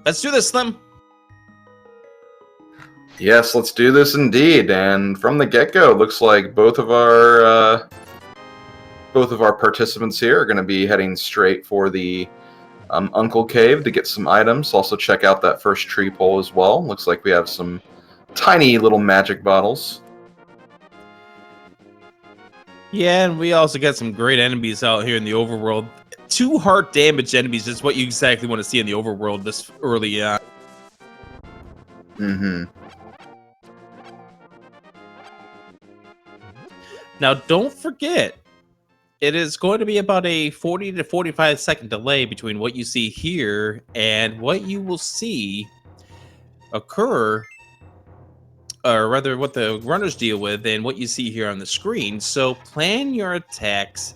Let's do this, Slim. Yes, let's do this indeed. And from the get-go, looks like both of our participants here are going to be heading straight for the Uncle Cave to get some items. Also check out that first tree pole as well. Looks like we have some tiny little magic bottles. Yeah, and we also got some great enemies out here in the overworld. 2 heart damage enemies is what you exactly want to see in the overworld this early on. Now, don't forget, it is going to be about a 40 to 45 second delay between what you see here and what you will see occur, or rather what the runners deal with and what you see here on the screen. So plan your attacks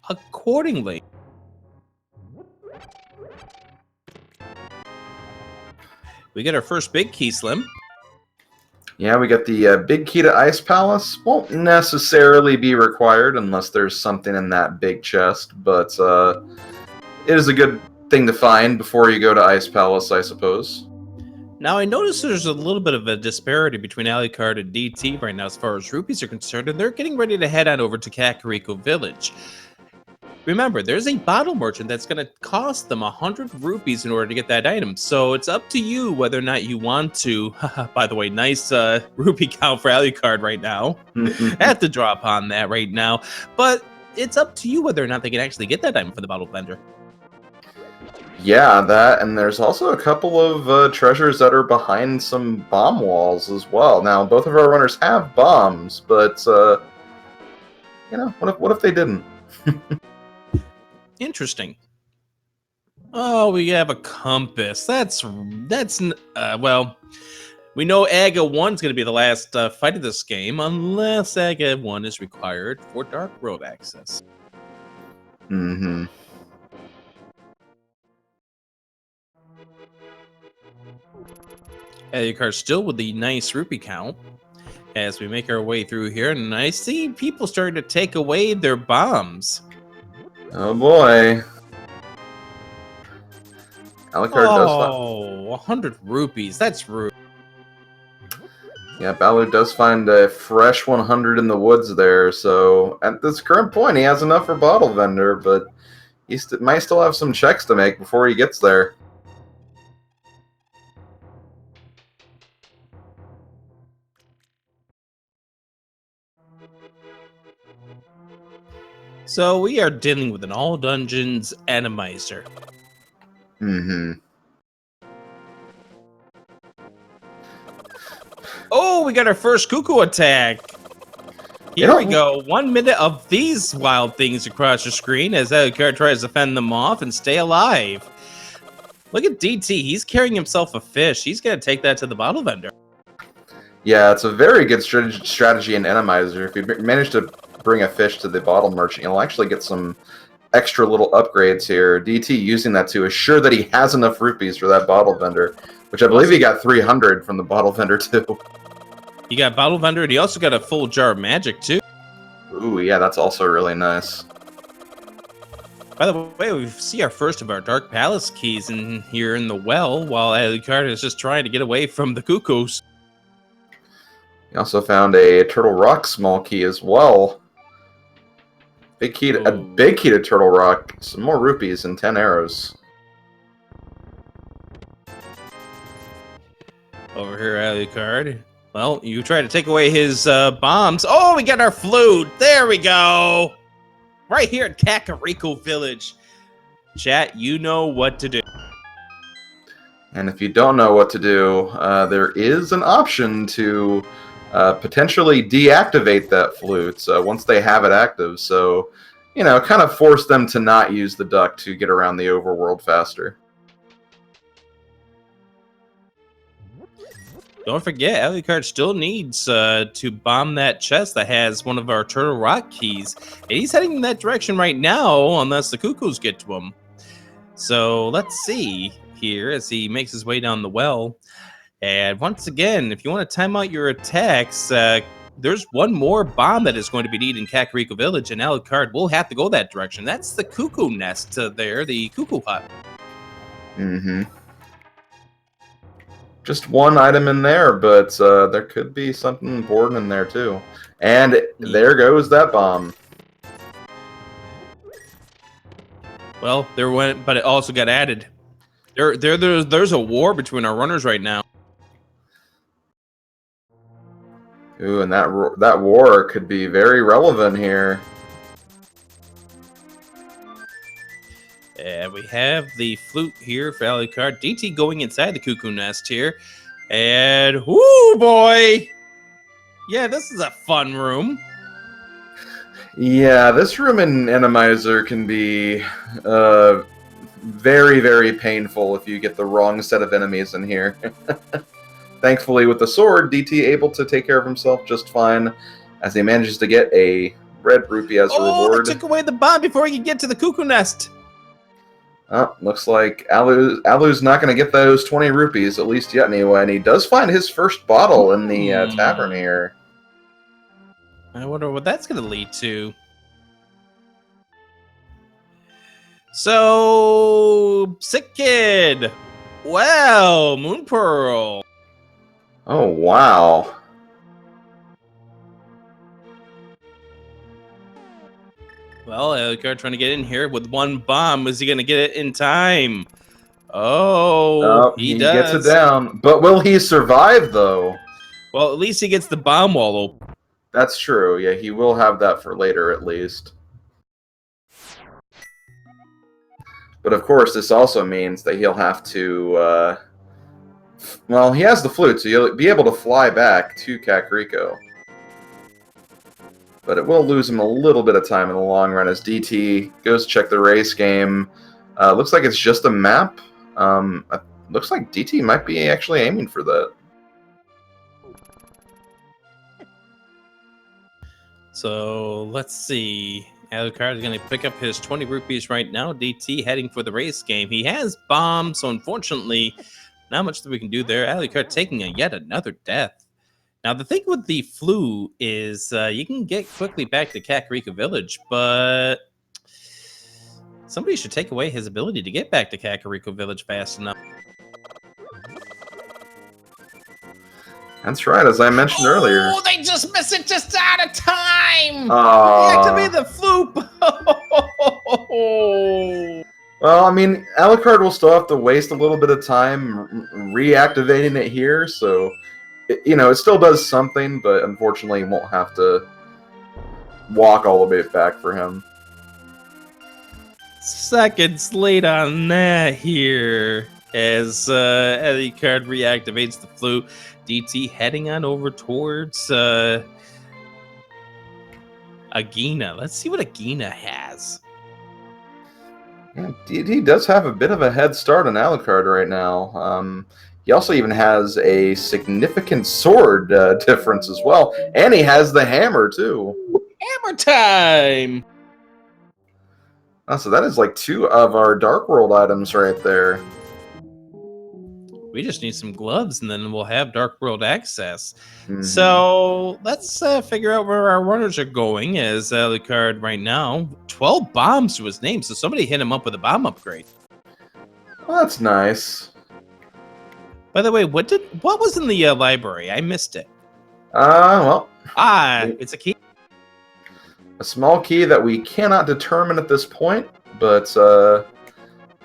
accordingly. We get our first big key, Slim. Yeah, we got the big key to Ice Palace. Won't necessarily be required unless there's something in that big chest, but it is a good thing to find before you go to Ice Palace, I suppose. Now, I notice there's a little bit of a disparity between Alucard and DT right now as far as rupees are concerned, and they're getting ready to head on over to Kakariko Village. Remember, there's a bottle merchant that's going to cost them 100 rupees in order to get that item, so it's up to you whether or not you want to. By the way, nice rupee count for Alucard right now. I have to drop on that right now, but it's up to you whether or not they can actually get that item for the bottle vendor. Yeah, that, and there's also a couple of treasures that are behind some bomb walls as well. Now, both of our runners have bombs, but, you know, what if they didn't? Interesting. Oh, we have a compass. That's well, we know Aga 1's going to be the last fight of this game, unless Aga 1 is required for Dark Road access. Alucard still with the nice rupee count as we make our way through here, and I see people starting to take away their bombs. Oh boy. Alucard does 100 rupees. That's rude. Yeah, Balu does find a fresh 100 in the woods there, so at this current point he has enough for Bottle Vendor, but he might still have some checks to make before he gets there. So we are dealing with an all dungeons animizer. Oh, we got our first cuckoo attack. Here we go. 1 minute of these wild things across the screen as Alucard tries to fend them off and stay alive. Look at DT. He's carrying himself a fish. He's going to take that to the bottle vendor. Yeah, it's a very good strategy in Animizer. If you manage to bring a fish to the bottle merchant, you'll actually get some extra little upgrades here. DT using that to assure that he has enough rupees for that bottle vendor, which I believe he got 300 from the bottle vendor too. He got bottle vendor, and he also got a full jar of magic too. Ooh, yeah, that's also really nice. By the way, we see our first of our Dark Palace keys in here in the well, while Alucard is just trying to get away from the cuckoos. We also found a Turtle Rock small key as well. A big key to Turtle Rock, some more rupees and 10 arrows. Over here, Alucard. Well, you try to take away his bombs. Oh, we got our flute. There we go. Right here at Kakariko Village. Chat, you know what to do. And if you don't know what to do, there is an option to potentially deactivate that flute once they have it active. So, you know, kind of force them to not use the duck to get around the overworld faster. Don't forget, Alucard still needs to bomb that chest that has one of our Turtle Rock keys. And he's heading in that direction right now, unless the cuckoos get to him. So let's see here as he makes his way down the well. And once again, if you want to time out your attacks, there's one more bomb that is going to be needed in Kakariko Village, and Alucard will have to go that direction. That's the cuckoo nest there, the cuckoo hut. Just one item in there, but there could be something important in there too. And there goes that bomb. Well, there went, but it also got added. There's a war between our runners right now. Ooh, and that war could be very relevant here. And we have the flute here for Alucard. DT going inside the cuckoo nest here. And, whoo, boy! Yeah, this is a fun room. Yeah, this room in Randomizer can be very, very painful if you get the wrong set of enemies in here. Thankfully, with the sword, DT able to take care of himself just fine, as he manages to get a red rupee as a reward. They took away the bomb before he could get to the cuckoo nest. Oh, looks like Alu's not going to get those 20 rupees, at least yet anyway, and he does find his first bottle in the tavern here. I wonder what that's going to lead to. So, Sick Kid. Wow, Moon Pearl. Oh, wow. Well, Alucard trying to get in here with one bomb. Is he going to get it in time? Oh, he does. Gets it down. But will he survive, though? Well, at least he gets the bomb wall open. That's true. Yeah, he will have that for later, at least. But of course, this also means that he'll have to... well, he has the flute, so he'll be able to fly back to Kakariko. But it will lose him a little bit of time in the long run as DT goes to check the race game. Looks like it's just a map. Looks like DT might be actually aiming for that. So, let's see. Alucard is going to pick up his 20 rupees right now. DT heading for the race game. He has bombs, so unfortunately, not much that we can do there. Alucard taking yet another death. Now, the thing with the flu is you can get quickly back to Kakariko Village, but somebody should take away his ability to get back to Kakariko Village fast enough. That's right, as I mentioned earlier. Oh, they just miss it just out of time! Deactivate the floop! Well, I mean, Alucard will still have to waste a little bit of time reactivating it here, so, it still does something, but unfortunately you won't have to walk all the way back for him. Seconds late on that here, as Alucard reactivates the flute. DT heading on over towards Agina. Let's see what Agina has. Yeah, DT does have a bit of a head start on Alucard right now. He also even has a significant sword difference as well. And he has the hammer, too. Hammer time! Oh, so that is like 2 of our Dark World items right there. We just need some gloves, and then we'll have Dark World access. Mm-hmm. So let's figure out where our runners are going. As Alucard right now, 12 bombs to his name. So somebody hit him up with a bomb upgrade. Well, that's nice. By the way, what was in the library? I missed it. Well. It's a key. A small key that we cannot determine at this point, but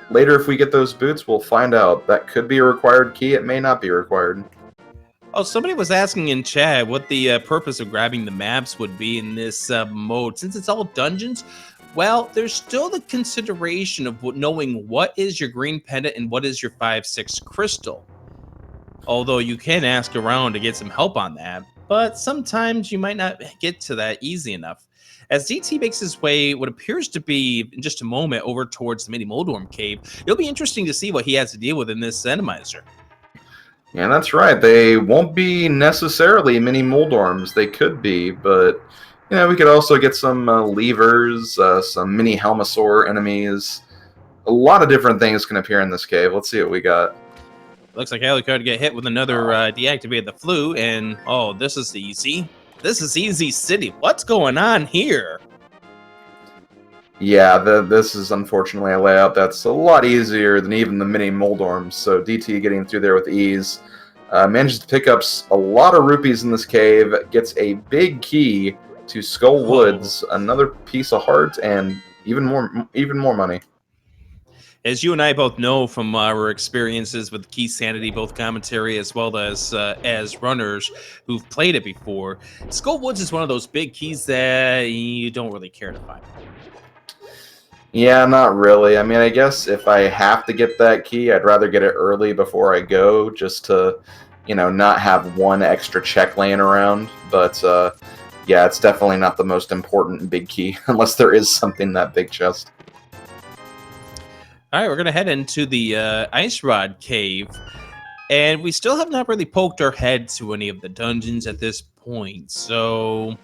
later, if we get those boots, we'll find out. That could be a required key. It may not be required. Oh, somebody was asking in chat what the purpose of grabbing the maps would be in this mode. Since it's all dungeons, well, there's still the consideration of knowing what is your green pendant and what is your 5/6 crystal. Although you can ask around to get some help on that, but sometimes you might not get to that easy enough. As DT makes his way, what appears to be, in just a moment, over towards the mini Moldorm cave, it'll be interesting to see what he has to deal with in this Randomizer. Yeah, that's right. They won't be necessarily mini Moldorms. They could be, but we could also get some levers, some mini Helmasaur enemies. A lot of different things can appear in this cave. Let's see what we got. Looks like Alucard get hit with another deactivate the flu, and oh, this is easy. This is Easy City. What's going on here? Yeah, this is unfortunately a layout that's a lot easier than even the mini Moldorms, so DT getting through there with ease. Manages to pick up a lot of rupees in this cave, gets a big key to Skull Woods, another piece of heart, and even more money. As you and I both know from our experiences with Key Sanity, both commentary as well as runners who've played it before, Skull Woods is one of those big keys that you don't really care to find. Yeah, not really. I mean, I guess if I have to get that key, I'd rather get it early before I go, just to, not have one extra check laying around. But yeah, it's definitely not the most important big key, unless there is something in that big chest. All right, we're going to head into the Ice Rod Cave. And we still have not really poked our head to any of the dungeons at this point. So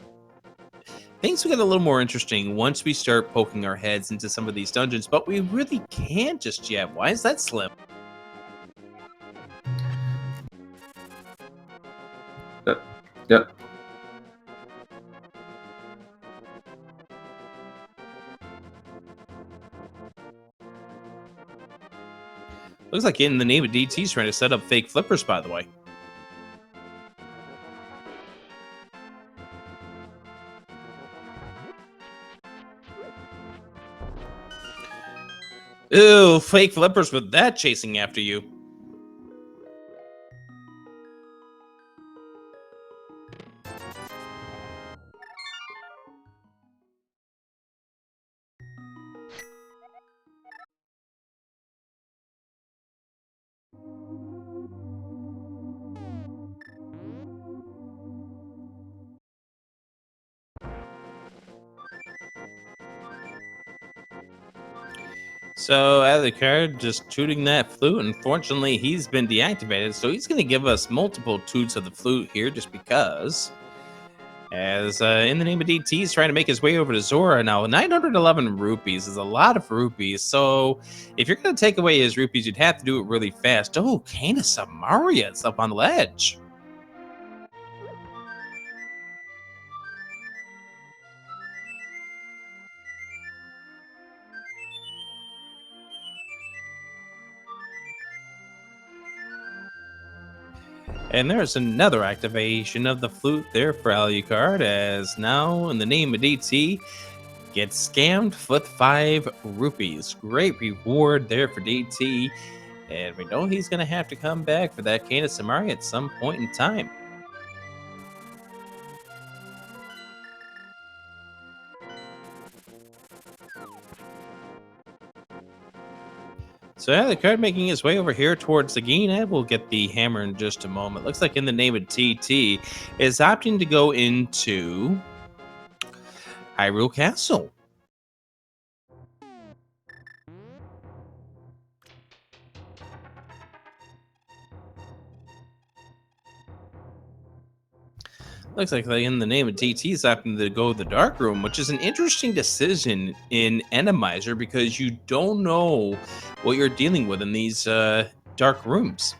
things will get a little more interesting once we start poking our heads into some of these dungeons. But we really can't just yet. Why is that, Slim? Yep. Looks like in the name of DT's trying to set up fake flippers, by the way. Ew, fake flippers with that chasing after you. So Alucard just tooting that flute. Unfortunately, he's been deactivated, so he's going to give us multiple toots of the flute here just because. As in the name of DT, he's trying to make his way over to Zora now. 911 rupees is a lot of rupees, so if you're going to take away his rupees, you'd have to do it really fast. Oh, Kana Samaria is up on the ledge. And there's another activation of the flute there for Alucard, as now in the name of DT, gets scammed with 5 rupees. Great reward there for DT, and we know he's going to have to come back for that Kana Samaria at some point in time. So yeah, the card making his way over here towards the Gina. We'll get the hammer in just a moment. Looks like in the name of TT is opting to go into Hyrule Castle. Looks like in the name of TT is opting to go the Dark Room, which is an interesting decision in Enemizer because you don't know what you're dealing with in these dark rooms.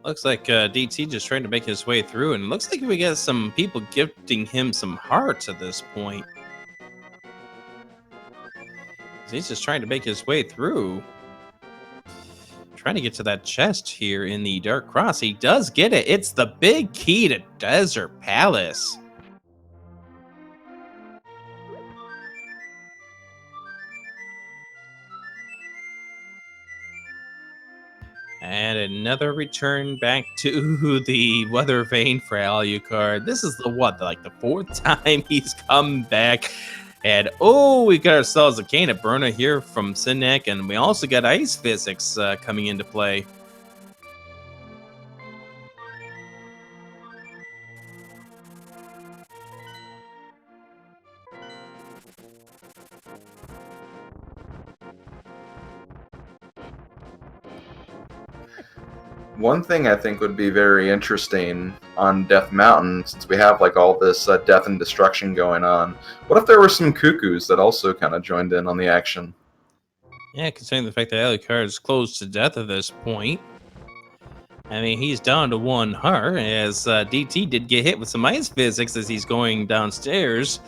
Looks like DT just trying to make his way through, and looks like we got some people gifting him some hearts at this point. He's just trying to make his way through. Trying to get to that chest here in the Dark Cross. He does get it. It's the big key to Desert Palace. And another return back to the weather vane for Alucard. This is the the 4th time he's come back. And oh, we got ourselves a Kana Burner here from Sinek, and we also got Ice Physics coming into play. One thing I think would be very interesting on Death Mountain, since we have like all this death and destruction going on, what if there were some cuckoos that also kind of joined in on the action? Yeah, considering the fact that Alucard is close to death at this point. I mean, he's down to 1 heart, as DT did get hit with some ice physics as he's going downstairs.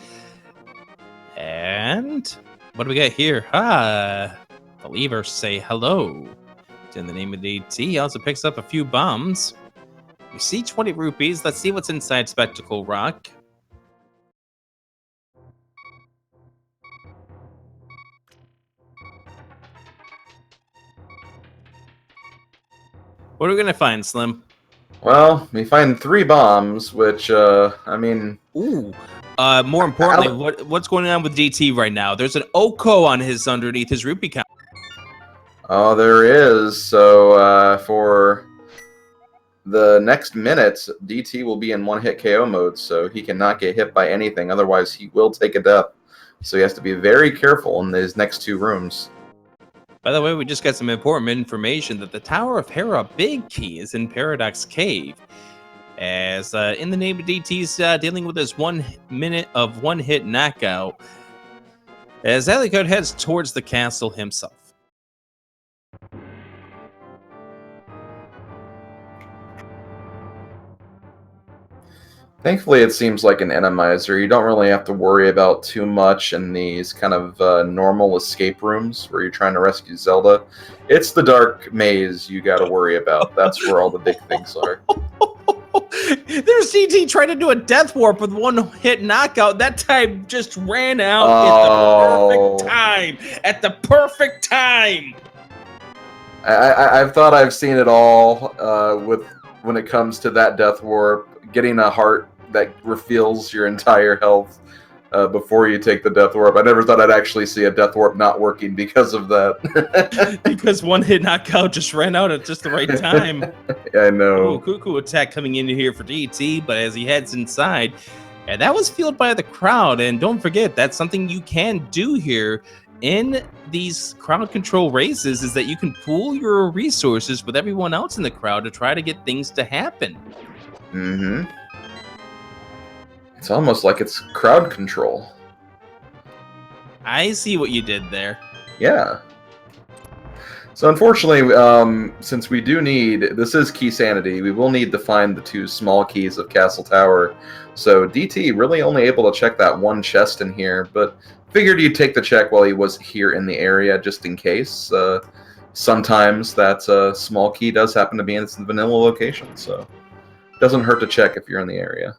And what do we got here? Believers say hello. In the name of DT, he also picks up a few bombs. We see 20 rupees. Let's see what's inside Spectacle Rock. What are we gonna find, Slim? Well, we find 3 bombs, which, I mean... Ooh. More importantly, what's going on with DT right now? There's an Oko on his underneath his rupee count. Oh, there is. So, for the next minute, DT will be in 1-hit KO mode, so he cannot get hit by anything. Otherwise, he will take a death. So he has to be very careful in these next 2 rooms. By the way, we just got some important information that the Tower of Hera Big Key is in Paradox Cave. As in the name of DT's dealing with his 1 minute of 1-hit knockout, as Alucard heads towards the castle himself. Thankfully, it seems like an Enemizer. You don't really have to worry about too much in these kind of normal escape rooms where you're trying to rescue Zelda. It's the dark maze you got to worry about. That's where all the big things are. There's DT trying to do a death warp with 1-hit knockout. That time just ran out at the perfect time. At the perfect time. I've thought I've seen it all when it comes to that death warp. Getting a heart that reveals your entire health before you take the death warp. I never thought I'd actually see a death warp not working because of that. Because 1-hit knockout just ran out at just the right time. I know. Ooh, cuckoo attack coming in here for DT, but as he heads inside, and that was fueled by the crowd. And don't forget, that's something you can do here in these crowd control races, is that you can pool your resources with everyone else in the crowd to try to get things to happen. Mm-hmm. It's almost like it's crowd control. I see what you did there. Yeah. So unfortunately, since we do need... This is key sanity. We will need to find the 2 small keys of Castle Tower. So DT really only able to check that 1 chest in here, but figured you'd take the check while he was here in the area just in case. Sometimes that small key does happen to be in its vanilla location, so... Doesn't hurt to check if you're in the area.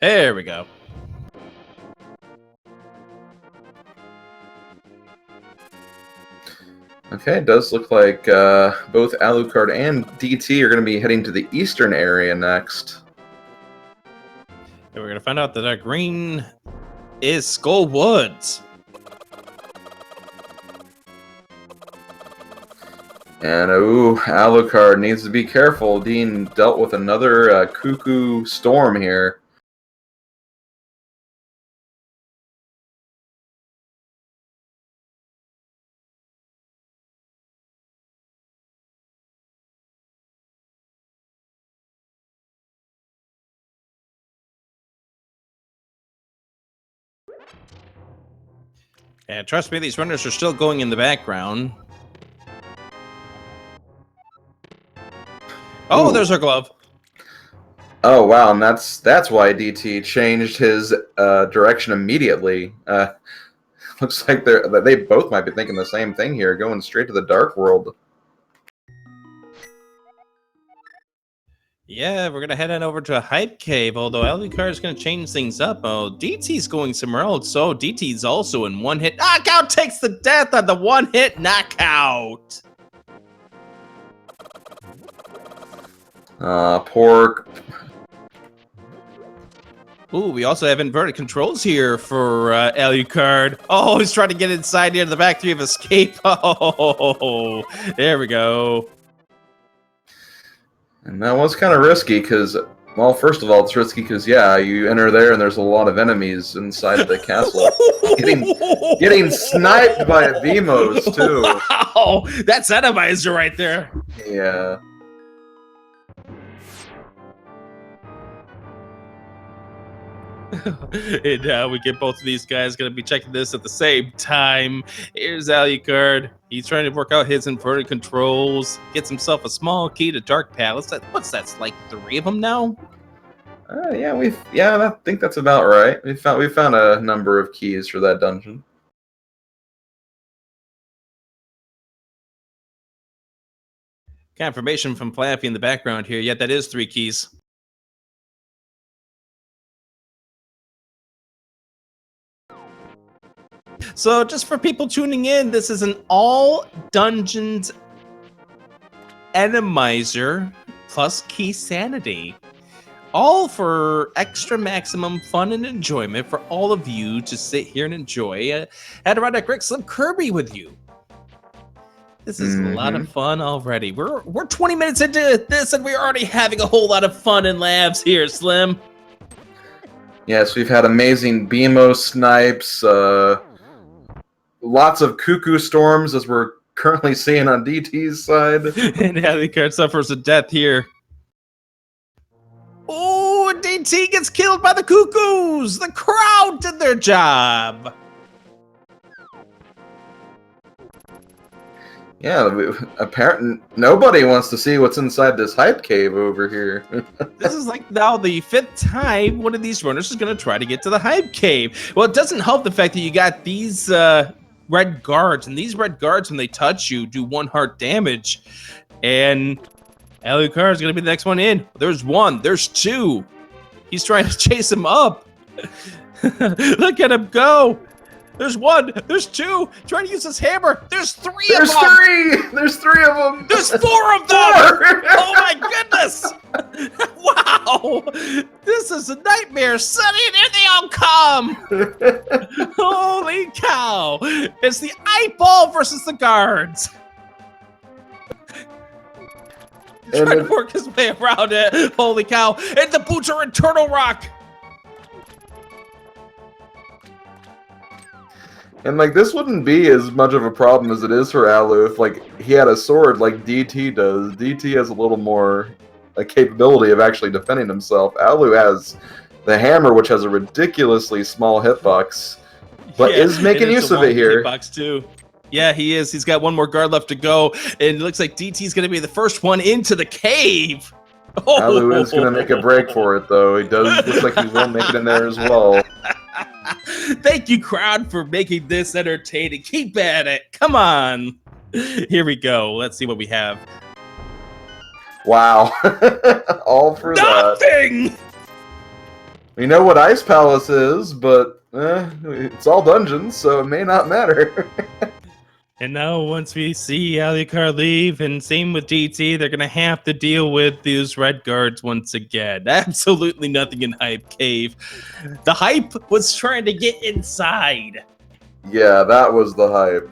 There we go. Okay, it does look like both Alucard and DT are going to be heading to the eastern area next. And we're going to find out that our green is Skull Woods. And, ooh, Alucard needs to be careful. Dean dealt with another cuckoo storm here. And trust me, these runners are still going in the background. Oh, Ooh. there's our glove. Oh, wow, and that's why DT changed his direction immediately. Looks like they both might be thinking the same thing here, going straight to the Dark World. Yeah, we're going to head on over to a Hype Cave, although Alucard is going to change things up. Oh, DT's going somewhere else, so DT's also in 1-hit knockout, takes the death on the 1-hit knockout. Poor Ooh, we also have inverted controls here for Alucard. Oh, he's trying to get inside near the back three of escape. Oh, there we go. And that was kind of risky because, well, first of all, it's risky because, yeah, you enter there and there's a lot of enemies inside the castle. getting sniped by Vimos, too. Wow, that's Randomizer right there. Yeah. And we get both of these guys going to be checking this at the same time. Here's Alucard. He's trying to work out his inverted controls. Gets himself a small key to Dark Palace. What's that? Like 3 of them now? I think that's about right. We found a number of keys for that dungeon. Confirmation from Flappy in the background here. Yet that is 3 keys. So just for people tuning in, this is an all dungeons Randomizer plus key sanity. All for extra maximum fun and enjoyment for all of you to sit here and enjoy Adirondack Rick Slim Kirby with you. This is a lot of fun already. We're 20 minutes into this and we're already having a whole lot of fun and laughs here, Slim. Yes, we've had amazing BMO snipes, lots of cuckoo storms as we're currently seeing on DT's side. And Alucard suffers a death here. Oh, DT gets killed by the cuckoos! The crowd did their job! Yeah, apparently nobody wants to see what's inside this hype cave over here. This is like now the 5th time one of these runners is going to try to get to the hype cave. Well, it doesn't help the fact that you got these red guards, and these red guards, when they touch you, do 1 heart damage. And Alucard is going to be the next one in. There's 1. There's 2. He's trying to chase him up. Look at him go. There's 1. There's 2. Trying to use his hammer. There's 3 of them. There's 3 of them. There's 4 of them. 4. Oh my goodness. Wow. This is a nightmare. Sonny, and here they all come. Holy cow. It's the eyeball versus the guards. Trying to work his way around it. Holy cow. And the boots are in Turtle Rock. And, like, this wouldn't be as much of a problem as it is for Alu if, like, he had a sword like DT does. DT has a little more capability of actually defending himself. Alu has the hammer, which has a ridiculously small hitbox, but is making use of it here. Hitbox too. Yeah, he is. He's got 1 more guard left to go, and it looks like DT's going to be the first one into the cave. Oh. Alu is going to make a break for it, though. He does. Looks like he will make it in there as well. Thank you, crowd, for making this entertaining. Keep at it. Come on. Here we go. Let's see what we have. Wow. All for Nothing! that. We know what Ice Palace is, but it's all dungeons, so it may not matter. And now once we see Alucard leave, and same with DT, they're going to have to deal with these red guards once again. Absolutely nothing in Hype Cave. The hype was trying to get inside. Yeah, that was the hype.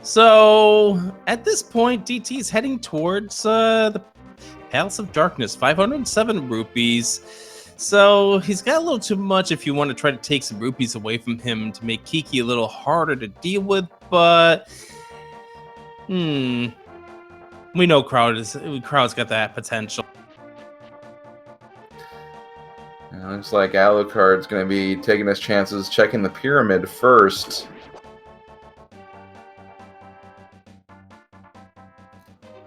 So, at this point, DT is heading towards the Palace of Darkness, 507 rupees. So he's got a little too much if you want to try to take some rupees away from him to make Kiki a little harder to deal with, but we know Crowd's got that potential. It looks like Alucard's going to be taking his chances, checking the pyramid first.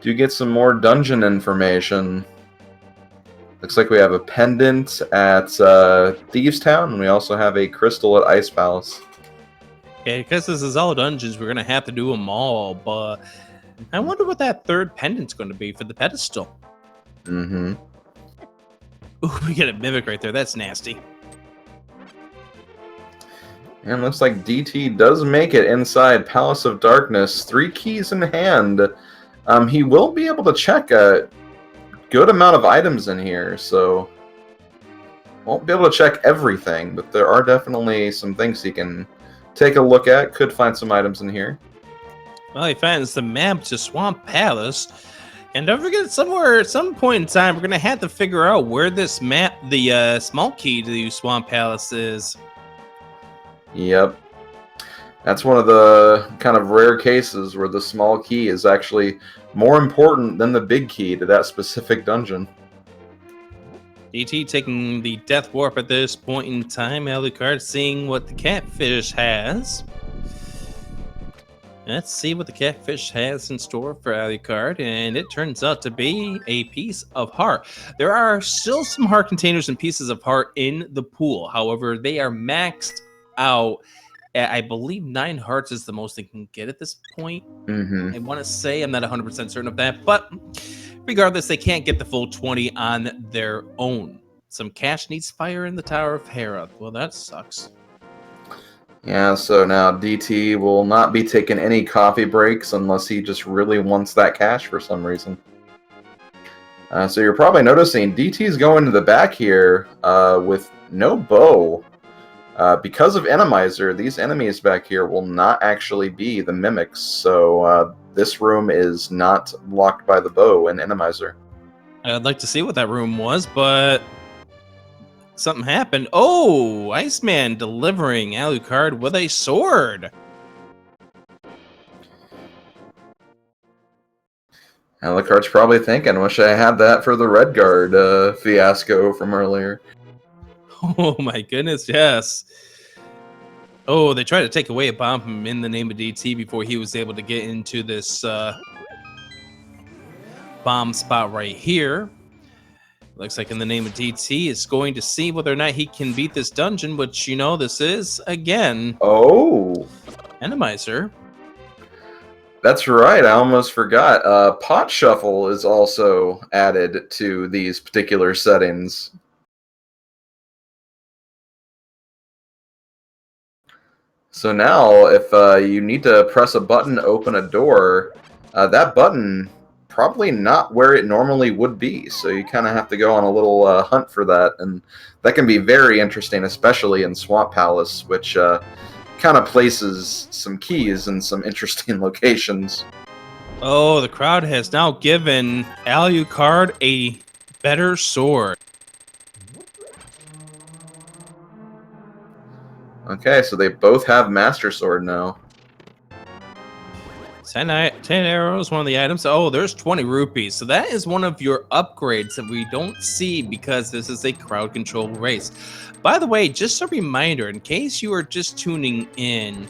Do get some more dungeon information. Looks like we have a pendant at Thieves Town, and we also have a crystal at Ice Palace. Yeah, because this is all dungeons, we're going to have to do them all, but I wonder what that 3rd pendant's going to be for the pedestal. Mm-hmm. Ooh, we get a mimic right there. That's nasty. And looks like DT does make it inside Palace of Darkness. 3 keys in hand. He will be able to check a good amount of items in here, so won't be able to check everything, but there are definitely some things he can take a look at. Could find some items in here. Well, he finds the map to Swamp Palace. And don't forget, somewhere at some point in time, we're going to have to figure out where this map, the small key to the Swamp Palace is. Yep. That's one of the kind of rare cases where the small key is actually more important than the big key to that specific dungeon. DT taking the Death Warp at this point in time. Alucard seeing what the Catfish has. Let's see what the Catfish has in store for Alucard, and it turns out to be a piece of heart. There are still some heart containers and pieces of heart in the pool. However, they are maxed out at, I believe, 9 hearts is the most they can get at this point. I want to say, I'm not 100% certain of that, but regardless, they can't get the full 20 on their own. Some cash needs fire in the Tower of Hera. Well, that sucks. Yeah, so now DT will not be taking any coffee breaks unless he just really wants that cash for some reason. So you're probably noticing DT's going to the back here with no bow. Because of Enemizer, these enemies back here will not actually be the mimics, so this room is not blocked by the bow and Enemizer. I'd like to see what that room was, but something happened. Oh, Iceman delivering Alucard with a sword. Alucard's probably thinking, wish I had that for the Red Guard fiasco from earlier. Oh my goodness, yes. Oh, they tried to take away a bomb from In the Name of DT before he was able to get into this bomb spot right here. Looks like In the Name of DT is going to see whether or not he can beat this dungeon, which, you know, this is, again, Enemizer. That's right, I almost forgot. Pot Shuffle is also added to these particular settings. So now, if you need to press a button to open a door, that button probably not where it normally would be. So you kind of have to go on a little hunt for that, and that can be very interesting, especially in Swamp Palace, which kind of places some keys in some interesting locations. Oh, the crowd has now given Alucard a better sword. Okay, so they both have Master Sword now. 10 arrows, one of the items. Oh, there's 20 rupees. So that is one of your upgrades that we don't see because this is a crowd control race. By the way, just a reminder, in case you are just tuning in,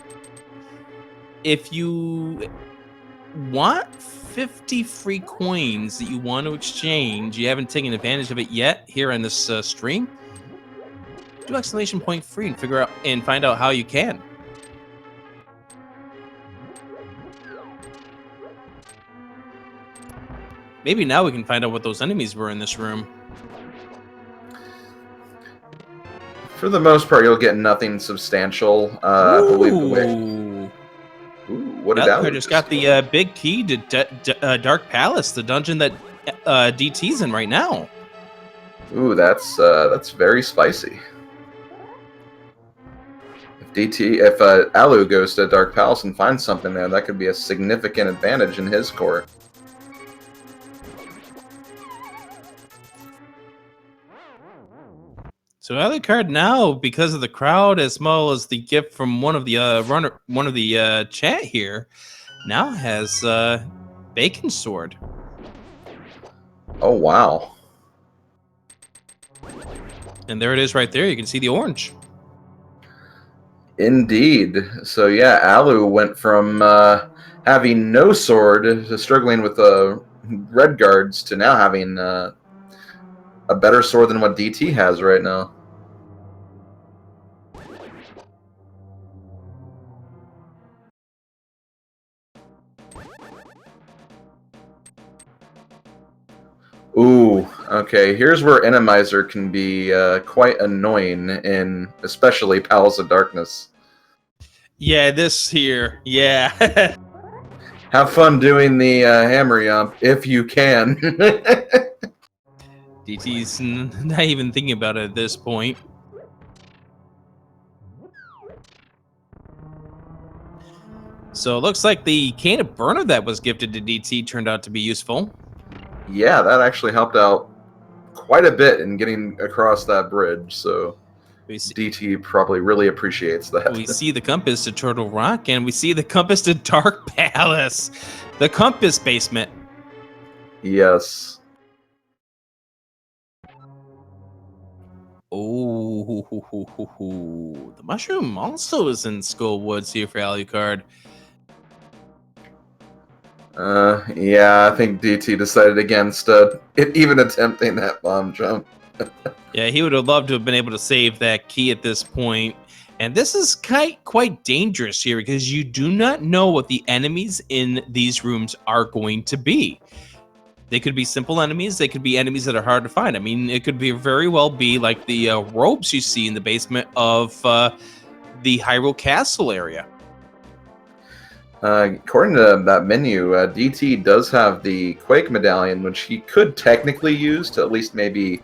if you want 50 free coins that you want to exchange, you haven't taken advantage of it yet here on this stream, do exclamation point free and figure out and find out how you can. Maybe now we can find out what those enemies were in this room. For the most part, you'll get nothing substantial. I believe the way. Ooh, what did Alucard just got the big key to Dark Palace, the dungeon that DT's in right now. Ooh, that's very spicy. If Alu goes to Dark Palace and finds something there, that could be a significant advantage in his court. So Alucard now, because of the crowd as well as the gift from one of the chat here, now has Bacon Sword. Oh wow! And there it is, right there. You can see the orange. Indeed. So yeah, Alu went from having no sword to struggling with the red guards to now having a better sword than what DT has right now. Ooh, okay. Here's where Enemizer can be quite annoying in especially Palace of Darkness. Yeah, this here. Yeah. Have fun doing the hammer yump if you can. DT's not even thinking about it at this point. So it looks like the cane of burner that was gifted to DT turned out to be useful. Yeah, that actually helped out quite a bit in getting across that bridge, so DT probably really appreciates that. We see the compass to Turtle Rock, and we see the compass to Dark Palace. The compass basement. Yes. Oh, the mushroom also is in Skull Woods here for Alucard. Yeah, I think DT decided against even attempting that bomb jump. Yeah, he would have loved to have been able to save that key at this point. And this is quite dangerous here because you do not know what the enemies in these rooms are going to be. They could be simple enemies. They could be enemies that are hard to find. I mean, it could be very well be like the ropes you see in the basement of the Hyrule Castle area. According to that menu, DT does have the Quake Medallion, which he could technically use to at least maybe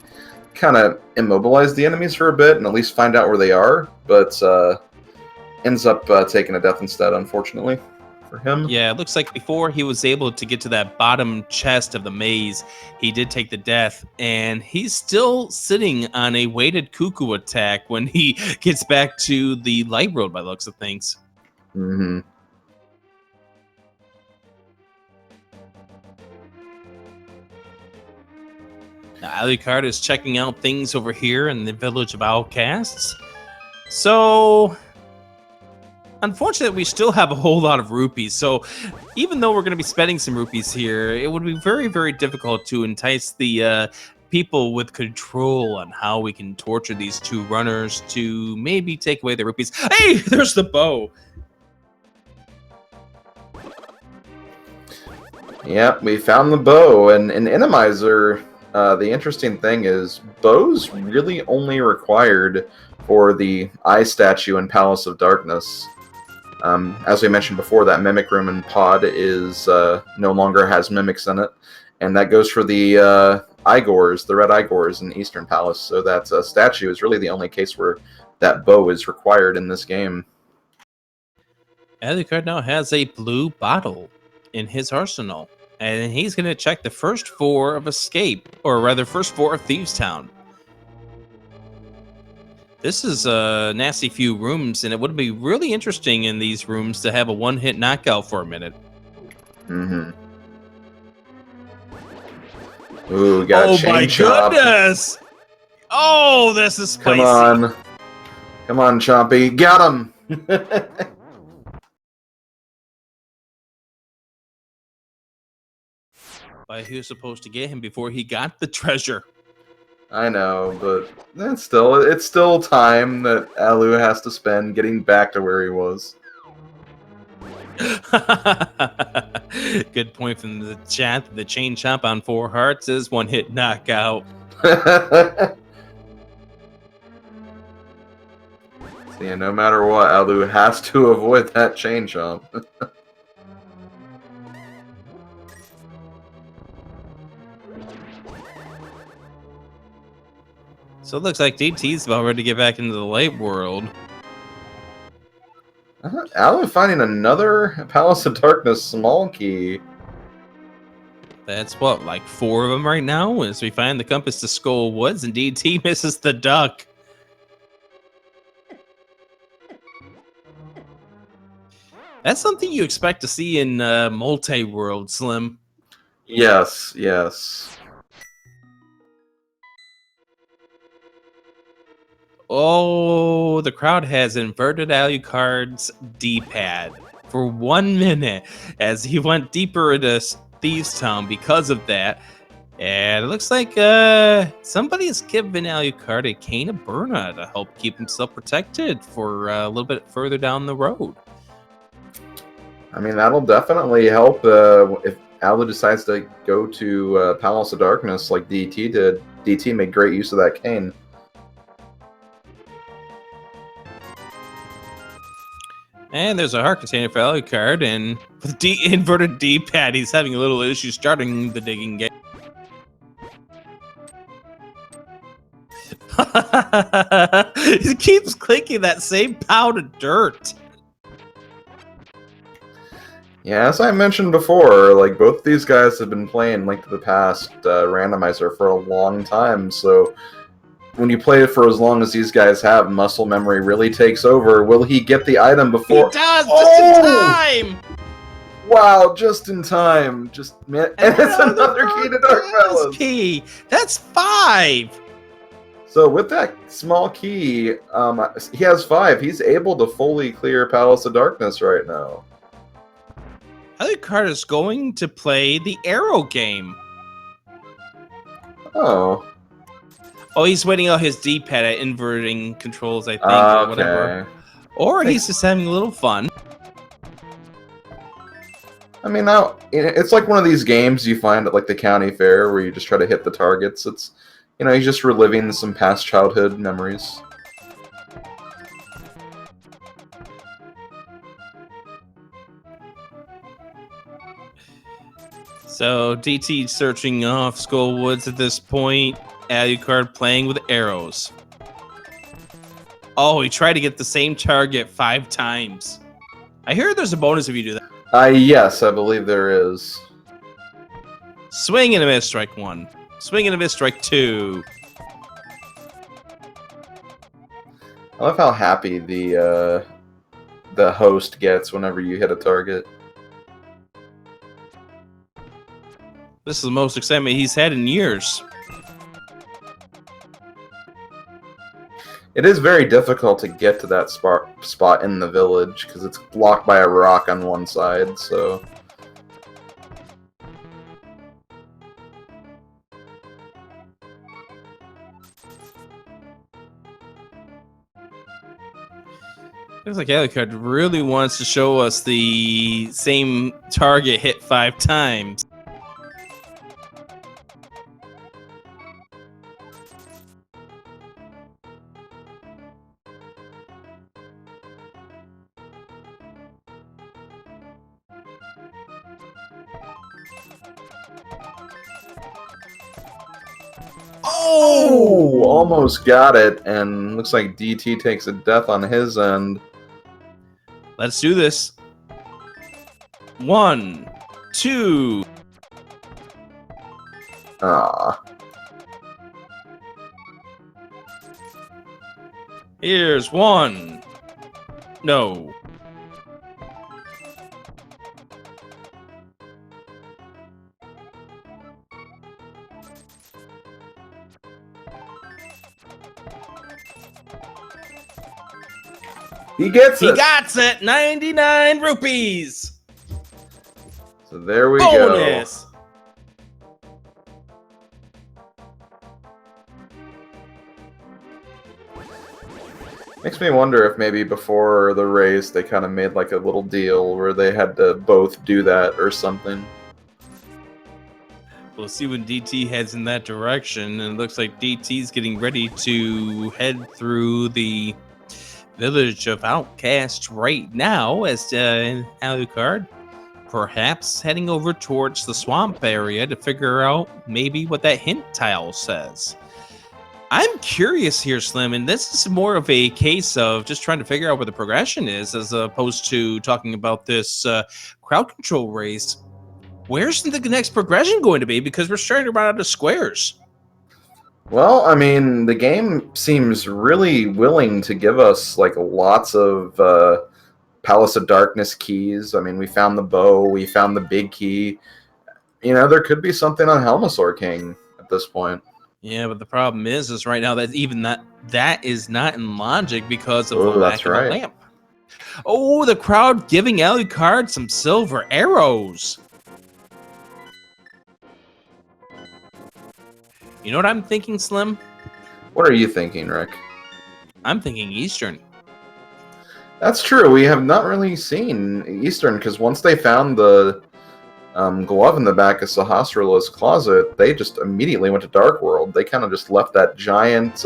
kind of immobilize the enemies for a bit and at least find out where they are, but ends up taking a death instead, unfortunately, for him. Yeah, it looks like before he was able to get to that bottom chest of the maze, he did take the death, and he's still sitting on a weighted cuckoo attack when he gets back to the light road by the looks of things. Mm-hmm. Now, Alucard is checking out things over here in the village of outcasts. So, unfortunately, we still have a whole lot of rupees. So, even though we're going to be spending some rupees here, it would be very, very difficult to entice the people with control on how we can torture these two runners to maybe take away the rupees. Hey, there's the bow. Yep, we found the bow, and in InthenameofDT, the interesting thing is bows really only required for the eye statue in Palace of Darkness. As we mentioned before, that mimic room in Pod is no longer has mimics in it, and that goes for the Igors, the red Igors in Eastern Palace. So that statue is really the only case where that bow is required in this game. Alucard now has a blue bottle in his arsenal, and he's going to check the first four of Escape, or rather, first four of Thieves Town. This is a nasty few rooms, and it would be really interesting in these rooms to have a one-hit knockout for a minute. Mm-hmm. Ooh, got oh chain my chop. goodness! Oh, this is spicy. Come on, Chompy, got him. But he was supposed to get him before he got the treasure. I know, but it's still time that Alu has to spend getting back to where he was. Good point from the chat. The chain chomp on 4 hearts is one-hit knockout. See, no matter what, Alu has to avoid that chain chomp. So it looks like DT's about ready to get back into the light world. Alu finding another Palace of Darkness small key. That's what, like 4 of them right now? As we find the compass to Skull Woods, and DT misses the duck. That's something you expect to see in multi-world, Slim. Yes, yes. Oh, the crowd has inverted Alucard's D-pad for 1 minute as he went deeper into Thieves Town because of that. And it looks like somebody has given Alucard a cane of Burna to help keep himself protected for a little bit further down the road. I mean, that'll definitely help if Alu decides to go to Palace of Darkness like DT did. DT made great use of that cane. And there's a heart container for Alucard, and With inverted D-pad, he's having a little issue starting the digging game. He keeps clicking that same pound of dirt. Yeah, as I mentioned before, like both these guys have been playing Link to the Past randomizer for a long time, so when you play it for as long as these guys have, muscle memory really takes over. Will he get the item before? He does, just in time! Wow, just in time. Just man, and it's another key to Dark Palace. Key. That's 5. So with that small key, he has 5. He's able to fully clear Palace of Darkness right now. Alucard is going to play the arrow game. Oh. Oh, he's waiting out his D-pad at inverting controls, I think, or whatever. Or he's just having a little fun. I mean, now it's like one of these games you find at like the county fair where you just try to hit the targets. It's, you know, he's just reliving some past childhood memories. So DT searching off Skull Woods at this point. Alucard playing with arrows. Oh, he tried to get the same target 5 times. I hear there's a bonus if you do that. Yes, I believe there is. Swing and a miss, strike 1. Swing and a miss, strike 2. I love how happy the host gets whenever you hit a target. This is the most excitement he's had in years. It is very difficult to get to that spot in the village because it's blocked by a rock on one side, so... Looks like Alucard really wants to show us the same target hit 5 times. Oh! Almost got it, and looks like DT takes a death on his end. Let's do this. 1, 2. Ah. Here's 1. No. He gets it! He got it! 99 rupees! So there we Bonus! go. Makes me wonder if maybe before the race they kind of made like a little deal where they had to both do that or something. We'll see when DT heads in that direction, and it looks like DT's getting ready to head through the village of Outcast right now as Alucard perhaps heading over towards the swamp area to figure out maybe what that hint tile says. I'm curious here, Slim, and this is more of a case of just trying to figure out what the progression is as opposed to talking about this crowd control race. Where's the next progression going to be? Because we're starting to run out of squares. Well, I mean, the game seems really willing to give us like lots of Palace of Darkness keys. I mean, we found the bow, we found the big key. You know, there could be something on Helmasaur King at this point. Yeah, but the problem is right now that even that is not in logic because of the lack of a lamp. Oh, the crowd giving Alucard some silver arrows. You know what I'm thinking, Slim? What are you thinking, Rick? I'm thinking Eastern. That's true. We have not really seen Eastern because once they found the glove in the back of Sahasrara's closet, they just immediately went to Dark World. They kind of just left that giant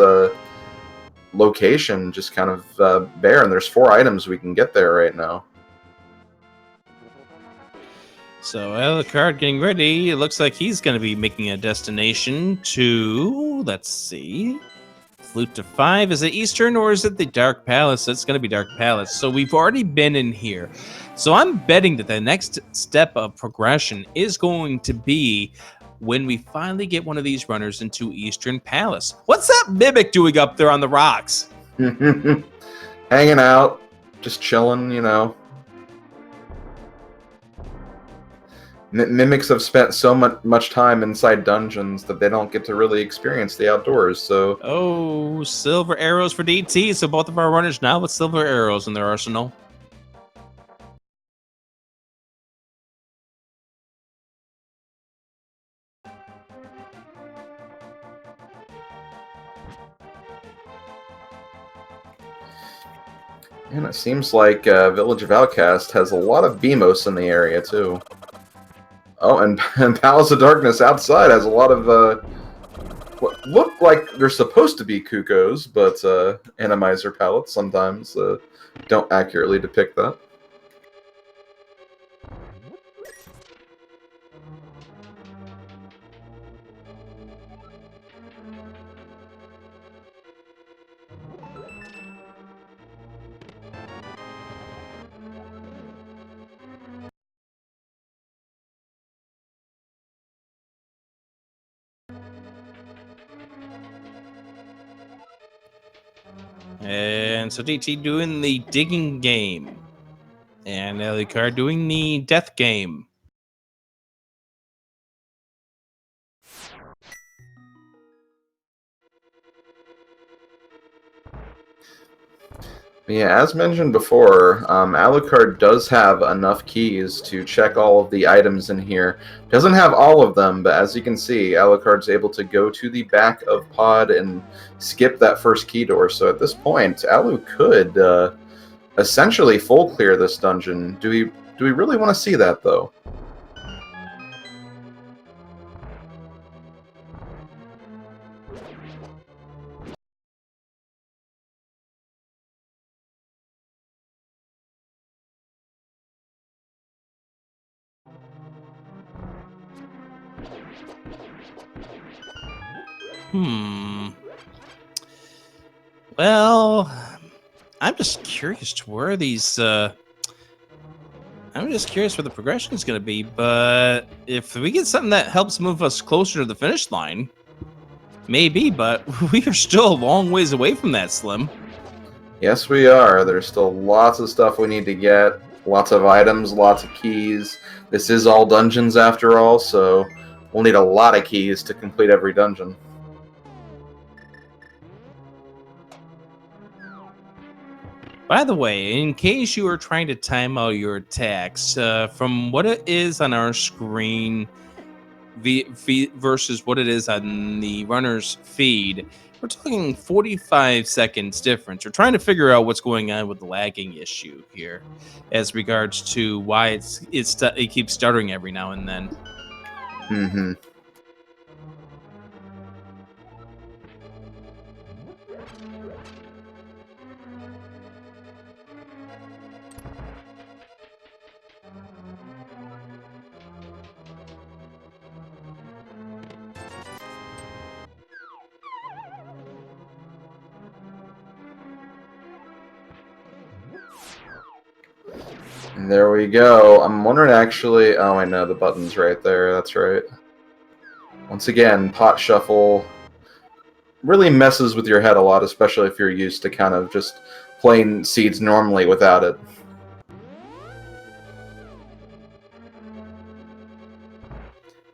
location just kind of bare, and there's 4 items we can get there right now. So Alucard getting ready. It looks like he's going to be making a destination to, let's see, Flute to 5. Is it Eastern or is it the Dark Palace? It's going to be Dark Palace. So we've already been in here. So I'm betting that the next step of progression is going to be when we finally get one of these runners into Eastern Palace. What's that mimic doing up there on the rocks? Hanging out, just chilling, you know. Mimics have spent so much time inside dungeons that they don't get to really experience the outdoors, so... Oh, silver arrows for DT. So both of our runners now with silver arrows in their arsenal. And it seems like Village of Outcast has a lot of BMOS in the area, too. Oh, and Palace of Darkness outside has a lot of what look like they're supposed to be Kukos, but Randomizer palettes sometimes don't accurately depict that. And so DT doing the digging game. And Alucard doing the death game. Yeah, as mentioned before, Alucard does have enough keys to check all of the items in here. Doesn't have all of them, but as you can see, Alucard's able to go to the back of Pod and skip that first key door. So at this point, Alu could essentially full clear this dungeon. Do we really want to see that, though? Well, I'm just curious to where these. I'm just curious where the progression is going to be. But if we get something that helps move us closer to the finish line, maybe. But we are still a long ways away from that, Slim. Yes, we are. There's still lots of stuff we need to get. Lots of items, lots of keys. This is all dungeons after all, so we'll need a lot of keys to complete every dungeon. By the way, in case you are trying to time out your attacks, from what it is on our screen versus what it is on the runner's feed, we're talking 45 seconds difference. We're trying to figure out what's going on with the lagging issue here as regards to why it keeps stuttering every now and then. Mm-hmm. There we go. I'm wondering actually... Oh, I know, the button's right there. That's right. Once again, pot shuffle really messes with your head a lot, especially if you're used to kind of just playing seeds normally without it.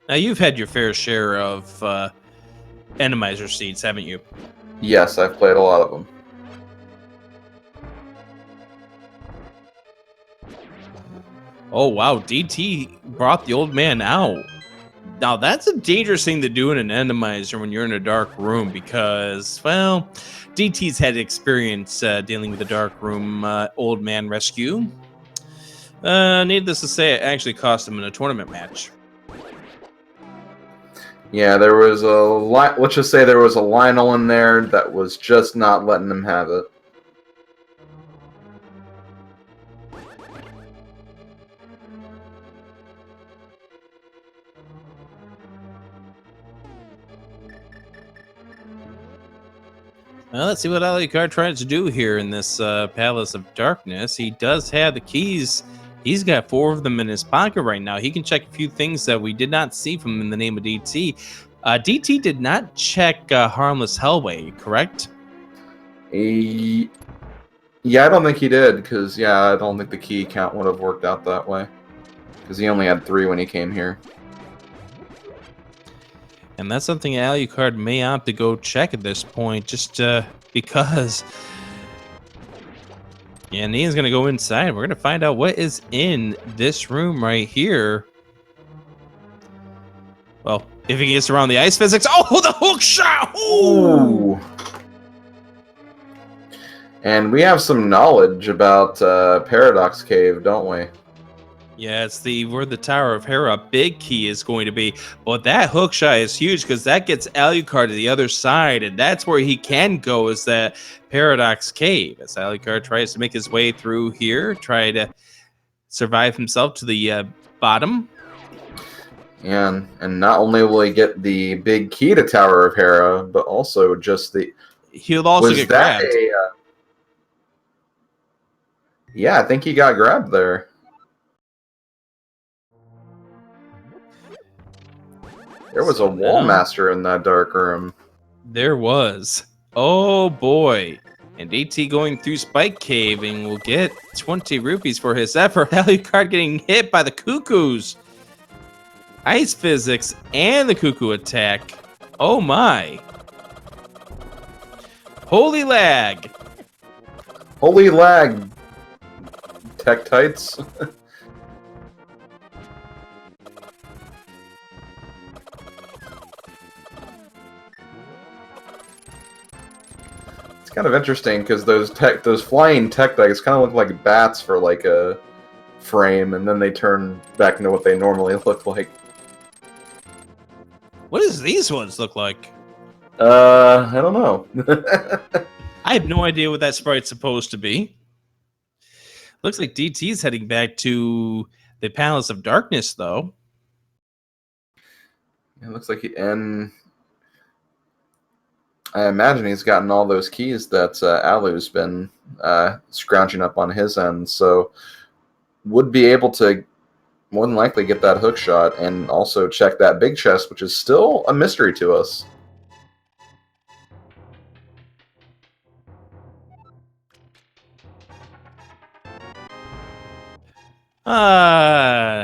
Now, you've had your fair share of Randomizer seeds, haven't you? Yes, I've played a lot of them. Oh, wow. DT brought the old man out. Now, that's a dangerous thing to do in an Randomizer when you're in a dark room because, well, DT's had experience dealing with a dark room old man rescue. Needless to say, it actually cost him in a tournament match. Yeah, there was a... Let's just say there was a Lionel in there that was just not letting him have it. Well, let's see what Alucard tries to do here in this Palace of Darkness. He does have the keys. He's got 4 of them in his pocket right now. He can check a few things that we did not see from in the name of DT. DT did not check Harmless Hellway, correct? Yeah, I don't think he did, because, yeah, I don't think the key count would have worked out that way. Because he only had 3 when he came here. And that's something Alucard may opt to go check at this point, just because. Yeah, and Ian's going to go inside. We're going to find out what is in this room right here. Well, if he gets around the ice physics. Oh, the hook shot! Ooh! And we have some knowledge about Paradox Cave, don't we? Yeah, it's where the Tower of Hera big key is going to be. But that hook shot is huge because that gets Alucard to the other side, and that's where he can go, is that Paradox Cave. As Alucard tries to make his way through here, try to survive himself to the bottom. And not only will he get the big key to Tower of Hera, but also just the... He'll also get grabbed. Yeah, I think he got grabbed there. There was a wall master in that dark room. There was. Oh boy. And DT going through Spike Cave and will get 20 rupees for his effort. Alucard getting hit by the cuckoos. Ice physics and the cuckoo attack. Oh my. Holy lag. Holy lag. Tech tights. It's kind of interesting because those flying tech dice kind of look like bats for like a frame, and then they turn back into what they normally look like. What does these ones look like? I don't know. I have no idea what that sprite's supposed to be. Looks like DT's heading back to the Palace of Darkness, though. It looks like and I imagine he's gotten all those keys that Alu's been scrounging up on his end, so would be able to more than likely get that hook shot and also check that big chest, which is still a mystery to us.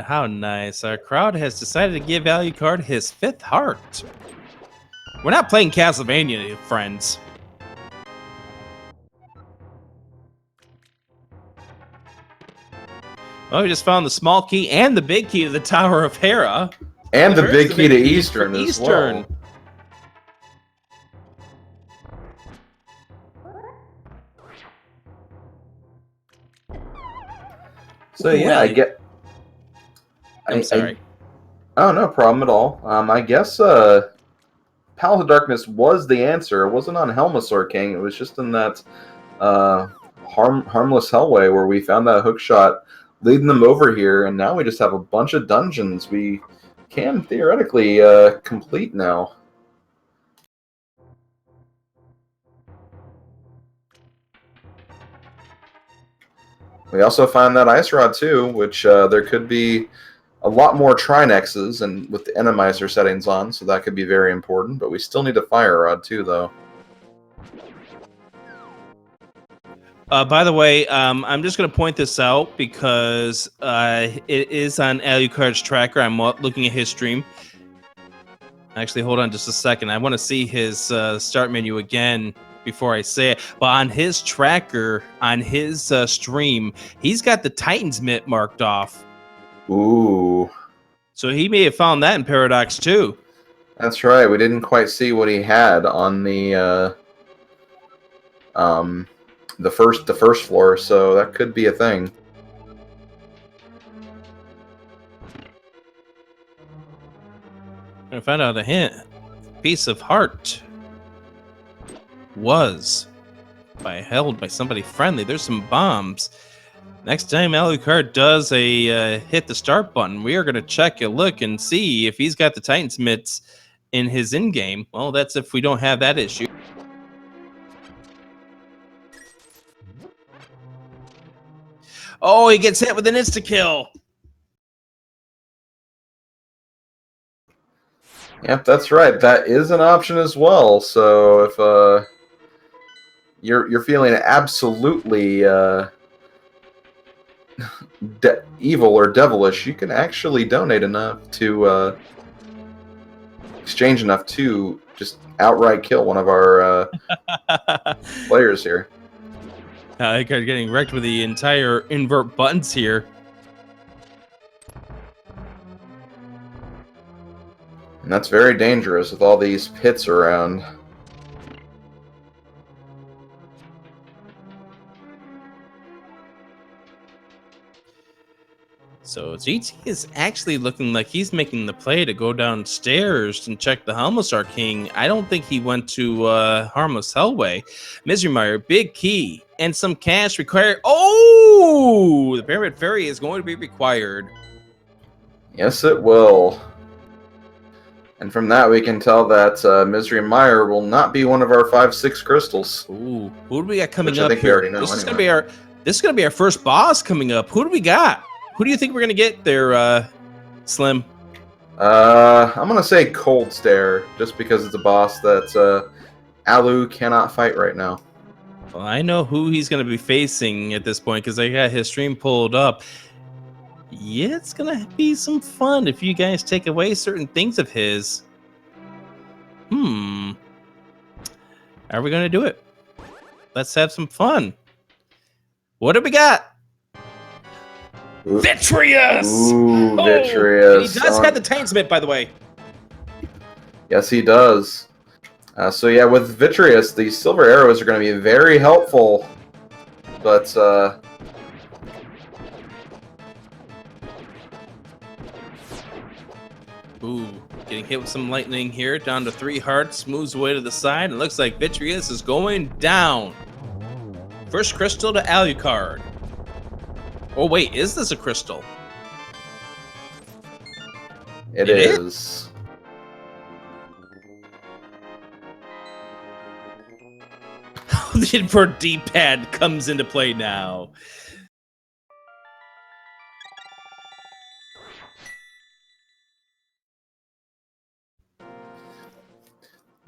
How nice. Our crowd has decided to give Alucard his 5th heart. We're not playing Castlevania, friends. Well, we just found the small key and the big key to the Tower of Hera. And the big key to Eastern as well. So yeah, I'm sorry. Oh, no problem at all. I guess Palace of Darkness was the answer. It wasn't on Helmasaur King. It was just in that Harmless Hellway where we found that hook shot leading them over here, and now we just have a bunch of dungeons we can theoretically complete now. We also find that ice rod too, which there could be a lot more Trinexes and with the Enemizer settings on, so that could be very important. But we still need a fire rod too, though. By the way, I'm just going to point this out because it is on Alucard's tracker. I'm looking at his stream. Actually, hold on just a second. I want to see his start menu again before I say it. But on his tracker, on his stream, he's got the Titan's Mitt marked off. Ooh. So he may have found that in Paradox too. That's right. We didn't quite see what he had on the first floor, so that could be a thing. I found out a hint. Piece of heart was held by somebody friendly. There's some bombs. Next time Alucard does a hit the start button, we are going to check a look and see if he's got the Titan's mitts in his in-game. Well, that's if we don't have that issue. Oh, he gets hit with an insta-kill. Yep, that's right. That is an option as well. So if you're feeling absolutely evil or devilish, you can actually donate enough to exchange enough to just outright kill one of our players here. Alucard getting wrecked with the entire invert buttons here. And that's very dangerous with all these pits around. So GT is actually looking like he's making the play to go downstairs and check the Helmsar King. I don't think he went to Harmless Hellway. Misery Mire, big key, and some cash required. Oh! The Pyramid Ferry is going to be required. Yes, it will. And from that, we can tell that Misery Mire will not be one of our 5-6 crystals. Ooh, who do we got coming Which up I think we here? already know This is anyway. gonna be our first boss coming up. Who do we got? Who do you think we're gonna get there, Slim? I'm gonna say Cold Stare, just because it's a boss that Alu cannot fight right now. Well, I know who he's gonna be facing at this point because I got his stream pulled up. Yeah, it's gonna be some fun if you guys take away certain things of his. How are we gonna do it? Let's have some fun. What do we got? Ooh. Vitreous! Ooh, Oh, Vitreous. he does have the Titan Smith, by the way. Yes, he does. So yeah, with Vitreous, the silver arrows are going to be very helpful. But Ooh, getting hit with some lightning here, down to 3 hearts, moves away to the side, and looks like Vitreous is going down. First crystal to Alucard. Oh wait, is this a crystal? it is. The invert D-pad comes into play now.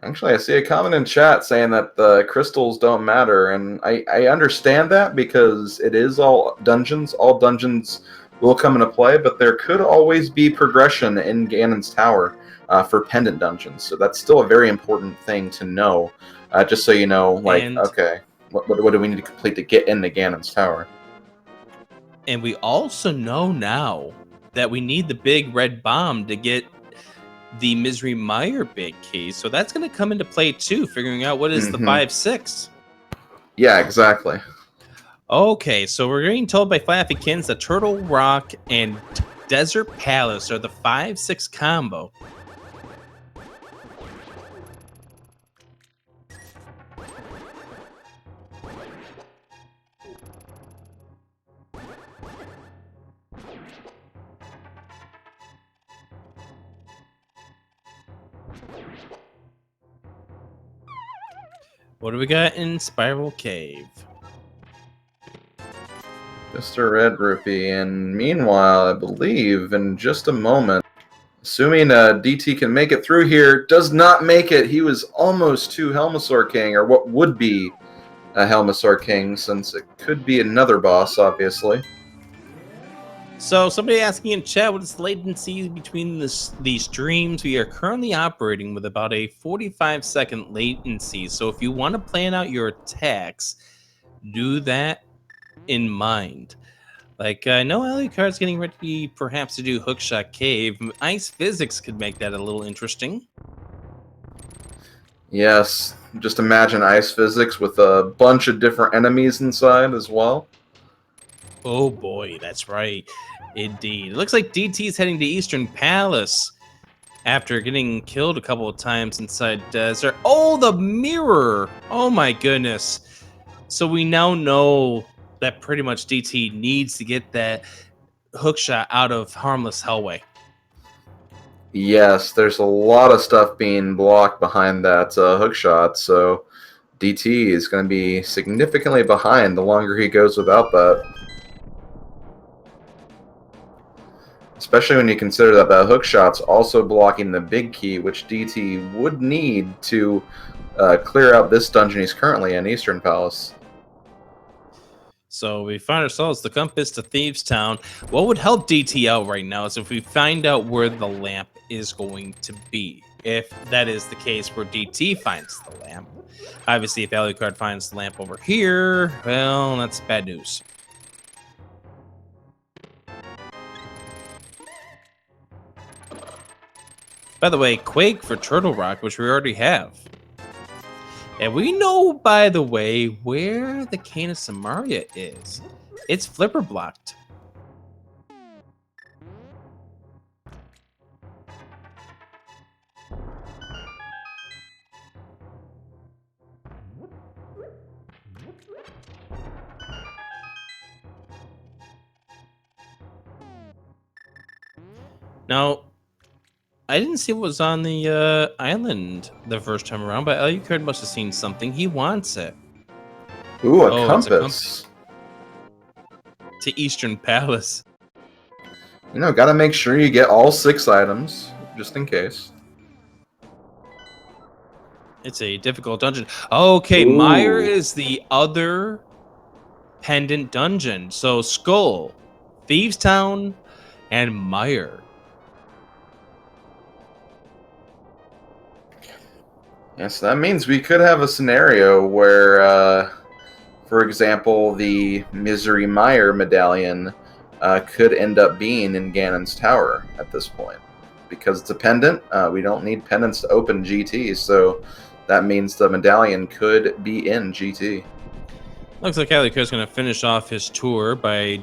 Actually, I see a comment in chat saying that the crystals don't matter, and I understand that because it is all dungeons. All dungeons will come into play, but there could always be progression in Ganon's Tower for pendant dungeons. So that's still a very important thing to know, just so you know, like, okay, what do we need to complete to get into Ganon's Tower? And we also know now that we need the big red bomb to get the Misery Mire big key. So that's going to come into play too, figuring out what is the 5-6. Yeah, exactly. Okay, so we're getting told by Flaffykins that Turtle Rock and Desert Palace are the 5-6 combo. What do we got in Spiral Cave? Just a red rupee, and meanwhile, I believe in just a moment, assuming DT can make it through here, does not make it. He was almost to Helmsar King, or what would be a Helmsar King, since it could be another boss, obviously. So somebody asking in chat, what is the latency between these streams? We are currently operating with about a 45-second latency. So if you want to plan out your attacks, do that in mind. Like, I know Alucard's getting ready perhaps to do Hookshot Cave. Ice Physics could make that a little interesting. Yes, just imagine Ice Physics with a bunch of different enemies inside as well. Oh boy, that's right. Indeed. It looks like DT's heading to Eastern Palace after getting killed a couple of times inside Desert. Oh, the mirror! Oh my goodness. So we now know that pretty much DT needs to get that hookshot out of Harmless Hellway. Yes, there's a lot of stuff being blocked behind that hookshot, so DT is going to be significantly behind the longer he goes without that. Especially when you consider that the hookshot's also blocking the big key, which DT would need to clear out this dungeon he's currently in, Eastern Palace. So we find ourselves the compass to Thieves Town. What would help DT out right now is if we find out where the lamp is going to be. If that is the case where DT finds the lamp. Obviously, if Alucard finds the lamp over here, well, that's bad news. By the way, Quake for Turtle Rock, which we already have. And we know, by the way, where the Cane of Samaria is. It's flipper blocked. Now, I didn't see what was on the island the first time around, but Alucard must have seen something. He wants it. Ooh, a Oh, compass. To Eastern Palace. You know, gotta make sure you get all 6 items, just in case. It's a difficult dungeon. Okay, Ooh. Meyer is the other pendant dungeon. So Skull, Thieves Town, and Meyer. Yes, that means we could have a scenario where, for example, the Misery Meyer medallion could end up being in Ganon's tower at this point. Because it's a pendant, we don't need pendants to open GT, so that means the medallion could be in GT. Looks like Alucard's going to finish off his tour by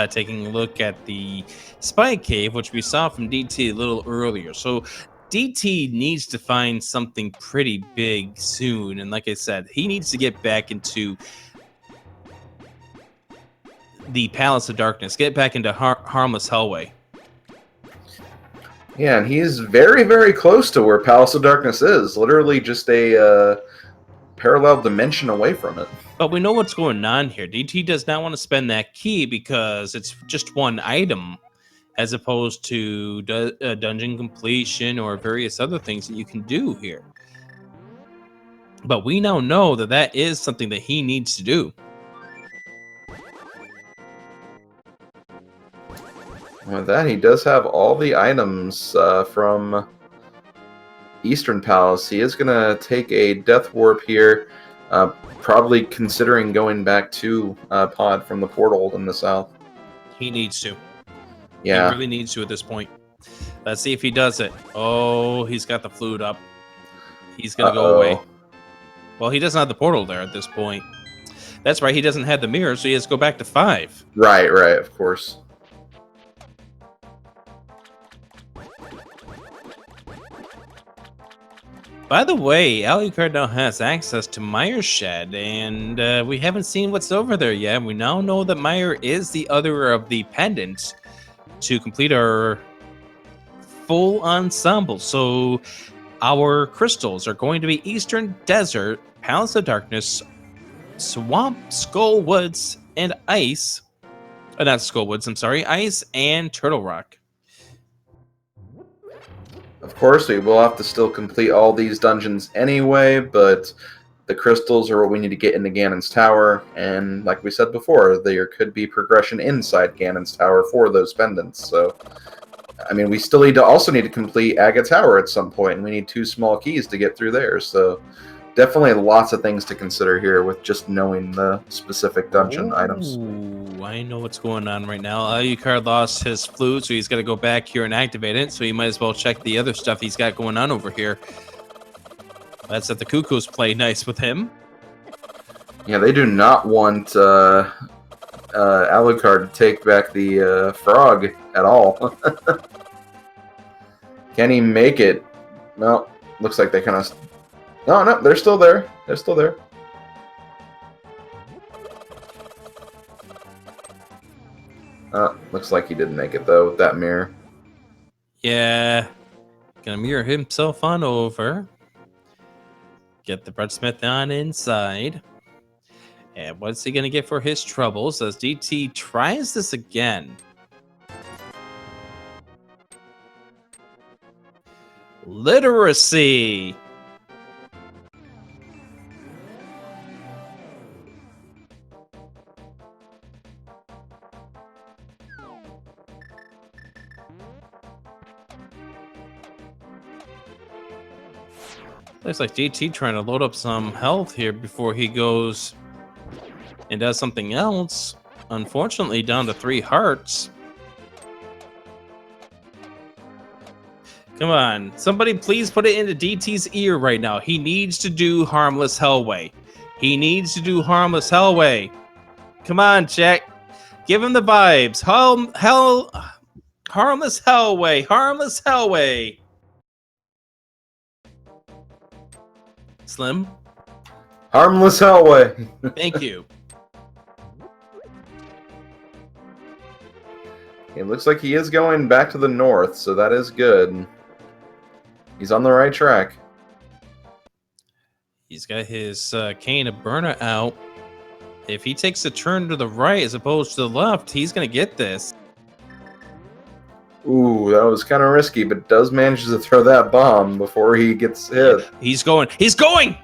taking a look at the Spy Cave, which we saw from DT a little earlier. So DT needs to find something pretty big soon. And like I said, he needs to get back into the Palace of Darkness, get back into Harmless Hellway. Yeah, and he's very, very close to where Palace of Darkness is. Literally just a parallel dimension away from it. But we know what's going on here. DT does not want to spend that key because it's just one item, as opposed to dungeon completion or various other things that you can do here. But we now know that that is something that he needs to do. With that, he does have all the items from Eastern Palace. He is going to take a Death Warp here, probably considering going back to Pod from the portal in the south. He needs to. Yeah. He really needs to at this point. Let's see if he does it. Oh, he's got the flute up. He's going to go away. Well, he doesn't have the portal there at this point. That's right, he doesn't have the mirror, so he has to go back to 5. Right, of course. By the way, Alucard now has access to Meyer's shed, and we haven't seen what's over there yet. We now know that Meyer is the other of the pendants to complete our full ensemble. So our crystals are going to be Eastern Desert, Palace of Darkness, Swamp, Skull Woods, and Ice. Not Skull Woods, I'm sorry. Ice and Turtle Rock. Of course, we will have to still complete all these dungeons anyway, but the crystals are what we need to get into Ganon's tower, and like we said before, there could be progression inside Ganon's tower for those pendants. So, I mean, we still need to complete Aga Tower at some point, and we need 2 small keys to get through there. So, definitely lots of things to consider here with just knowing the specific dungeon items. I know what's going on right now. Alucard lost his flute, so he's got to go back here and activate it. So he might as well check the other stuff he's got going on over here. Let's let the Cuckoos play nice with him. Yeah, they do not want Alucard to take back the frog at all. Can he make it? Well, looks like they kind of... No, they're still there. They're still there. Looks like he didn't make it, though, with that mirror. Yeah. Gonna mirror himself on over. Get the breadsmith on inside. And what's he gonna get for his troubles as DT tries this again? Literacy. Looks like DT trying to load up some health here before he goes and does something else. Unfortunately, down to 3 hearts. Come on, somebody please put it into DT's ear right now. He needs to do Harmless Hellway. He needs to do Harmless Hellway. Come on, Jack. Give him the vibes. Harmless Hellway. Harmless Hellway. Slim? Harmless Hellway. Thank you. It looks like he is going back to the north, so that is good. He's on the right track. He's got his cane of burner out. If he takes a turn to the right as opposed to the left, he's going to get this. Ooh, that was kind of risky, but does manage to throw that bomb before he gets hit. He's going. He's going!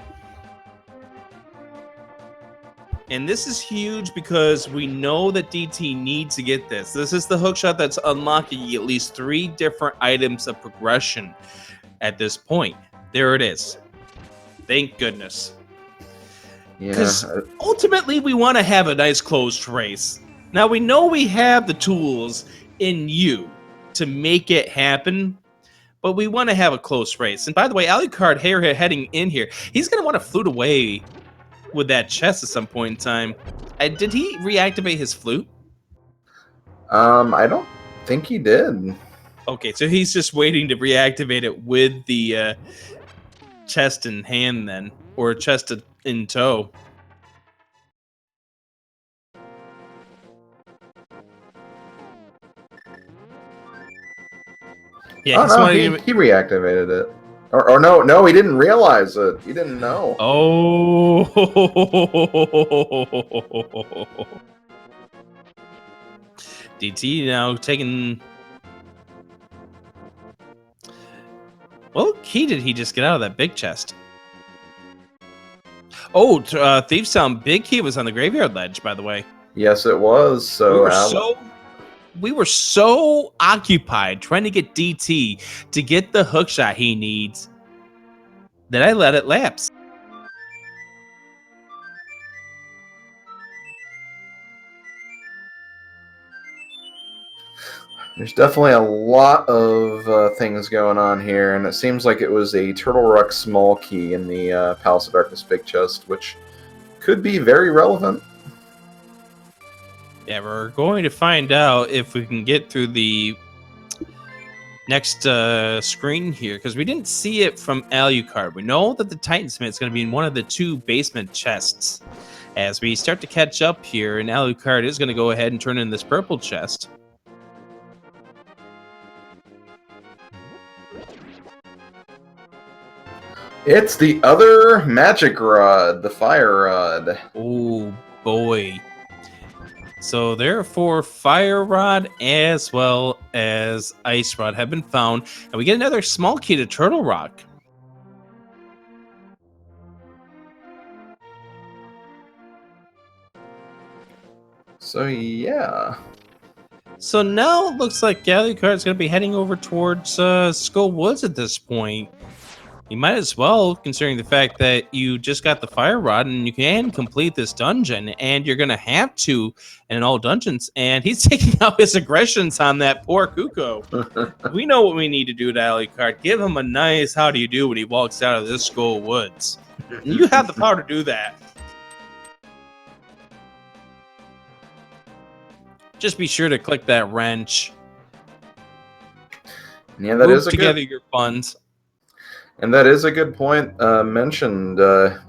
And this is huge because we know that DT needs to get this. This is the hookshot that's unlocking at least 3 different items of progression at this point. There it is. Thank goodness. Because ultimately we want to have a nice closed race. Now we know we have the tools in you to make it happen, but we want to have a close race. And by the way, Alucard heading in here, he's going to want to flute away with that chest at some point in time. Did he reactivate his flute? I don't think he did. Okay, so he's just waiting to reactivate it with the chest in hand then, or chest in tow. Yeah, no, he reactivated it. Or no, he didn't realize it. He didn't know. Oh. DT now taking... What key did he just get out of that big chest? Oh, Thief's Town big key was on the graveyard ledge, by the way. Yes, it was. We were so occupied trying to get DT to get the hookshot he needs that I let it lapse. There's definitely a lot of things going on here, and it seems like it was a Turtle Rock small key in the Palace of Darkness big chest, which could be very relevant. Yeah, we're going to find out if we can get through the next screen here, because we didn't see it from Alucard. We know that the Titansmith is going to be in one of the 2 basement chests. As we start to catch up here, and Alucard is going to go ahead and turn in this purple chest. It's the other magic rod, the fire rod. Oh boy. So therefore, fire rod as well as ice rod have been found, and we get another small key to Turtle Rock. So yeah. So now it looks like Alucard's going to be heading over towards Skull Woods at this point. You might as well, considering the fact that you just got the fire rod and you can complete this dungeon, and you're going to have to in all dungeons. And he's taking out his aggressions on that poor Kuko. We know what we need to do to Alucard. Give him a nice how do you do when he walks out of this Skull Woods. You have the power to do that. Just be sure to click that wrench. Yeah, that is a together your funds. And that is a good point mentioned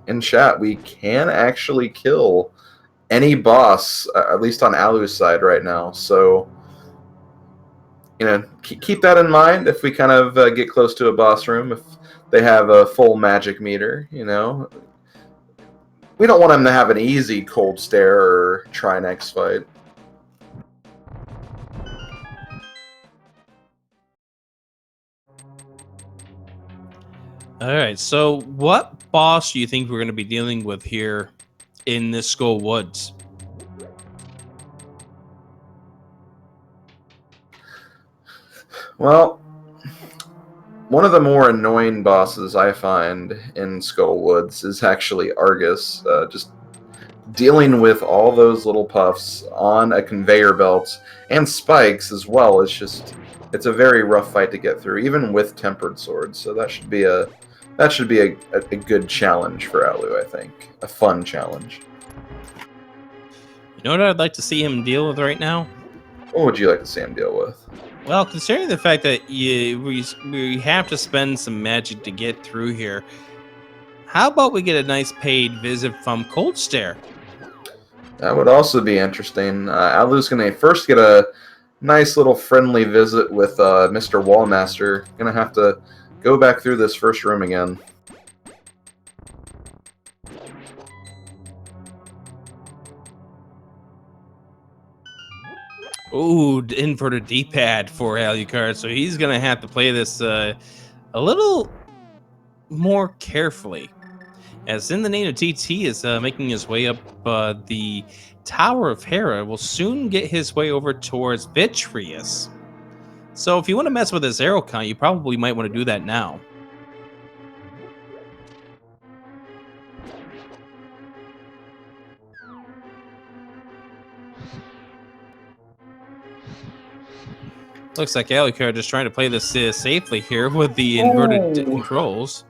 in chat. We can actually kill any boss, at least on Alu's side right now. So, you know, keep that in mind if we kind of get close to a boss room. If they have a full magic meter, you know. We don't want them to have an easy cold stare or try next fight. All right, so what boss do you think we're going to be dealing with here in this Skull Woods? Well, one of the more annoying bosses I find in Skull Woods is actually Argus. Just dealing with all those little puffs on a conveyor belt and spikes as well is it's a very rough fight to get through, even with tempered swords. So that should be a good challenge for Alu, I think. A fun challenge. You know what I'd like to see him deal with right now? What would you like to see him deal with? Well, considering the fact that we have to spend some magic to get through here, how about we get a nice paid visit from Cold Stare? That would also be interesting. Alu's going to first get a nice little friendly visit with Mr. Wallmaster. Going to have to go back through this first room again. Ooh, inverted D-pad for Alucard, so he's going to have to play this a little more carefully. As in the name of DT is making his way up the Tower of Hera, will soon get his way over towards Vitreous. So if you want to mess with his arrow count, you probably might want to do that now. Looks like Alucard just trying to play this safely here with the inverted controls.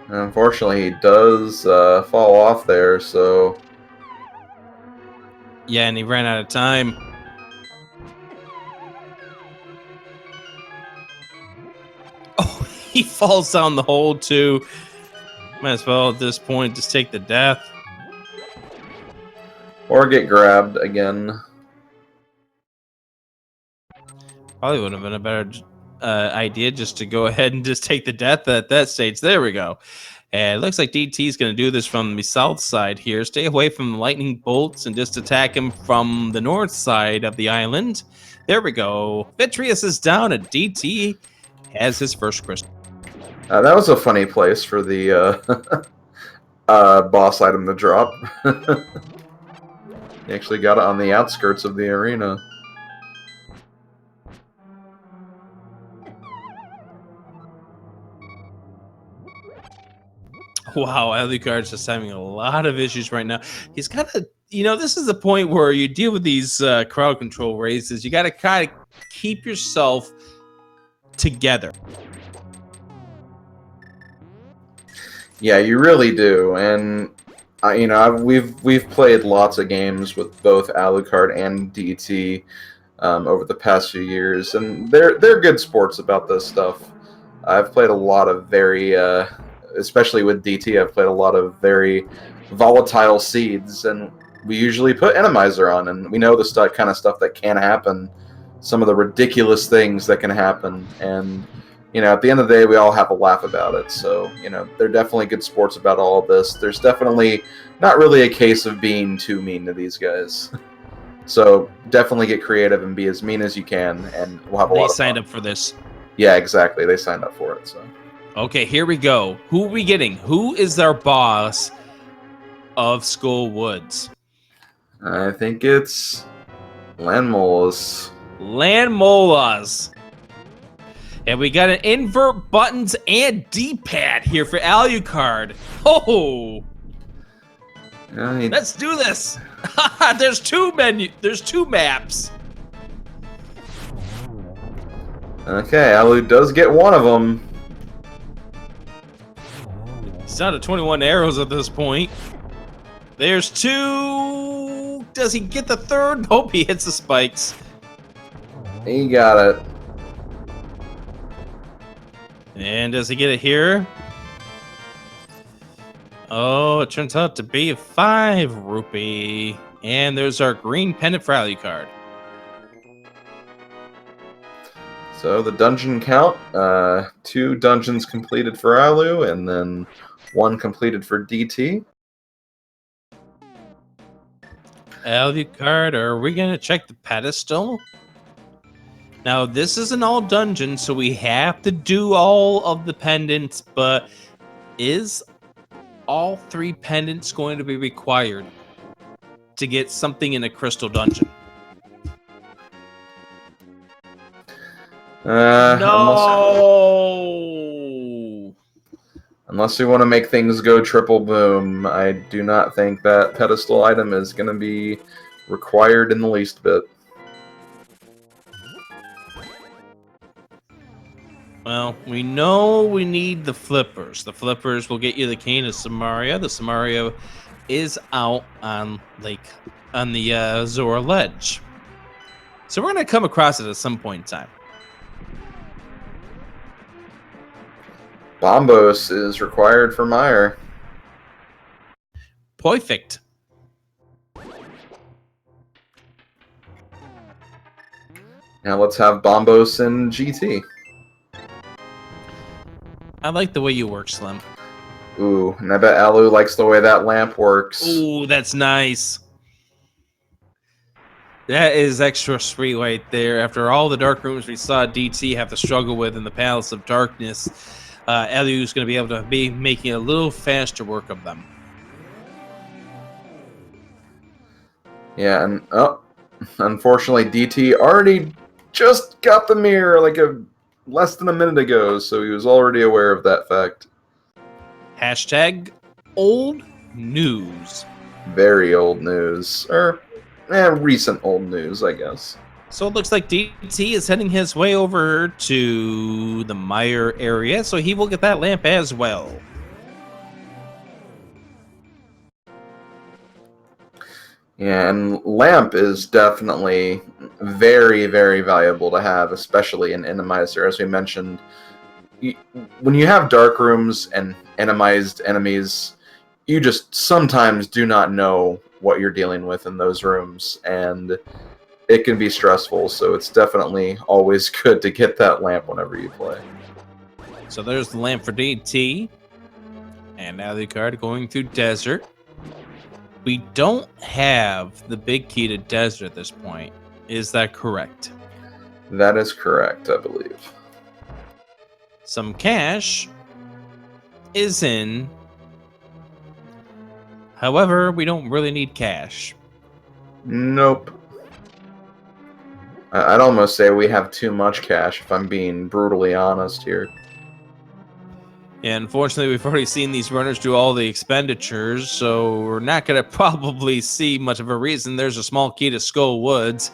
Unfortunately, he does fall off there, so... Yeah, and he ran out of time. Oh, he falls down the hole too. Might as well at this point just take the death. Or get grabbed again. Probably would have been a better idea just to go ahead and just take the death at that stage. There we go. And it looks like DT is going to do this from the south side here. Stay away from the lightning bolts and just attack him from the north side of the island. There we go. Vitreous is down and DT has his first crystal. That was a funny place for the boss item to drop. He actually got it on the outskirts of the arena. Wow, Alucard's just having a lot of issues right now. He's got to, this is the point where you deal with these crowd control races. You got to kind of keep yourself together. Yeah, you really do, and we've played lots of games with both Alucard and DT over the past few years, and they're good sports about this stuff. I've played a lot of very, especially with DT, I've played a lot of very volatile seeds, and we usually put Enemizer on, and we know the kind of stuff that can happen, some of the ridiculous things that can happen, and at the end of the day, we all have a laugh about it. So, they're definitely good sports about all of this. There's definitely not really a case of being too mean to these guys. So, definitely get creative and be as mean as you can, and we'll have a lot of fun. They signed up for this. Yeah, exactly. They signed up for it. So, okay, here we go. Who are we getting? Who is our boss of Skull Woods? I think it's Landmolas. Landmolas. And we got an invert buttons and D-pad here for Alucard. Oh, let's do this. There's two maps. Okay, Alu does get one of them. He's down to 21 arrows at this point. There's two. Does he get the third? Nope, he hits the spikes. He got it. And does he get it here? Oh, it turns out to be a 5 rupee. And there's our green pendant for Alucard. So the dungeon count, 2 dungeons completed for Alu, and then 1 completed for DT. Alucard, are we going to check the pedestal? Now, this is an all dungeon, so we have to do all of the pendants, but is all 3 pendants going to be required to get something in a crystal dungeon? No! Unless we want to make things go triple boom, I do not think that pedestal item is going to be required in the least bit. Well, we know we need the flippers. The flippers will get you the cane of Samaria. The Samaria is out on the Zora Ledge. So we're going to come across it at some point in time. Bombos is required for Meyer. Perfect. Now let's have Bombos in GT. I like the way you work, Slim. Ooh, and I bet Alu likes the way that lamp works. Ooh, that's nice. That is extra sweet right there. After all the dark rooms we saw DT have to struggle with in the Palace of Darkness, Alu is going to be able to be making a little faster work of them. Yeah, and unfortunately DT already just got the mirror like less than a minute ago, so he was already aware of that fact. Hashtag old news. Very old news. Or recent old news, I guess. So it looks like DT is heading his way over to the Meyer area, so he will get that lamp as well. Yeah, and lamp is definitely very, very valuable to have, especially in Enemizer. As we mentioned, when you have dark rooms and enemized enemies, you just sometimes do not know what you're dealing with in those rooms, and it can be stressful, so it's definitely always good to get that lamp whenever you play. So there's the lamp for DT, and Alucard going through desert. We don't have the big key to desert at this point. Is that correct? That is correct, I believe. Some cash is in. However, we don't really need cash. Nope. I'd almost say we have too much cash, if I'm being brutally honest here. Yeah, unfortunately, we've already seen these runners do all the expenditures, so we're not going to probably see much of a reason. There's a small key to Skull Woods,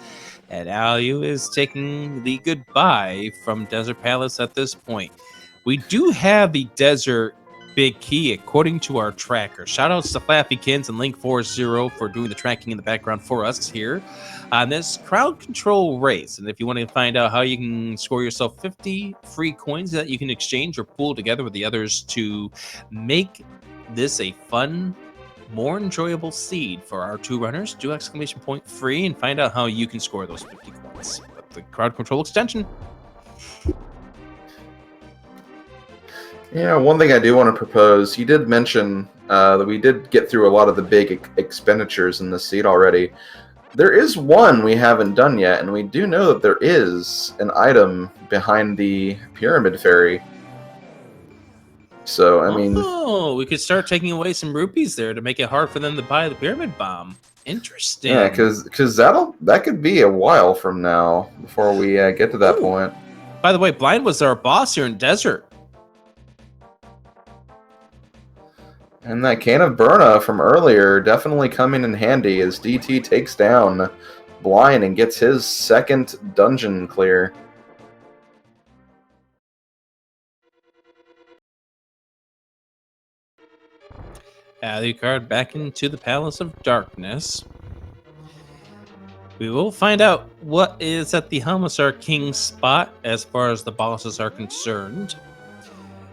and Alu is taking the goodbye from Desert Palace at this point. We do have the Desert Big Key according to our tracker. Shoutouts to Flappykins and Link40 for doing the tracking in the background for us here on this crowd control race. And if you want to find out how you can score yourself 50 free coins that you can exchange or pool together with the others to make this a fun, more enjoyable seed for our 2 runners, do !free and find out how you can score those 50 coins with the crowd control extension. Yeah, one thing I do want to propose, you did mention that we did get through a lot of the big expenditures in this seed already. There is one we haven't done yet, and we do know that there is an item behind the Pyramid Fairy. So, I mean... Oh, we could start taking away some rupees there to make it hard for them to buy the Pyramid Bomb. Interesting. Yeah, because that could be a while from now before we get to that point. By the way, Blind was our boss here in Desert. And that can of Burna from earlier definitely coming in handy as DT takes down Blind and gets his second dungeon clear. Alucard back into the Palace of Darkness. We will find out what is at the Homicide King's spot as far as the bosses are concerned.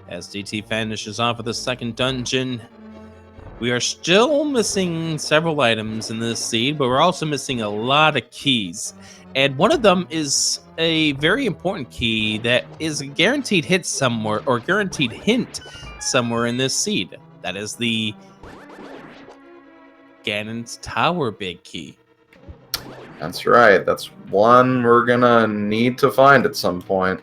As DT finishes off with the second dungeon, we are still missing several items in this seed, but we're also missing a lot of keys. And one of them is a very important key that is a guaranteed hit somewhere, or guaranteed hint somewhere in this seed. That is the Ganon's Tower Big Key. That's right. That's one we're gonna need to find at some point.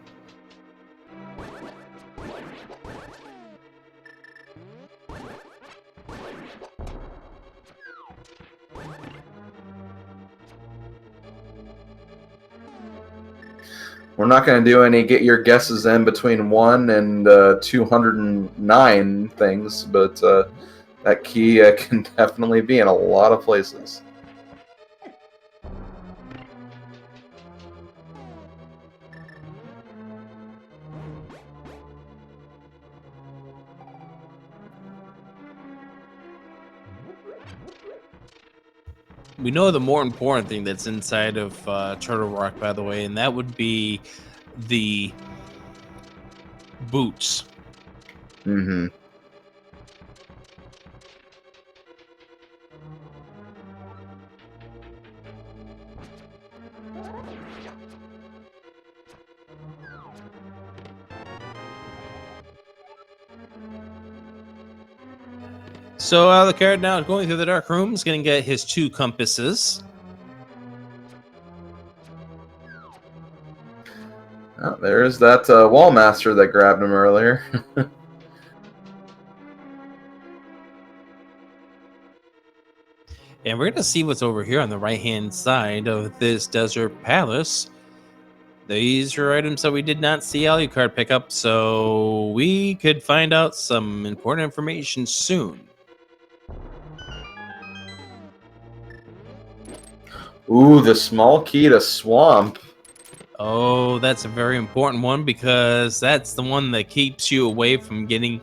We're not going to do any get your guesses in between 1 and 209 things, but that key can definitely be in a lot of places. We know the more important thing that's inside of Turtle Rock, by the way, and that would be the boots. Mm-hmm. So Alucard now going through the dark room is going to get his 2 compasses. Oh, there's that wall master that grabbed him earlier. And we're going to see what's over here on the right-hand side of this desert palace. These are items that we did not see Alucard pick up, so we could find out some important information soon. Ooh, the small key to Swamp. Oh, that's a very important one because that's the one that keeps you away from getting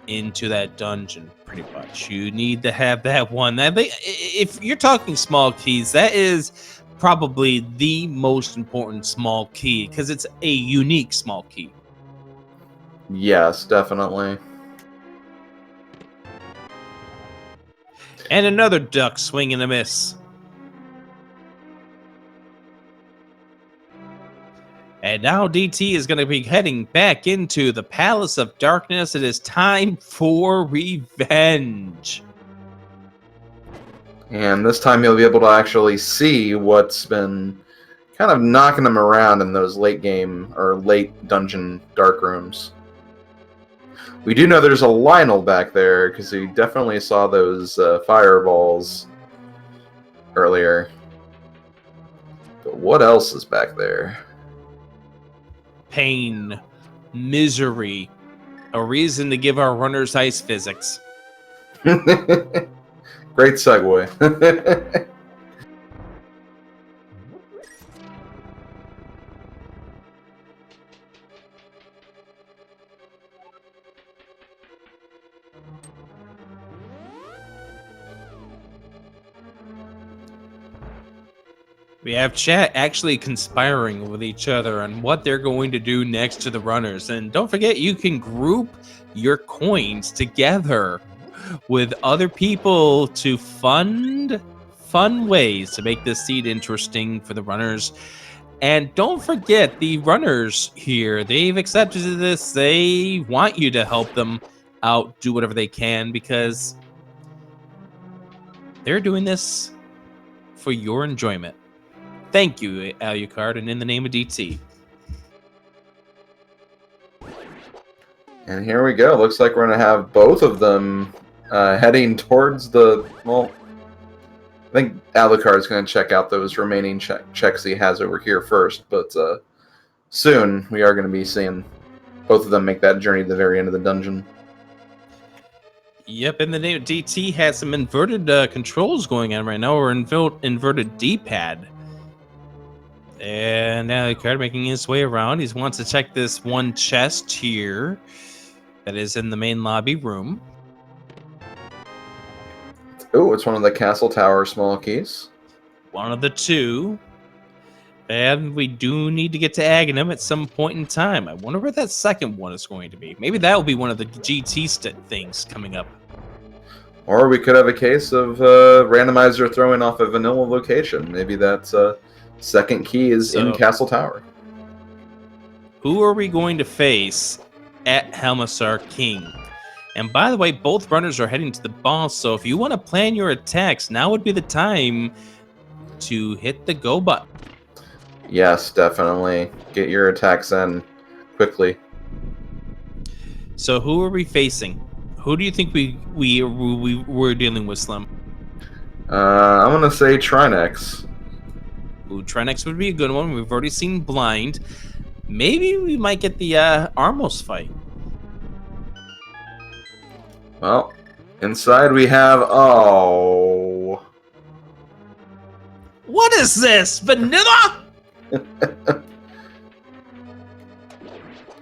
into that dungeon, pretty much. You need to have that one. If you're talking small keys, that is probably the most important small key because it's a unique small key. Yes, definitely. And another duck swing and a miss. And now DT is going to be heading back into the Palace of Darkness. It is time for revenge. And this time you'll be able to actually see what's been kind of knocking them around in those late game or late dungeon dark rooms. We do know there's a Lionel back there because we definitely saw those fireballs earlier. But what else is back there? Pain, misery, a reason to give our runners ice physics. Great segue. We have chat actually conspiring with each other on what they're going to do next to the runners. And don't forget, you can group your coins together with other people to fund fun ways to make this seed interesting for the runners. And don't forget, the runners here, they've accepted this. They want you to help them out, do whatever they can, because they're doing this for your enjoyment. Thank you, Alucard, and in the name of DT. And here we go. Looks like we're going to have both of them heading towards the... Well, I think Alucard's going to check out those remaining checks he has over here first. But soon we are going to be seeing both of them make that journey to the very end of the dungeon. Yep, in the name of DT has some inverted controls going on right now, or inverted D-pad. And Alucard making his way around. He wants to check this one chest here that is in the main lobby room. Oh, it's one of the castle tower small keys. One of the 2. And we do need to get to Aghanim at some point in time. I wonder where that second one is going to be. Maybe that will be one of the GT things coming up. Or we could have a case of randomizer throwing off a vanilla location. Maybe that's second key is in Castle Tower. Who are we going to face at Helmasar King? And by the way, both runners are heading to the boss, so if you want to plan your attacks, now would be the time to hit the go button. Yes, definitely. Get your attacks in quickly. So who are we facing? Who do you think we're dealing with, Slim? I'm gonna say Trinex. Ooh, Trinex would be a good one. We've already seen Blind. Maybe we might get the Armos fight. Well, inside we have What is this? Vanilla?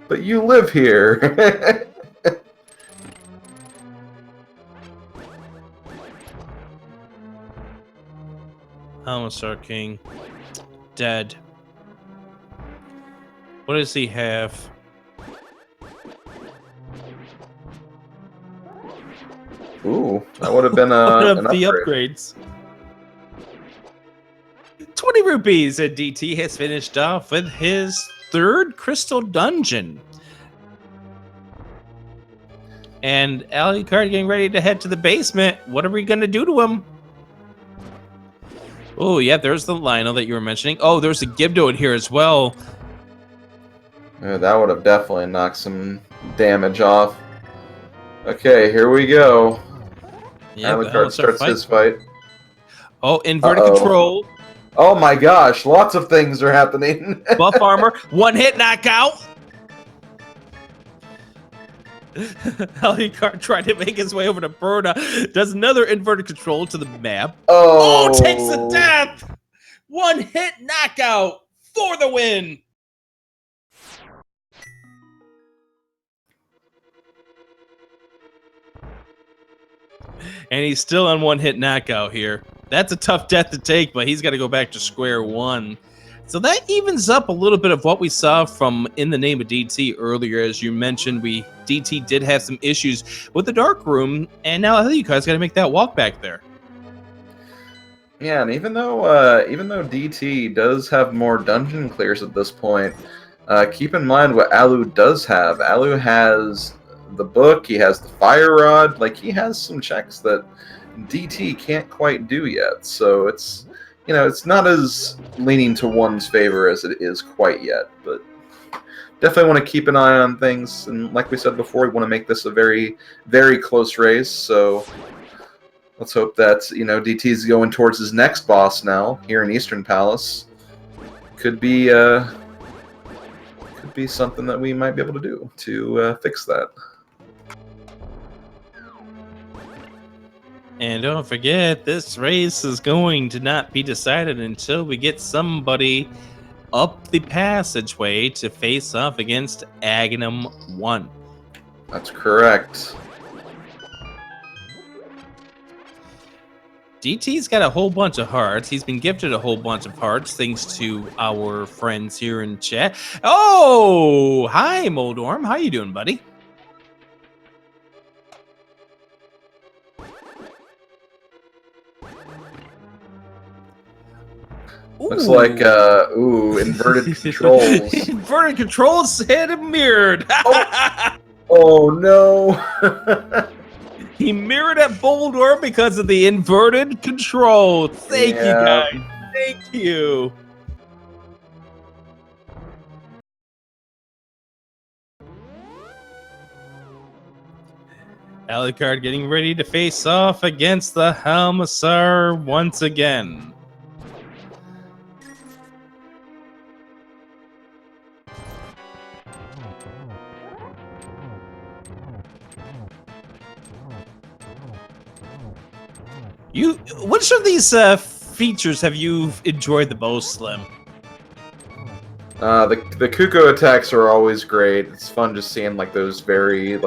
but you live here. Almasar King. Dead. What does he have? Ooh, that would have been What an of the upgrade. upgrades? 20 rupees, and DT has finished off with his third crystal dungeon. And Alucard getting ready to head to the basement. What are we going to do to him? Oh, yeah, there's the Lionel that you were mentioning. Oh, there's a Gibdo in here as well. Yeah, that would have definitely knocked some damage off. Okay, here we go. Yeah, Alucard starts his fight. Oh, inverted control. Oh my gosh, lots of things are happening. Buff armor. One hit knockout. Alucard tried to make his way over to Berna. Does another inverted control to the map. Oh, Takes the death. One hit knockout for the win. And he's still on one hit knockout here. That's a tough death to take, but he's got to go back to square one. So that evens up a little bit of what we saw from In the Name of DT earlier. As you mentioned, DT did have some issues with the Dark Room, and now I think you guys got to make that walk back there. Yeah, and even though DT does have more dungeon clears at this point, keep in mind what Alu does have. Alu has the book, he has the fire rod, like he has some checks that DT can't quite do yet. So it's not as leaning to one's favor as it is quite yet, but definitely want to keep an eye on things. And like we said before, we want to make this a very, very close race. So let's hope that DT's going towards his next boss now here in Eastern Palace. Could be something that we might be able to do to fix that. And don't forget, this race is going to not be decided until we get somebody up the passageway to face off against Aghanim 1. That's correct. DT's got a whole bunch of hearts. He's been gifted a whole bunch of hearts thanks to our friends here in chat. Oh, hi, Moldorm. How you doing, buddy? Looks like, inverted controls. Inverted controls hit him mirrored. Oh no. He mirrored at Boldor because of the inverted control. Thank you, guys. Thank you. Alucard getting ready to face off against the Halmasar once again. Which of these features have you enjoyed the most, Slim? The Kuko attacks are always great. It's fun just seeing like those very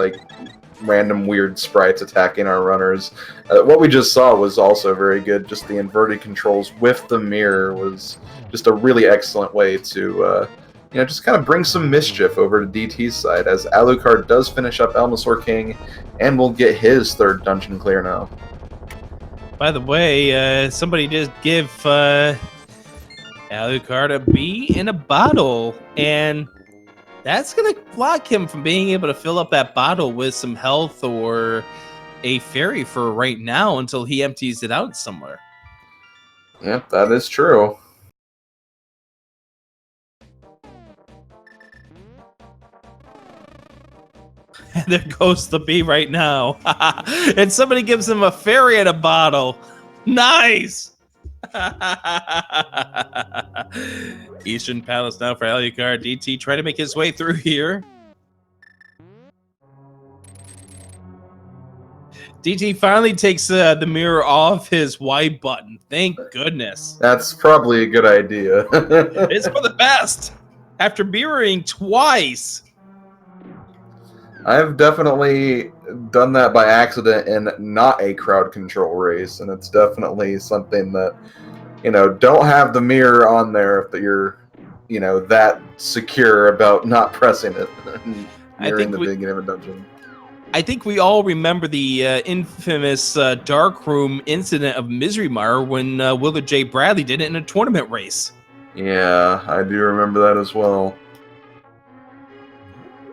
random weird sprites attacking our runners. What we just saw was also very good. Just the inverted controls with the mirror was just a really excellent way to just kind of bring some mischief over to DT's side, as Alucard does finish up Almasor King and will get his third dungeon clear now. By the way, somebody did give Alucard a bee in a bottle, and that's going to block him from being able to fill up that bottle with some health or a fairy for right now until he empties it out somewhere. Yep, that is true. And there goes the bee right now. And somebody gives him a fairy in a bottle. Nice! Eastern Palace now for Alucard2004 trying to make his way through here. DT finally takes the mirror off his Y button. Thank goodness. That's probably a good idea. It's for the best. After mirroring twice. I've definitely done that by accident in not a crowd control race, and it's definitely something that, don't have the mirror on there if you're, that secure about not pressing it during the beginning of a dungeon. I think we all remember the infamous dark room incident of Misery Mire when Willard J. Bradley did it in a tournament race. Yeah, I do remember that as well.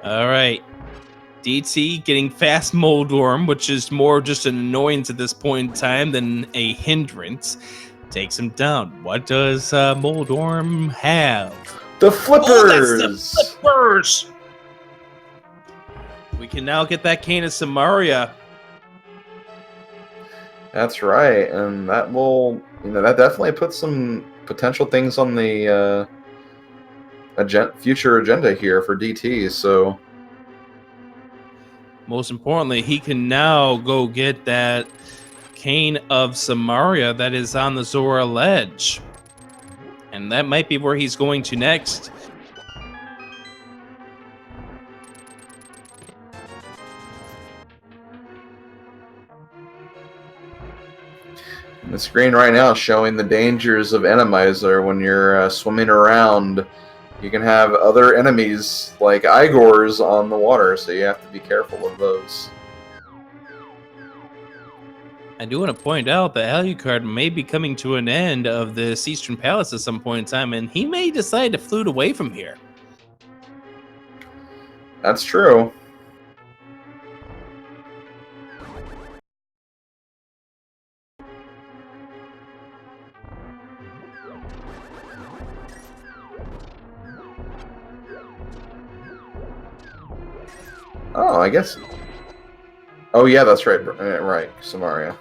All right. DT getting fast Moldorm, which is more just an annoyance at this point in time than a hindrance, takes him down. What does Moldorm have? The flippers! Oh, that's the flippers! We can now get that Cane of Samaria. That's right, and that will, that definitely puts some potential things on the future agenda here for DT, so... Most importantly, he can now go get that Cane of Samaria that is on the Zora Ledge. And that might be where he's going to next. The screen right now is showing the dangers of Enemizer when you're swimming around. You can have other enemies like Igors on the water, so you have to be careful of those. I do want to point out that Alucard may be coming to an end of this Eastern Palace at some point in time, and he may decide to flute away from here. That's true. Oh, I guess. Oh, yeah, that's right. Right, Samaria.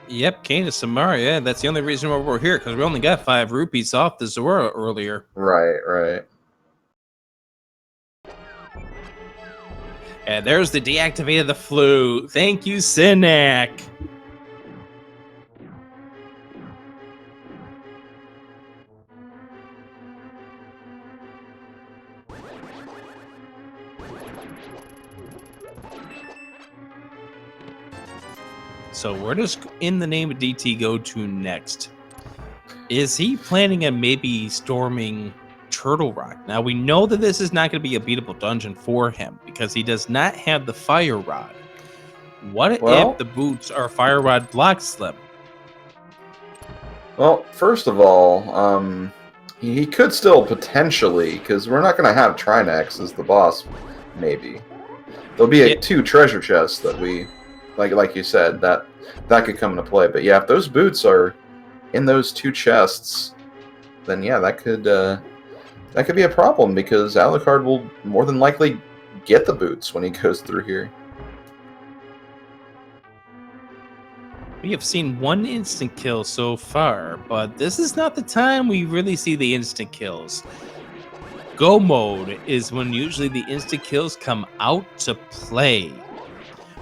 Yep, Cane of Samaria. That's the only reason why we're here, because we only got 5 rupees off the Zora earlier. Right. And there's the deactivated the flute. Thank you, Sinak. So where does In the Name of DT go to next? Is he planning on maybe storming Turtle Rock? Now we know that this is not going to be a beatable dungeon for him because he does not have the Fire Rod. What if the boots are Fire Rod block slip? Well, first of all, he could still potentially, because we're not going to have Trinex as the boss, maybe. There'll be 2 treasure chests that we... Like you said, that could come into play. But yeah, if those boots are in those 2 chests, then yeah, that could be a problem because Alucard will more than likely get the boots when he goes through here. We have seen 1 instant kill so far, but this is not the time we really see the instant kills. Go mode is when usually the instant kills come out to play.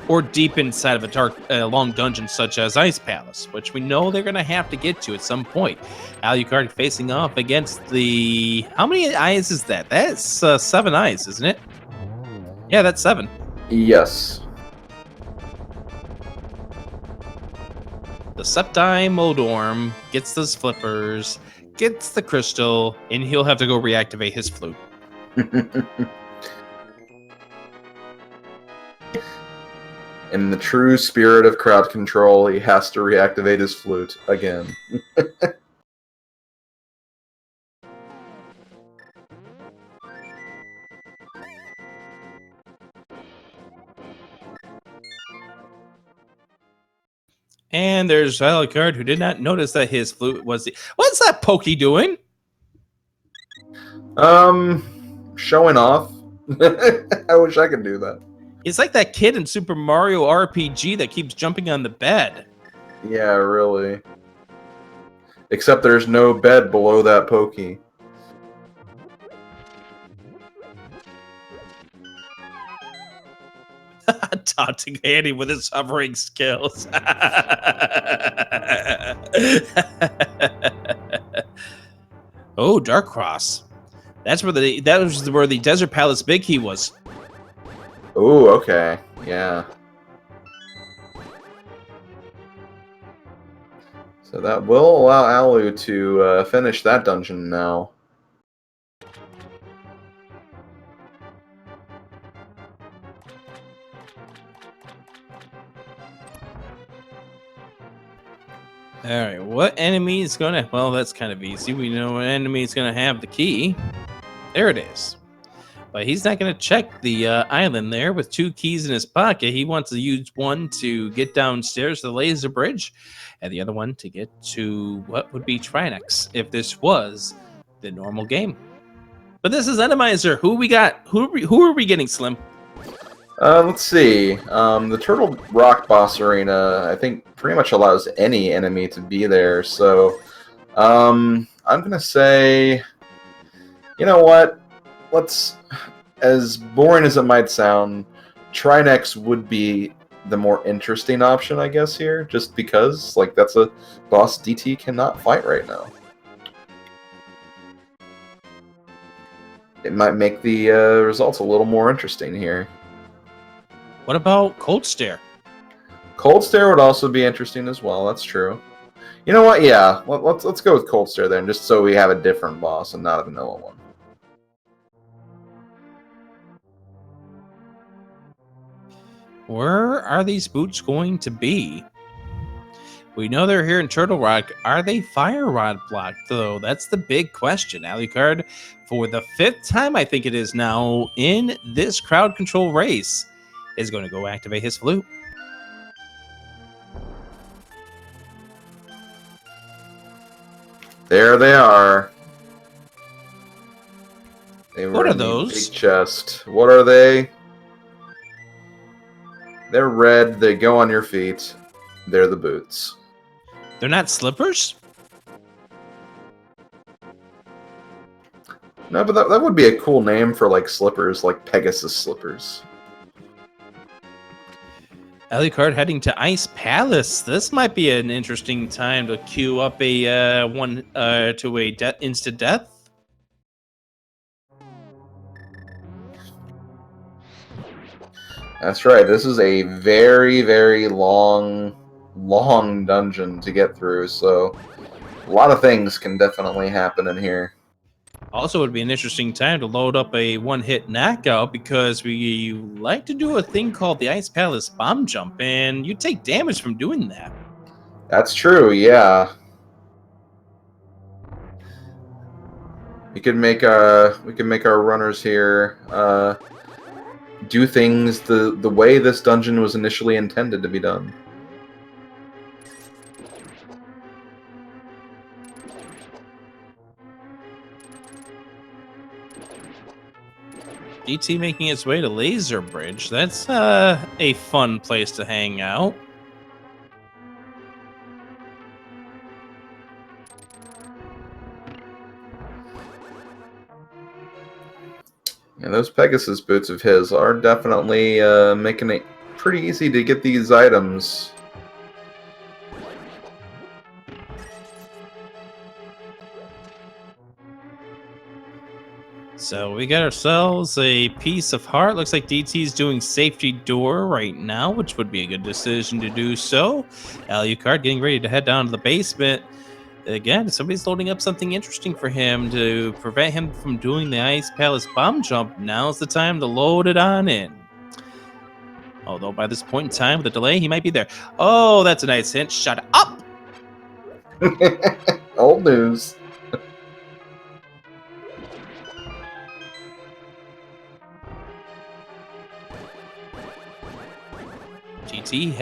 Or deep inside of a dark, long dungeon such as Ice Palace, which we know they're going to have to get to at some point. Alucard facing off against the... How many eyes is that? That's 7 eyes, isn't it? Yeah, that's 7. Yes. The Septime Moldorm gets those flippers, gets the crystal, and he'll have to go reactivate his flute. In the true spirit of crowd control, he has to reactivate his flute again. And there's Alucard, who did not notice that his flute was the... What's that Pokey doing? Showing off. I wish I could do that. He's like that kid in Super Mario RPG that keeps jumping on the bed. Yeah, really. Except there's no bed below that pokey. Taunting Andy with his hovering skills. Oh, Dark Cross. That was where the Desert Palace Big Key was. Oh, okay. Yeah. So that will allow Alu to finish that dungeon now. Alright, what enemy is gonna... Well, that's kind of easy. We know what enemy is gonna have the key. There it is. But he's not gonna check the island there with 2 keys in his pocket. He wants to use one to get downstairs to the laser bridge, and the other one to get to what would be Trinex if this was the normal game. But this is Randomizer. Who we got? Who are we getting, Slim? Let's see. The Turtle Rock boss arena, I think, pretty much allows any enemy to be there. So, I'm gonna say, you know what? Let's, as boring as it might sound, Trinex would be the more interesting option, I guess, here, just because, like, that's a boss DT cannot fight right now. It might make the results a little more interesting here. What about Cold Stare? Cold Stare would also be interesting as well. That's true. You know what? Yeah, let's go with Cold Stare then, just so we have a different boss and not a vanilla one. Where are these boots going to be? We know they're here in Turtle Rock. Are they Fire Rod blocked, though? That's the big question. Alucard, for the 5th time, I think it is now, in this crowd control race, is going to go activate his flute. There they are. What are those? Big chest. What are they? They're red. They go on your feet. They're the boots. They're not slippers? No, but that would be a cool name for, like, slippers, like Pegasus slippers. Alucard heading to Ice Palace. This might be an interesting time to queue up a instant death. That's right. This is a very, very long dungeon to get through, so a lot of things can definitely happen in here. Also, it would be an interesting time to load up a one-hit knockout because we like to do a thing called the Ice Palace Bomb Jump, and you take damage from doing that. That's true, yeah. We could make our runners here do things the way this dungeon was initially intended to be done. DT making its way to Laser Bridge. That's a fun place to hang out. Yeah, those Pegasus boots of his are definitely making it pretty easy to get these items. So we got ourselves a piece of heart. Looks like DT's doing safety door right now, which would be a good decision to do so. Alucard getting ready to head down to the basement. Again, somebody's loading up something interesting for him to prevent him from doing the Ice Palace bomb jump. Now's the time to load it on in. Although by this point in time, with the delay, he might be there. Oh, that's a nice hint. Shut up! Old news. GT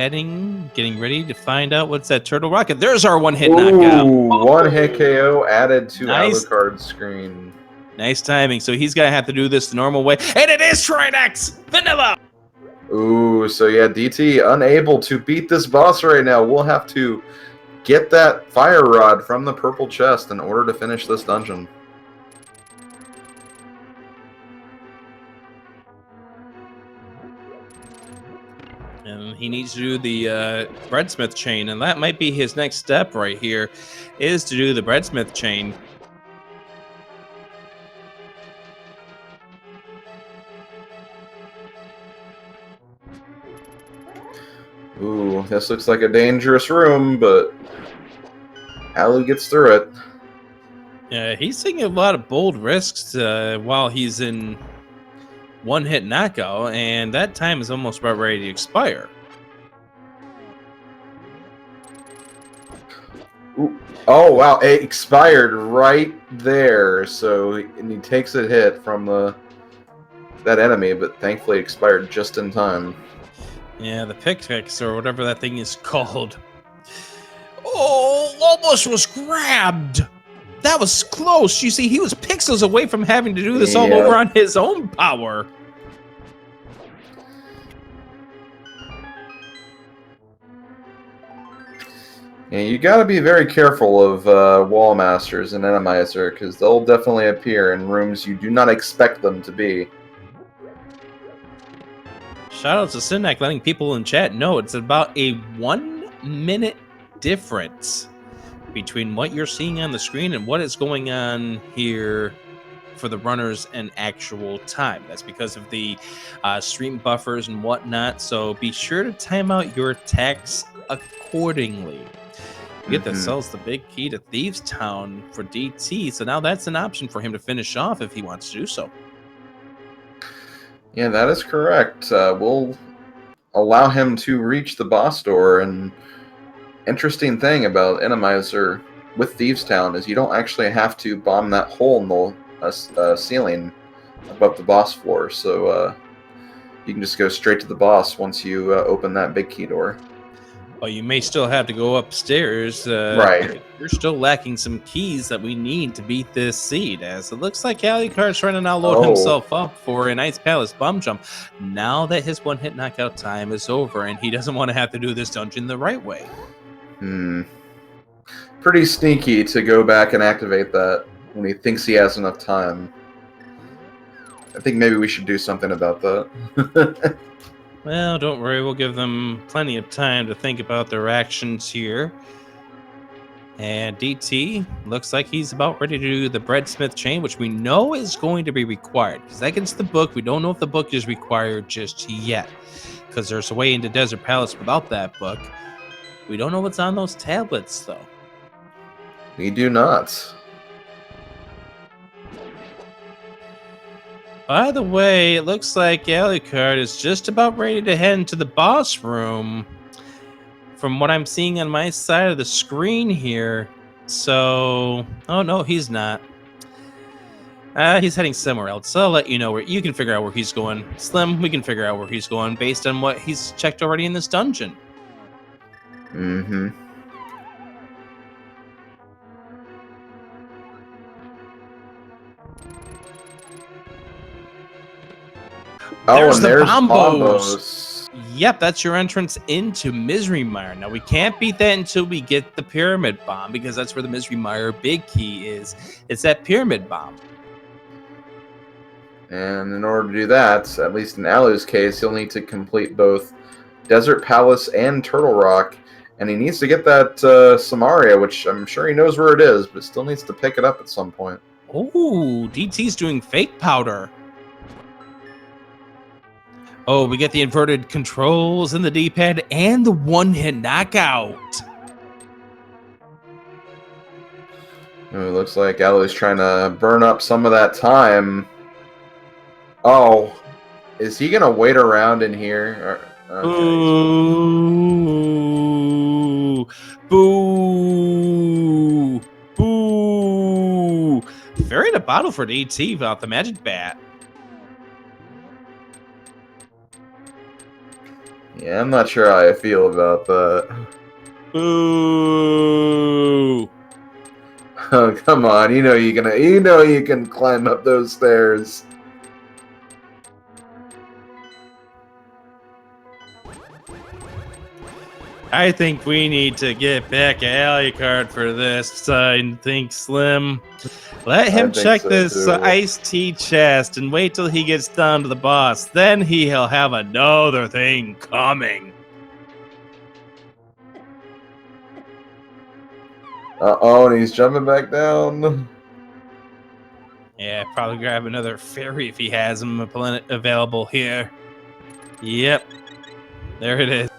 getting ready to find out what's that turtle rocket. There's our one-hit knockout. One hit KO added to Nice. Alucard's screen. Nice timing. So he's going to have to do this the normal way. And it is Trinex! Vanilla! Ooh, so yeah, DT unable to beat this boss right now. We'll have to get that fire rod from the purple chest in order to finish this dungeon. And he needs to do the breadsmith chain, and that might be his next step right here, is to do the breadsmith chain. Ooh, this looks like a dangerous room, but Alu gets through it. Yeah, he's taking a lot of bold risks while he's in one-hit knockout, and that time is almost about ready to expire. Ooh. Oh, wow, it expired right there, so and he takes a hit from that enemy, but thankfully it expired just in time. Yeah, the pickaxe, or whatever that thing is called. Oh, almost was grabbed! That was close! You see, he was pixels away from having to do this all over on his own power. Yeah, you gotta be very careful of wall masters and Enemizer, because they'll definitely appear in rooms you do not expect them to be. Shout out to Synac letting people in chat know it's about a 1 minute difference between what you're seeing on the screen and what is going on here for the runners in actual time. That's because of the stream buffers and whatnot, so be sure to time out your attacks accordingly. You get that sells the big key to Thieves Town for DT, so now that's an option for him to finish off if he wants to do so. Yeah, that is correct. We'll allow him to reach the boss door, and interesting thing about Enemizer with Thieves Town is you don't actually have to bomb that hole in the ceiling above the boss floor, so you can just go straight to the boss once you open that big key door. Well, you may still have to go upstairs. Right. You're still lacking some keys that we need to beat this seed, as it looks like Alucard's trying to now load himself up for an Ice Palace bum jump now that his one-hit knockout time is over, and he doesn't want to have to do this dungeon the right way. Pretty sneaky to go back and activate that when he thinks he has enough time. I think maybe we should do something about that. Well, don't worry. We'll give them plenty of time to think about their actions here. And DT looks like he's about ready to do the breadsmith chain, which we know is going to be required. Because that gets the book. We don't know if the book is required just yet, because there's a way into Desert Palace without that book. We don't know what's on those tablets, though. We do not. By the way, it looks like Alucard is just about ready to head into the boss room from what I'm seeing on my side of the screen here. So, oh no, he's not. He's heading somewhere else. So I'll let you know where you can figure out where he's going. Slim, we can figure out where he's going based on what he's checked already in this dungeon. There's the bombos. Yep, that's your entrance into Misery Mire. Now, we can't beat that until we get the Pyramid Bomb, because that's where the Misery Mire big key is. It's that Pyramid Bomb. And in order to do that, at least in Alu's case, he'll need to complete both Desert Palace and Turtle Rock. And he needs to get that Samaria, which I'm sure he knows where it is, but still needs to pick it up at some point. Oh, DT's doing fake powder. Oh, we get the inverted controls in the D-pad and the one-hit knockout. It looks like Alu's trying to burn up some of that time. Oh, is he going to wait around in here? Boo! Boo! Boo! Very in a bottle for DT without the magic bat. Yeah, I'm not sure how I feel about that. Boo! Oh, come on. You know you can climb up those stairs. I think we need to get back Alucard for this. I think, Slim. Let him think check so, this too. iced tea chest and wait till he gets down to the boss. Then he'll have another thing coming. Uh-oh, and he's jumping back down. Yeah, probably grab another fairy if he has them available here. Yep. There it is.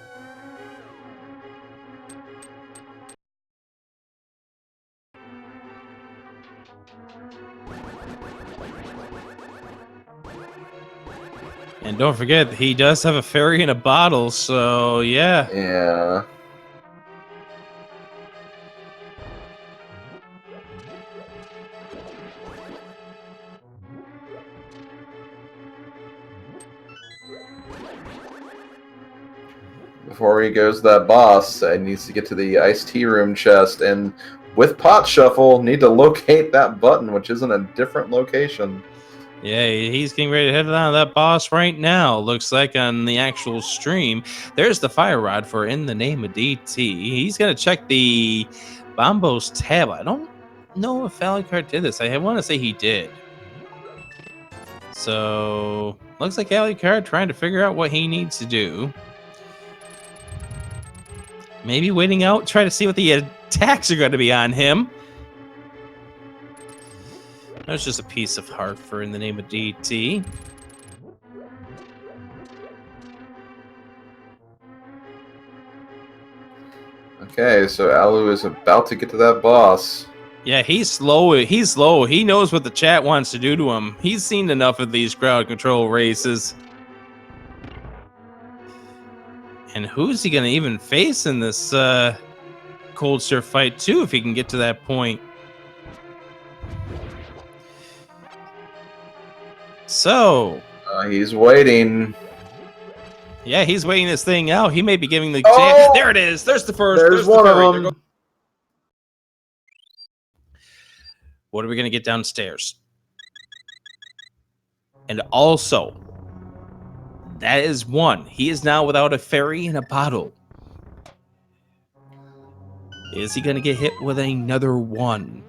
And don't forget, he does have a fairy in a bottle, so yeah. Yeah. Before he goes to that boss, he needs to get to the iced tea room chest, and with Pot Shuffle, need to locate that button, which is in a different location. Yeah, he's getting ready to head down to that boss right now. Looks like on the actual stream, there's the fire rod for In the Name of DT. He's going to check the Bombo's tab. I don't know if Alucard did this. I want to say he did. So, looks like Alucard trying to figure out what he needs to do. Maybe waiting out, try to see what the attacks are going to be on him. That's just a piece of heart for In the Name of DT. Okay, so Alu is about to get to that boss. Yeah, he's slow. He's slow. He knows what the chat wants to do to him. He's seen enough of these crowd control races. And who's he going to even face in this Cold Surf fight, too, if he can get to that point? So... he's waiting. Yeah, he's waiting this thing out. He may be giving the... Oh! There it is! There's the first. There's one of them. What are we going to get downstairs? And also... That is one. He is now without a fairy in a bottle. Is he going to get hit with another one?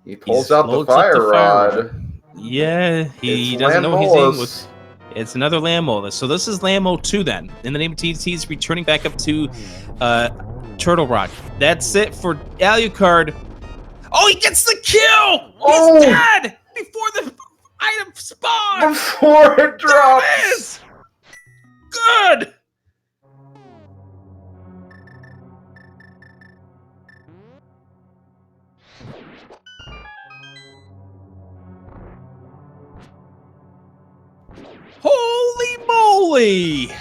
He pulls out the fire rod. Yeah, he doesn't know he's in with... It's another Lammo. So this is Lammo 2 then. In the Name of DT, he's returning back up to Turtle Rock. That's it for Alucard. Oh, he gets the kill! He's dead! Before the... item spawn! Before it drops! There it is! Good! Holy moly!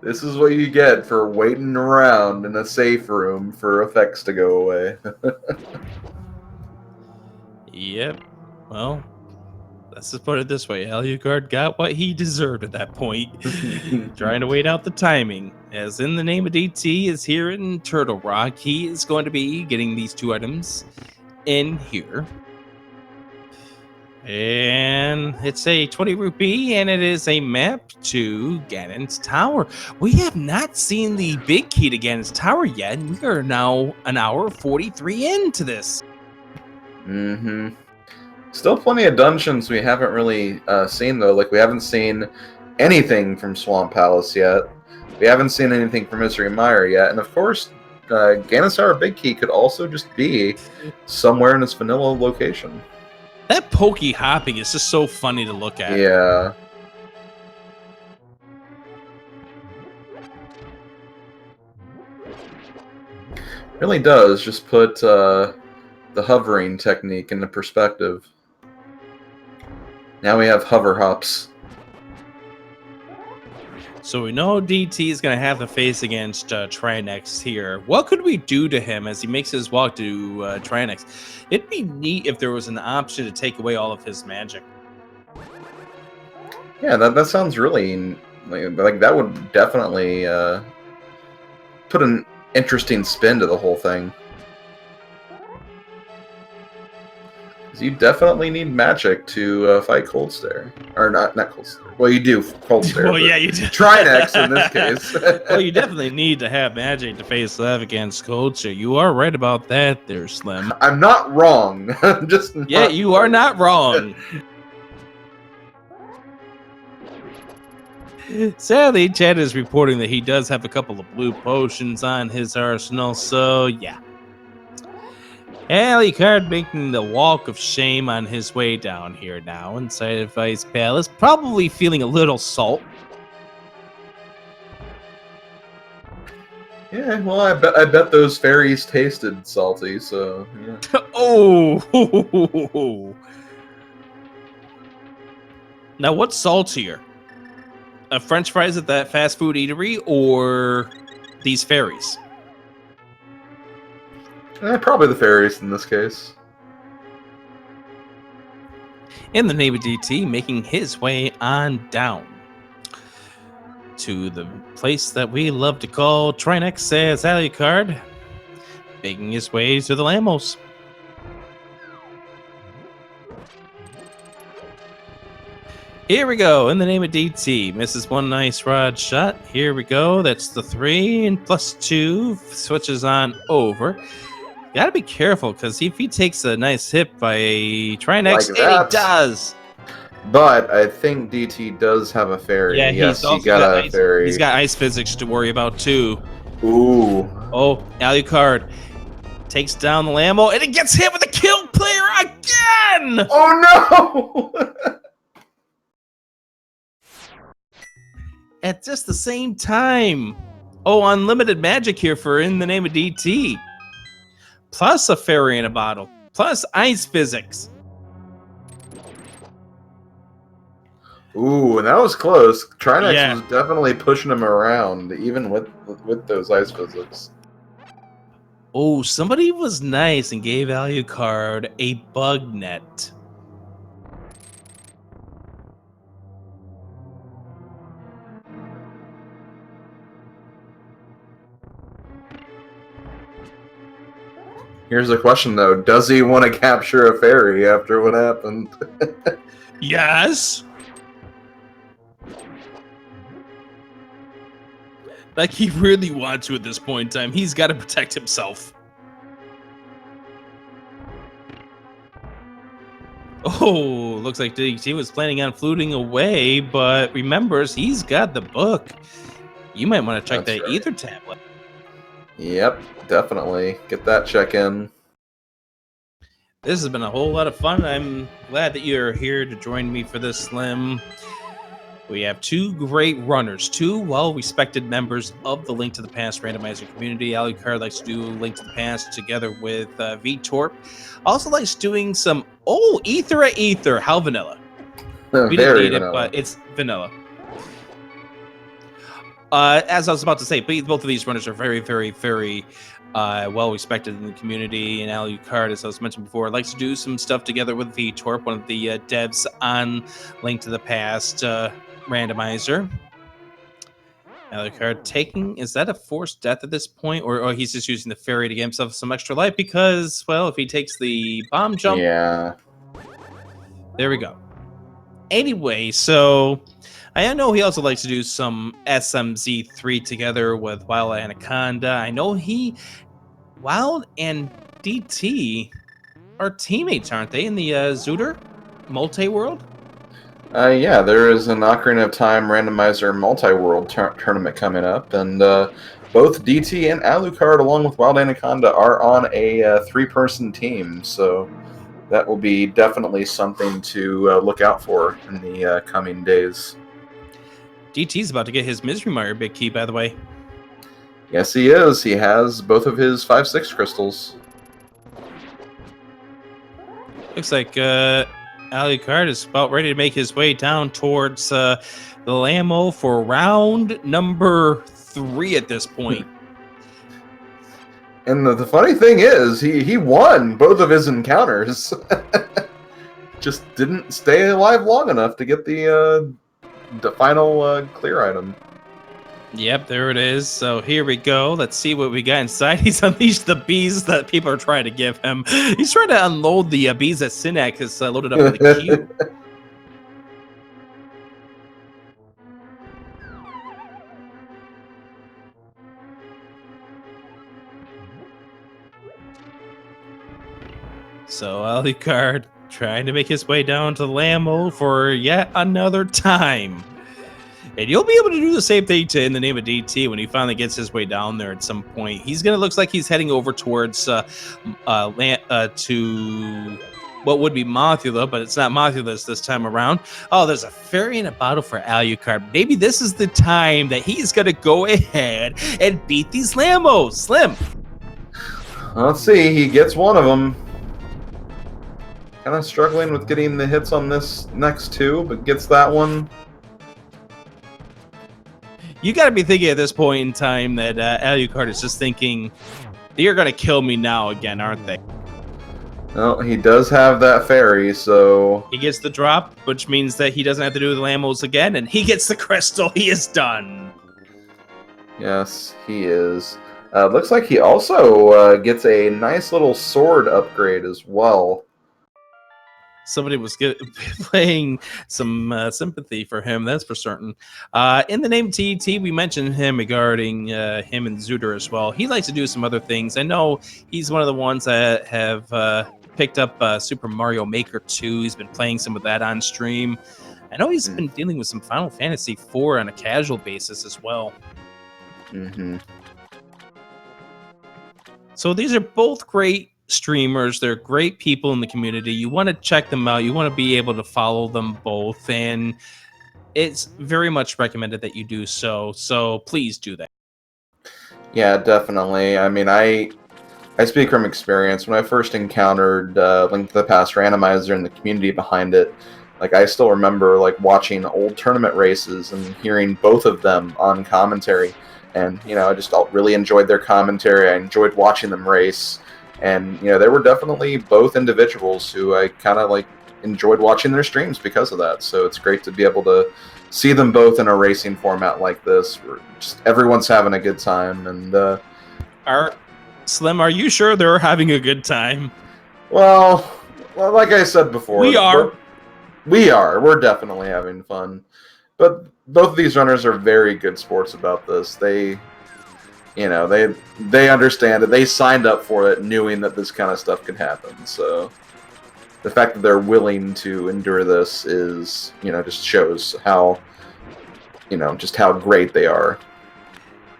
This is what you get for waiting around in a safe room for effects to go away. Yep. Well... Let's just put it this way. Alucard got what he deserved at that point. Trying to wait out the timing. As In the Name of DT is here in Turtle Rock, he is going to be getting these two items in here. And it's a 20 rupee, and it is a map to Ganon's Tower. We have not seen the big key to Ganon's Tower yet, and we are now an hour 43 into this. Mm-hmm. Still plenty of dungeons we haven't really seen, though. Like, we haven't seen anything from Swamp Palace yet. We haven't seen anything from Mystery Mire yet. And, of course, Ganon's Tower Big Key could also just be somewhere in its vanilla location. That pokey hopping is just so funny to look at. Yeah. Really does just put the hovering technique into perspective. Now we have hover hops. So we know DT is going to have to face against Trinex here. What could we do to him as he makes his walk to Trinex? It'd be neat if there was an option to take away all of his magic. Yeah, that sounds really... Like that would definitely put an interesting spin to the whole thing. You definitely need magic to fight Cold Stare. Or not Cold Stare. Well, you do Cold Stare. Well, yeah, you do. Trinex in this case. Well, you definitely need to have magic to face off against Culture. You are right about that there, Slim. I'm not wrong. I'm just not Yeah, you are not wrong. Sadly, Chad is reporting that he does have a couple of blue potions on his arsenal, so yeah. Alucard making the walk of shame on his way down here now inside of Ice Palace, probably feeling a little salt. Yeah, well, I bet those fairies tasted salty, so yeah. Oh! Now, what's saltier? French fries at that fast food eatery or these fairies? Probably the fairies in this case. In the name of DT, making his way on down to the place that we love to call Trinex as Alucard, making his way to the Lamos. Here we go. In the name of DT, misses one nice rod shot. Here we go. That's the 3 and +2 switches on over. Gotta be careful, because if he takes a nice hit by Trinex, Like and that. he does. But I think DT does have a fairy. Yeah, yes, he's also he got a ice, fairy. He's got ice physics to worry about too. Ooh. Oh, Alucard takes down the Lamo, and it gets hit with a kill player again. Oh no! At just the same time. Oh, unlimited magic here for In the Name of DT. Plus a fairy in a bottle. Plus ice physics. Ooh, and that was close. Trinex Yeah. was definitely pushing him around, even with those ice physics. Oh, somebody was nice and gave Alucard a bug net. Here's the question, though. Does he want to capture a fairy after what happened? Yes. Like, he really wants to at this point in time. He's got to protect himself. Oh, looks like DT was planning on fluting away, but remembers he's got the book. You might want to check That's that right. ether tablet. Yep, definitely. Get that check in. This has been a whole lot of fun. I'm glad that you're here to join me for this, Slim. We have two great runners, two well-respected members of the Link to the Past randomizer community. Alucard likes to do Link to the Past together with Vitorp. Also likes doing some, Ether at Ether. How vanilla. We didn't need it, but it's vanilla. As I was about to say, both of these runners are very, very, very well-respected in the community. And Alucard, as I was mentioned before, likes to do some stuff together with Vitorp, one of the devs on Link to the Past randomizer. Alucard taking, is that a forced death at this point? Or he's just using the fairy to get himself some extra life because, well, if he takes the bomb jump. Yeah. There we go. Anyway, so I know he also likes to do some SMZ3 together with Wild Anaconda. I know Wild and DT are teammates, aren't they, in the Zooter multi-world? Yeah, there is an Ocarina of Time randomizer multi-world tournament coming up, and both DT and Alucard, along with Wild Anaconda, are on a 3-person team, so that will be definitely something to look out for in the coming days. DT's about to get his Misery Mire big key, by the way. Yes, he is. He has both of his 5/6 crystals. Looks like Alucard is about ready to make his way down towards the Lamo for round number 3 at this point. And the funny thing is, he won both of his encounters. Just didn't stay alive long enough to get the final clear item. Yep, there it is. So here we go. Let's see what we got inside. He's unleashed the bees that people are trying to give him. He's trying to unload the bees that Synac has loaded up in the queue. So Alucard trying to make his way down to Lamo for yet another time. And you'll be able to do the same thing to In the Name of DT when he finally gets his way down there at some point. He's gonna looks like he's heading over towards to what would be Mothula, but it's not Mothula's this time around. Oh, there's a fairy in a bottle for Alucard. Maybe this is the time that he's gonna go ahead and beat these Lambos. Slim. Let's see. He gets one of them. Kind of struggling with getting the hits on this next two, but gets that one. You got to be thinking at this point in time that Alucard is just thinking, they're going to kill me now again, aren't they? Well, he does have that fairy, so... He gets the drop, which means that he doesn't have to do the Lambos again, and he gets the crystal. He is done. Yes, he is. Looks like he also gets a nice little sword upgrade as well. Somebody was playing some sympathy for him, that's for certain. In the Name TT, we mentioned him regarding him and Zuder as well. He likes to do some other things. I know he's one of the ones that have picked up Super Mario Maker 2. He's been playing some of that on stream. I know he's been dealing with some Final Fantasy 4 on a casual basis as well. Mm-hmm. So these are both great streamers. They're great people in the community. You want to check them out. You want to be able to follow them both, and it's very much recommended that you do so. So please do that. Yeah, definitely. I mean, I speak from experience. When I first encountered Link to the Past Randomizer and the community behind it, like I still remember like watching old tournament races and hearing both of them on commentary. And, you know, I just really enjoyed their commentary. I enjoyed watching them race. And, you know, there were definitely both individuals who I kind of, like, enjoyed watching their streams because of that. So it's great to be able to see them both in a racing format like this, where just everyone's having a good time. And, Slim, are you sure they're having a good time? Well, like I said before, we are. We're definitely having fun. But both of these runners are very good sports about this. They understand it. They signed up for it knowing that this kind of stuff could happen. So the fact that they're willing to endure this is, just shows how, just how great they are.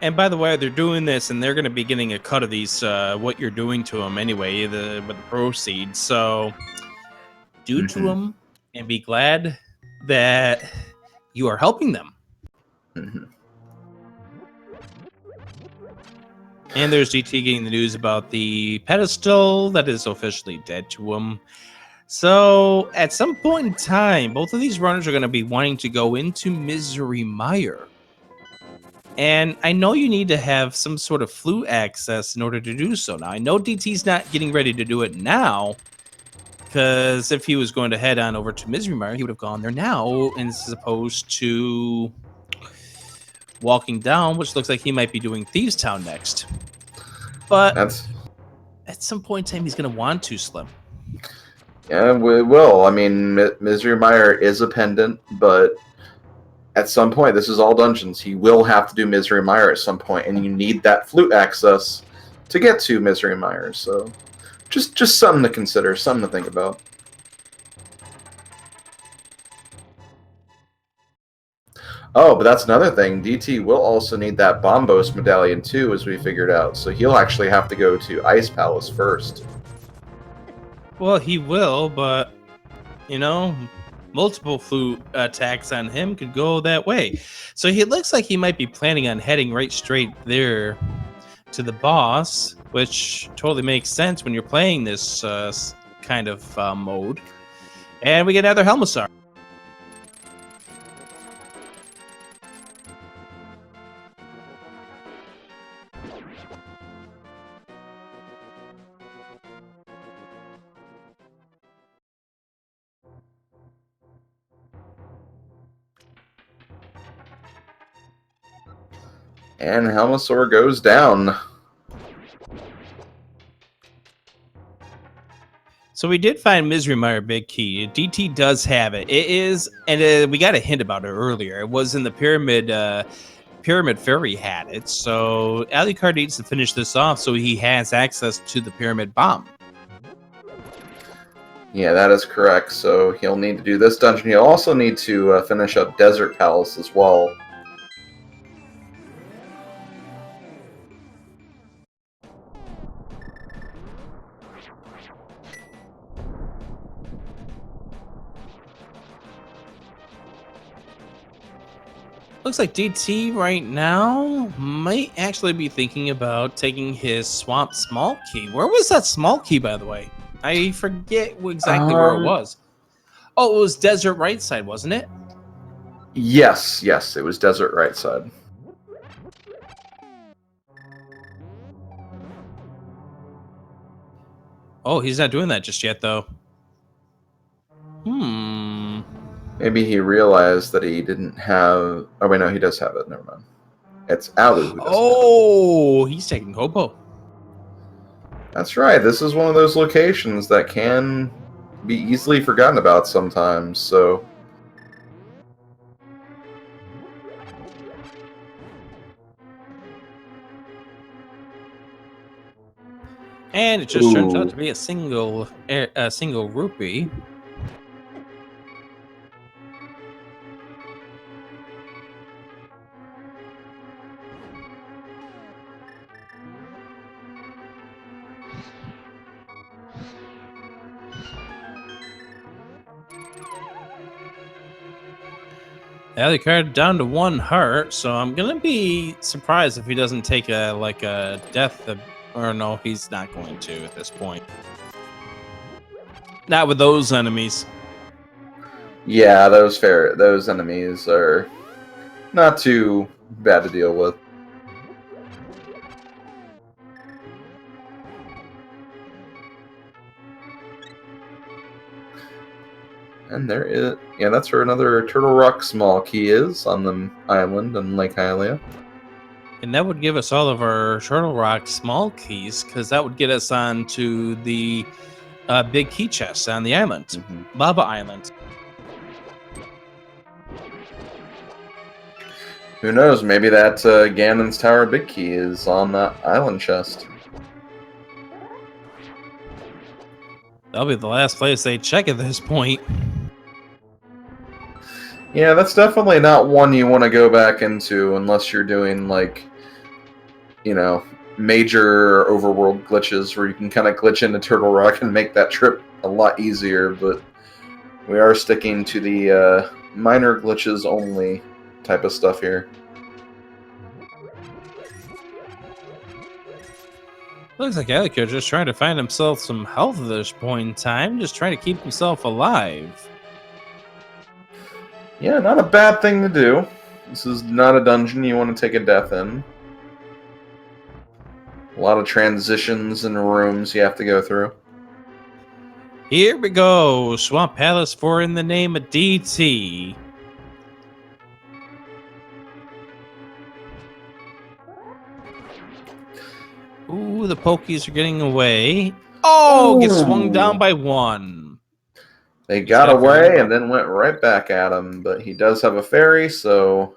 And by the way, they're doing this, and they're going to be getting a cut of these, what you're doing to them anyway, with the proceeds. So do to them and be glad that you are helping them. And there's GT getting the news about the pedestal that is officially dead to him. So at some point in time, both of these runners are going to be wanting to go into Misery Mire. And I know you need to have some sort of flute access in order to do so. Now, I know DT's not getting ready to do it now, because if he was going to head on over to Misery Mire, he would have gone there now, as opposed to walking down, which looks like he might be doing Thieves Town next. But at some point in time, he's going to want to, Slim. Yeah, we will. I mean, Misery Mire is a pendant, but at some point, this is all dungeons. He will have to do Misery Mire at some point, and you need that flute access to get to Misery Mire. So, just something to consider, something to think about. Oh, but that's another thing. DT will also need that Bombos medallion too, as we figured out. So he'll actually have to go to Ice Palace first. Well, he will, but, multiple flute attacks on him could go that way. So he looks like he might be planning on heading right straight there to the boss, which totally makes sense when you're playing this kind of mode. And we get another Helmassar. And Helmosaur goes down. So we did find Misery Mire Big Key. DT does have it. It is, and we got a hint about it earlier. It was in the Pyramid Fairy had it. So Alucard needs to finish this off so he has access to the Pyramid Bomb. Yeah, that is correct. So he'll need to do this dungeon. He'll also need to finish up Desert Palace as well. Looks like DT right now might actually be thinking about taking his Swamp Small Key. Where was that Small Key, by the way? I forget exactly where it was. Oh, it was Desert Right Side, wasn't it? Yes, it was Desert Right Side. Oh, he's not doing that just yet, though. Maybe he realized that he didn't have... Oh, wait, no, he does have it. Never mind. It's Alu who doesn't have it. He's taking Kopo. That's right. This is one of those locations that can be easily forgotten about sometimes, so... And it just turns out to be a single rupee. Alucard down to 1 heart, so I'm gonna be surprised if he doesn't take a death. Or no, he's not going to at this point. Not with those enemies. Yeah, those enemies are not too bad to deal with. And there is... Yeah, that's where another Turtle Rock Small Key is, on the island in Lake Hylia. And that would give us all of our Turtle Rock Small Keys, because that would get us onto the big key chest on the island. Lava Island. Who knows, maybe that Ganon's Tower Big Key is on that island chest. That'll be the last place they check at this point. Yeah, that's definitely not one you want to go back into unless you're doing, like, you know, major overworld glitches where you can kind of glitch into Turtle Rock and make that trip a lot easier, but we are sticking to the minor glitches only type of stuff here. Looks like Alucard just trying to find himself some health at this point in time, just trying to keep himself alive. Yeah, not a bad thing to do. This is not a dungeon you want to take a death in. A lot of transitions and rooms you have to go through. Here we go. Swamp Palace for In the Name of DT. Ooh, the Pokies are getting away. Oh, gets swung down by 1. They got away and then went right back at him, but he does have a fairy, so...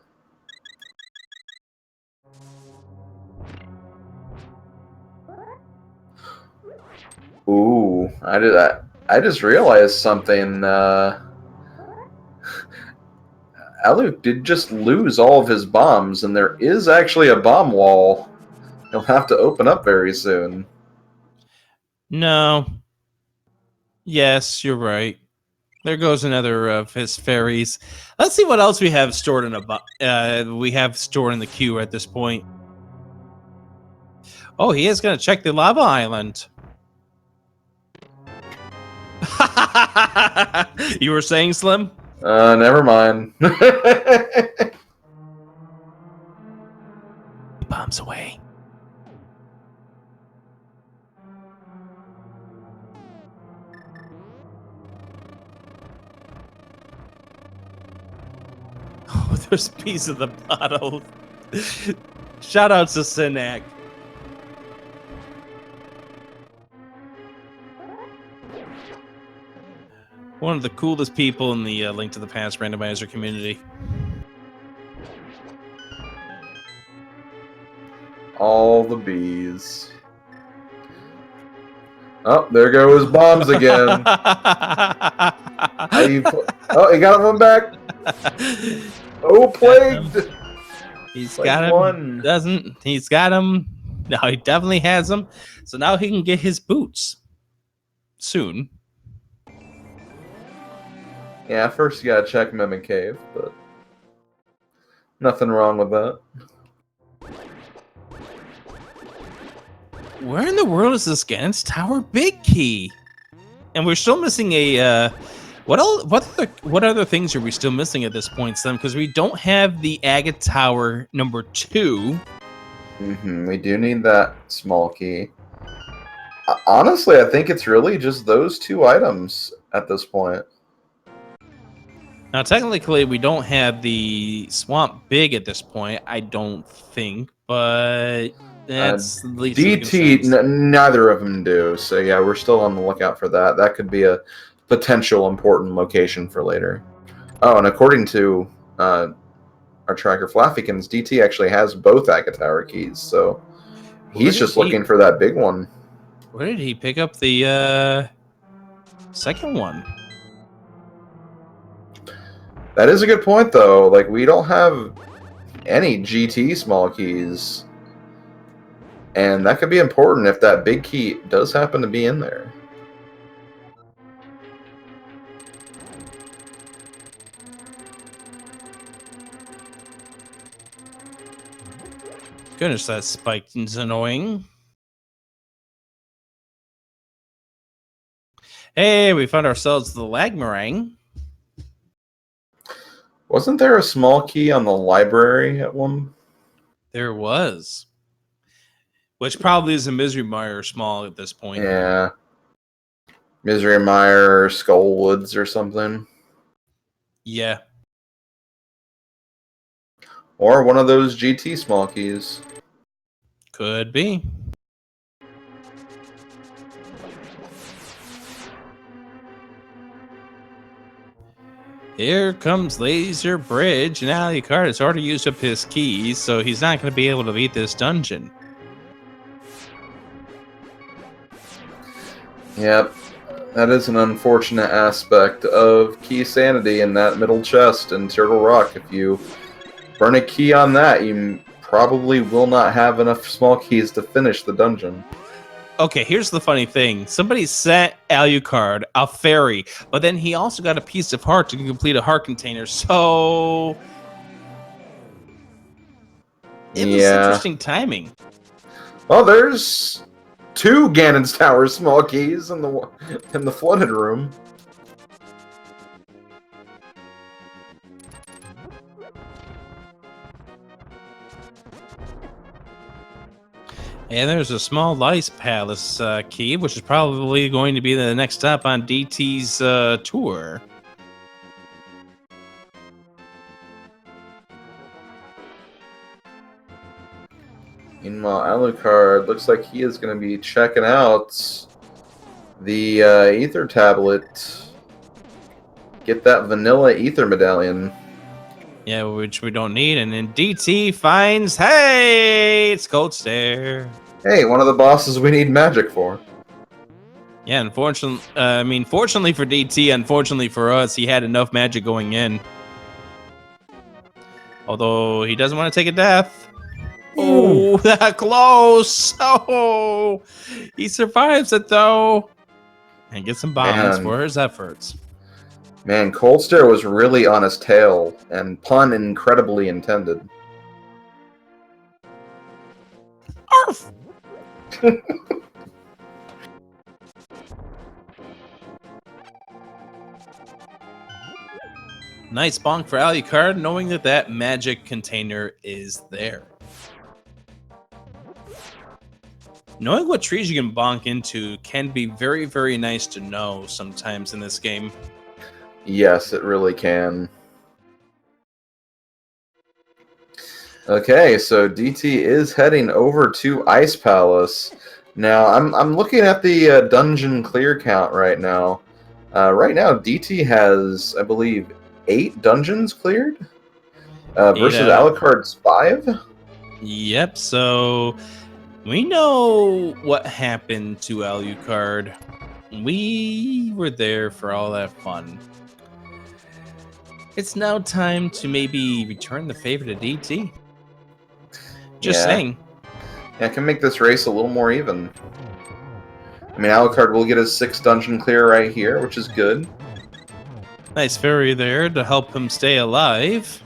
Ooh, I just realized something. Alu did just lose all of his bombs, and there is actually a bomb wall he'll have to open up very soon. No. Yes, you're right. There goes another of his fairies. Let's see what else we have stored in the queue at this point. Oh, he is going to check the lava island. You were saying, Slim? Never mind. Bombs away. Oh, there's a piece of the bottle. Shout out to Sinak. One of the coolest people in the Link to the Past randomizer community. All the bees. Oh, there go his bombs again. Oh, he got one back. Oh, plagued. He's Plague got him. one. Doesn't. He's got him. No, he definitely has them. So now he can get his boots. Soon. Yeah, first you gotta check Mimic Cave, but nothing wrong with that. Where in the world is this Ganon's Tower big key? And we're still missing a what other things are we still missing at this point, Slim? Because we don't have the Agate Tower number 2. We do need that small key. Honestly, I think it's really just those 2 items at this point. Now, technically, we don't have the Swamp Big at this point, I don't think, but that's least DT, neither of them do. So yeah, we're still on the lookout for that. That could be a potential important location for later. Oh, and according to our tracker Flaffykins, DT actually has both Agate Tower keys, so he's just looking for that big one. Where did he pick up the second one? That is a good point, though. Like, we don't have any GT small keys. And that could be important if that big key does happen to be in there. Goodness, that spike is annoying. Hey, we found ourselves the Lagmarang. Wasn't there a small key on the library at one? There was. Which probably is a Misery Mire small at this point. Yeah. Misery Mire, Skullwoods or something. Yeah. Or one of those GT small keys. Could be. Here comes Laser Bridge, and Alucard has already used up his keys, so he's not going to be able to beat this dungeon. Yep. That is an unfortunate aspect of key sanity in that middle chest in Turtle Rock. If you burn a key on that, you probably will not have enough small keys to finish the dungeon. Okay, here's the funny thing. Somebody sent Alucard a fairy, but then he also got a piece of heart to complete a heart container, so it was interesting timing. Well, there's 2 Ganon's Tower small keys in the flooded room. And there's a small Lice Palace key, which is probably going to be the next stop on DT's tour. Meanwhile, Alucard looks like he is going to be checking out the Ether Tablet. Get that vanilla Ether Medallion. Yeah, which we don't need. And then DT finds, hey, it's Cold Stare. Hey, one of the bosses we need magic for. Yeah, unfortunately, fortunately for DT, unfortunately for us, he had enough magic going in. Although he doesn't want to take a death. Oh, that close. Oh, he survives it though. And gets some bombs for his efforts. Man, Cold Stare was really on his tail, and pun incredibly intended. Arf! Nice bonk for Alucard, knowing that that magic container is there. Knowing what trees you can bonk into can be very, very nice to know sometimes in this game. Yes, it really can. Okay, so DT is heading over to Ice Palace. Now, I'm looking at the dungeon clear count right now. Right now, DT has, I believe, 8 dungeons cleared Eight versus out of Alucard's 5. Yep, so we know what happened to Alucard. We were there for all that fun. It's now time to maybe return the favor to DT. Just Yeah. saying. Yeah, I can make this race a little more even. I mean, Alucard will get his 6th dungeon clear right here, which is good. Nice fairy there to help him stay alive.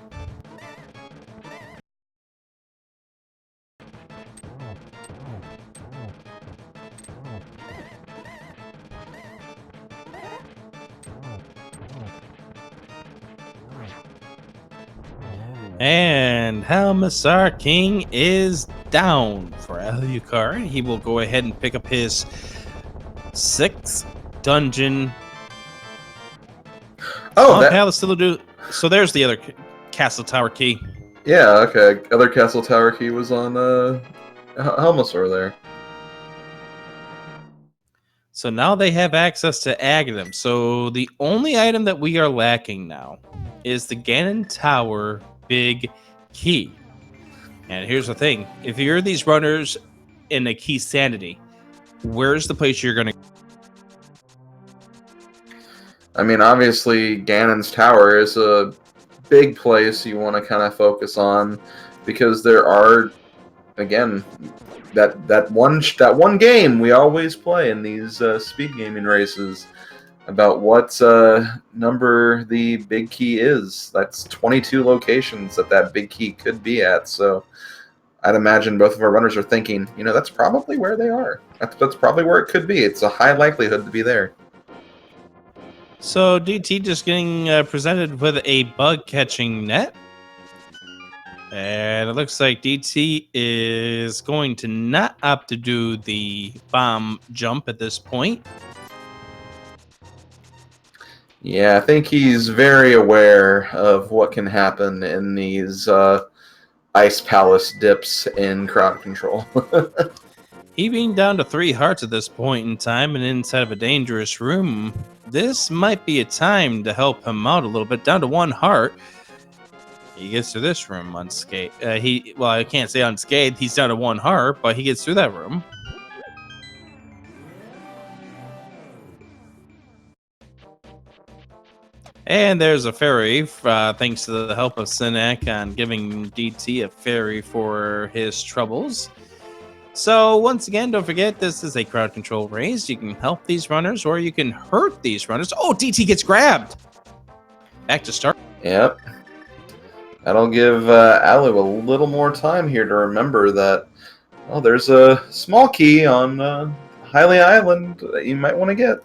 And Helmsar King is down for Alucard. He will go ahead and pick up his 6th dungeon. Oh, that... Palace still do. So there's the other castle tower key. Yeah, okay. Other castle tower key was on Helmasaur there. So now they have access to Aghanim. So the only item that we are lacking now is the Ganon Tower Big Key. And here's the thing. If you're these runners in a key sanity, where's the place you're going to... I mean, obviously, Ganon's Tower is a big place you want to kind of focus on because there are, again, that one game we always play in these speed gaming races about what number the big key is. That's 22 locations that big key could be at. So I'd imagine both of our runners are thinking, you know, that's probably where they are. That's probably where it could be. It's a high likelihood to be there. So DT just getting presented with a bug catching net. And it looks like DT is going to not opt to do the bomb jump at this point. Yeah, I think he's very aware of what can happen in these Ice Palace dips in crowd control. He being down to 3 hearts at this point in time and inside of a dangerous room, this might be a time to help him out a little bit. Down to 1 heart. He gets through this room unscathed. Well, I can't say unscathed. He's down to 1 heart, but he gets through that room. And there's a fairy, thanks to the help of Sinek on giving DT a fairy for his troubles. So once again, don't forget, this is a crowd control race. You can help these runners or you can hurt these runners. Oh, DT gets grabbed. Back to start. Yep. That'll give Alu a little more time here to remember that, well, there's a small key on Hylia Island that you might want to get.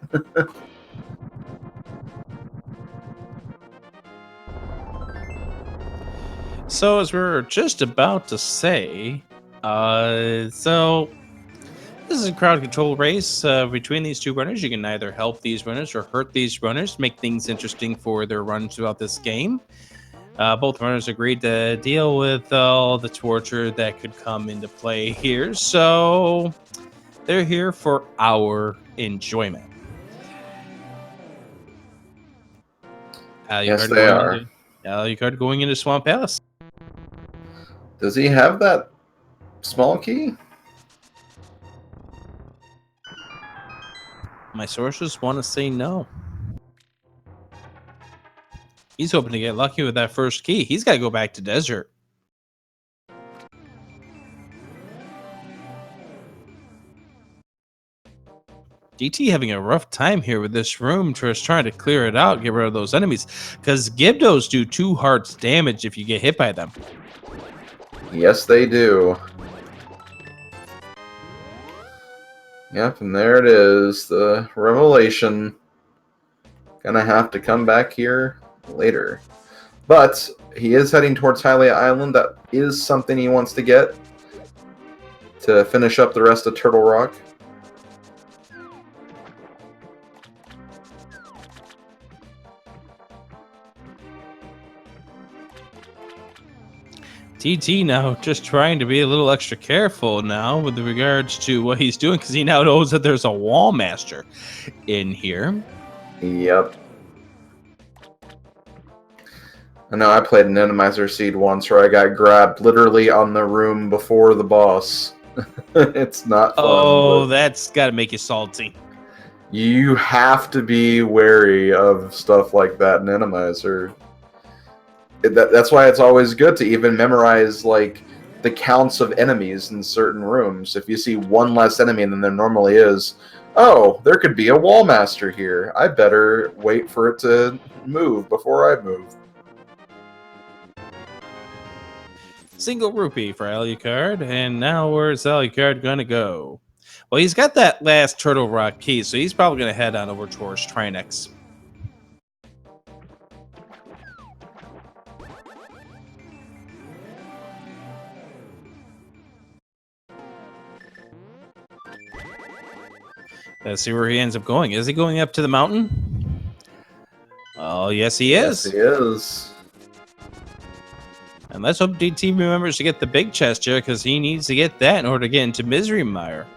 So as we're just about to say, so this is a crowd control race between these 2 runners. You can either help these runners or hurt these runners, make things interesting for their runs throughout this game. Both runners agreed to deal with all the torture that could come into play here, so they're here for our enjoyment. Yes, they are. Alucard going into Swamp Palace. Does he have that small key? My sources want to say no. He's hoping to get lucky with that first key. He's got to go back to Desert. DT having a rough time here with this room, just trying to clear it out, get rid of those enemies. Because Gibdos do 2 hearts damage if you get hit by them. Yes, they do. Yep, and there it is, the revelation. Gonna have to come back here later. But he is heading towards Hylia Island. That is something he wants to get to finish up the rest of Turtle Rock. DT now just trying to be a little extra careful now with regards to what he's doing because he now knows that there's a wall master in here. Yep. I know I played an Randomizer seed once where I got grabbed literally on the room before the boss. It's not fun. Oh, that's got to make you salty. You have to be wary of stuff like that in Randomizer. That's why it's always good to even memorize like the counts of enemies in certain rooms. If you see one less enemy than there normally is, oh, there could be a wall master here. I better wait for it to move before I move. Single rupee for Alucard, and now where's Alucard gonna go? Well, he's got that last Turtle Rock key, so he's probably gonna head on over towards Trinex. Let's see where he ends up going. Is he going up to the mountain? Oh, yes, he is. Yes, he is. And let's hope DT remembers to get the big chest here, because he needs to get that in order to get into Misery Mire.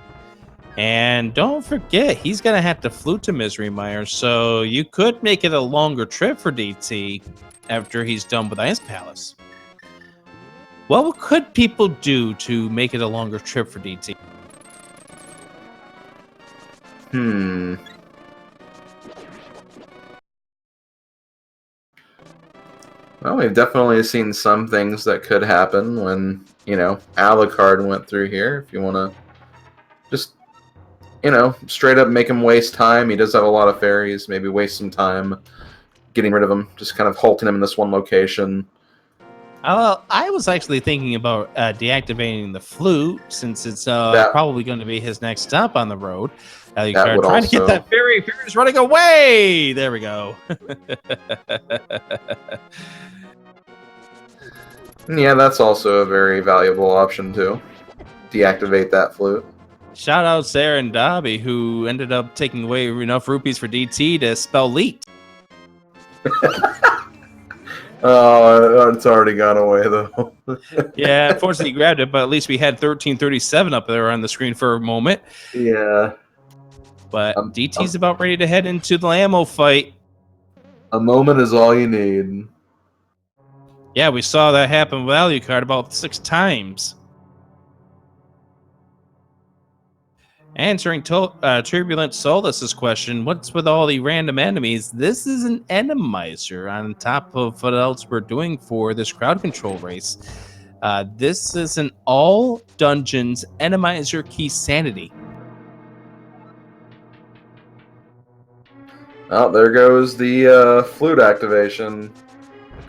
And don't forget, he's going to have to flute to Misery Mire, so you could make it a longer trip for DT after he's done with Ice Palace. What could people do to make it a longer trip for DT? Well, we've definitely seen some things that could happen when, you know, Alucard went through here. If you want to just, you know, straight up make him waste time. He does have a lot of fairies. Maybe waste some time getting rid of him. Just kind of halting him in this one location. I was actually thinking about deactivating the flute, since it's probably going to be his next stop on the road. Alucard trying to get that fairy. Fairy's running away. There we go. Yeah, that's also a very valuable option too. Deactivate that flute. Shout out Sarah and Dobby, who ended up taking away enough rupees for DT to spell leaked. Oh, it's already gone away though. Yeah, unfortunately he grabbed it, but at least we had 1337 up there on the screen for a moment. Yeah. But DT's about ready to head into the ammo fight. A moment is all you need. Yeah, we saw that happen with Alucard about 6 times. Answering Turbulent Solace's question, what's with all the random enemies? This is an enemizer on top of what else we're doing for this crowd control race. This is an all dungeons enemizer key sanity. Oh, there goes the flute activation.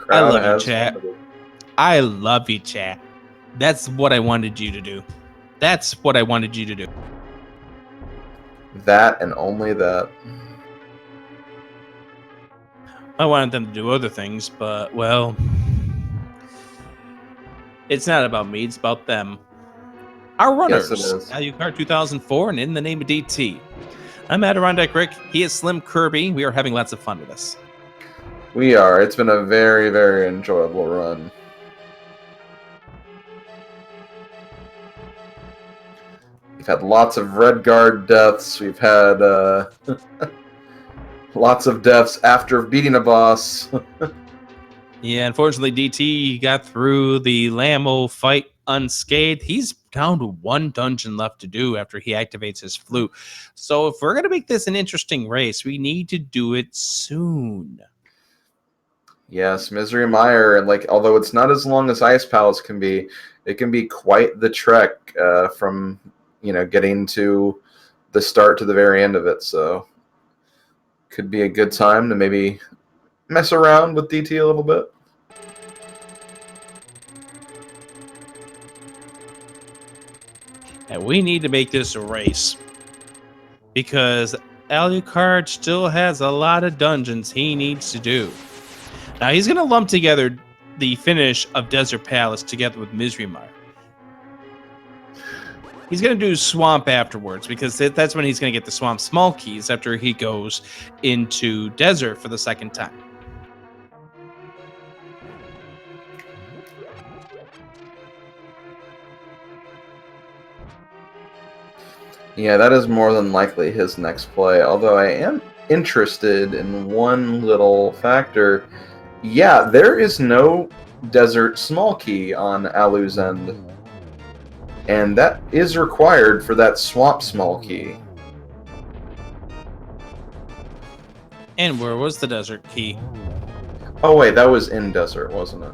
I love you, chat. I love you, chat. That's what I wanted you to do. That's what I wanted you to do. That and only that. I wanted them to do other things, but, well, it's not about me, it's about them. Our runners, Yes, it is. Alucard2004 and In the Name of DT. I'm Adirondack Rick, he is Slim Kirby. We are having lots of fun with this. We are. It's been a very, very enjoyable run. We've had lots of Red Guard deaths. We've had lots of deaths after beating a boss. Yeah, unfortunately, DT got through the Lamo fight unscathed. He's down to 1 dungeon left to do after he activates his flute. So if we're going to make this an interesting race, we need to do it soon. Yes, Misery Mire, and like, although it's not as long as Ice Palace can be, it can be quite the trek from, you know, getting to the start to the very end of it. So could be a good time to maybe mess around with DT a little bit. And we need to make this a race, because Alucard still has a lot of dungeons he needs to do. Now he's going to lump together the finish of Desert Palace together with Misery Mire. He's going to do Swamp afterwards, because that's when he's going to get the Swamp Small Keys after he goes into Desert for the 2nd time. Yeah, that is more than likely his next play, although I am interested in one little factor. Yeah, there is no desert small key on Alu's end, and that is required for that swamp small key. And where was the desert key? Oh wait, that was in desert, wasn't it?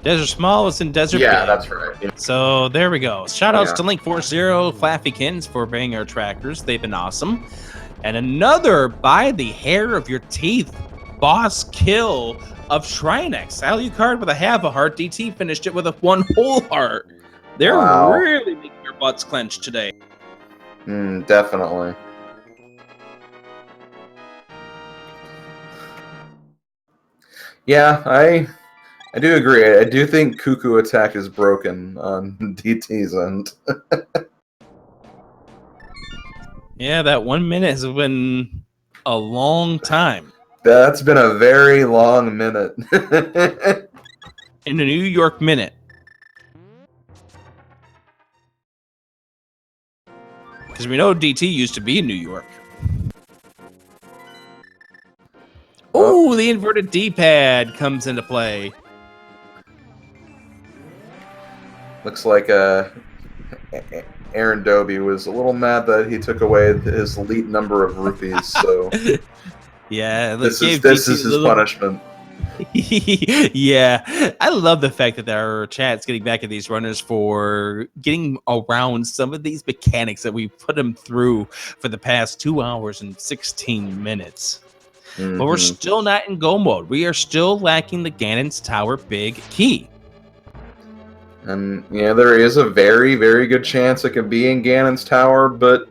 Desert Small was in Desert Yeah, Big. that's right. Yeah. So there we go. Shout outs Yeah. to Link40, Flaffykins for bringing our trackers. They've been awesome. And another by the hair of your teeth boss kill of Shrinex. Alucard with a half a heart. DT finished it with a 1 whole heart. They're Wow. really making your butts clench today. Definitely. Yeah, I do agree. I do think Cuckoo Attack is broken on DT's end. Yeah, that 1 minute has been a long time. That's been a very long minute. In the New York minute. Because we know DT used to be in New York. Oh, the inverted D-pad comes into play. Looks like Aaron Doby was a little mad that he took away his elite number of rupees. So yeah, this is his punishment. Yeah, I love the fact that our chat's getting back at these runners for getting around some of these mechanics that we put them through for the past 2 hours and 16 minutes. But we're still not in go mode. We are still lacking the Ganon's Tower big key. And yeah, there is a very, very good chance it could be in Ganon's Tower, but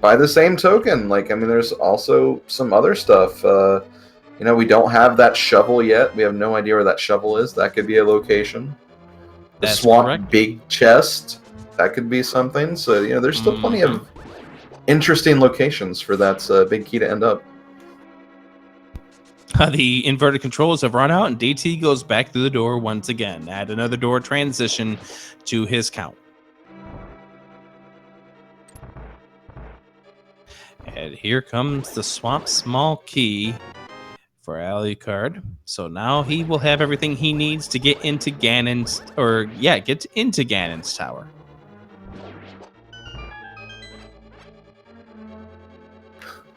by the same token, like, I mean, there's also some other stuff. You know, we don't have that shovel yet. We have no idea where that shovel is. That could be a location. The That's swamp correct. big chest, that could be something. So, you know, there's still plenty of interesting locations for that big key to end up. The inverted controls have run out, and DT goes back through the door once again. Add another door transition to his count. And here comes the swamp small key for Alucard. So now he will have everything he needs to get into Ganon's, get into Ganon's Tower.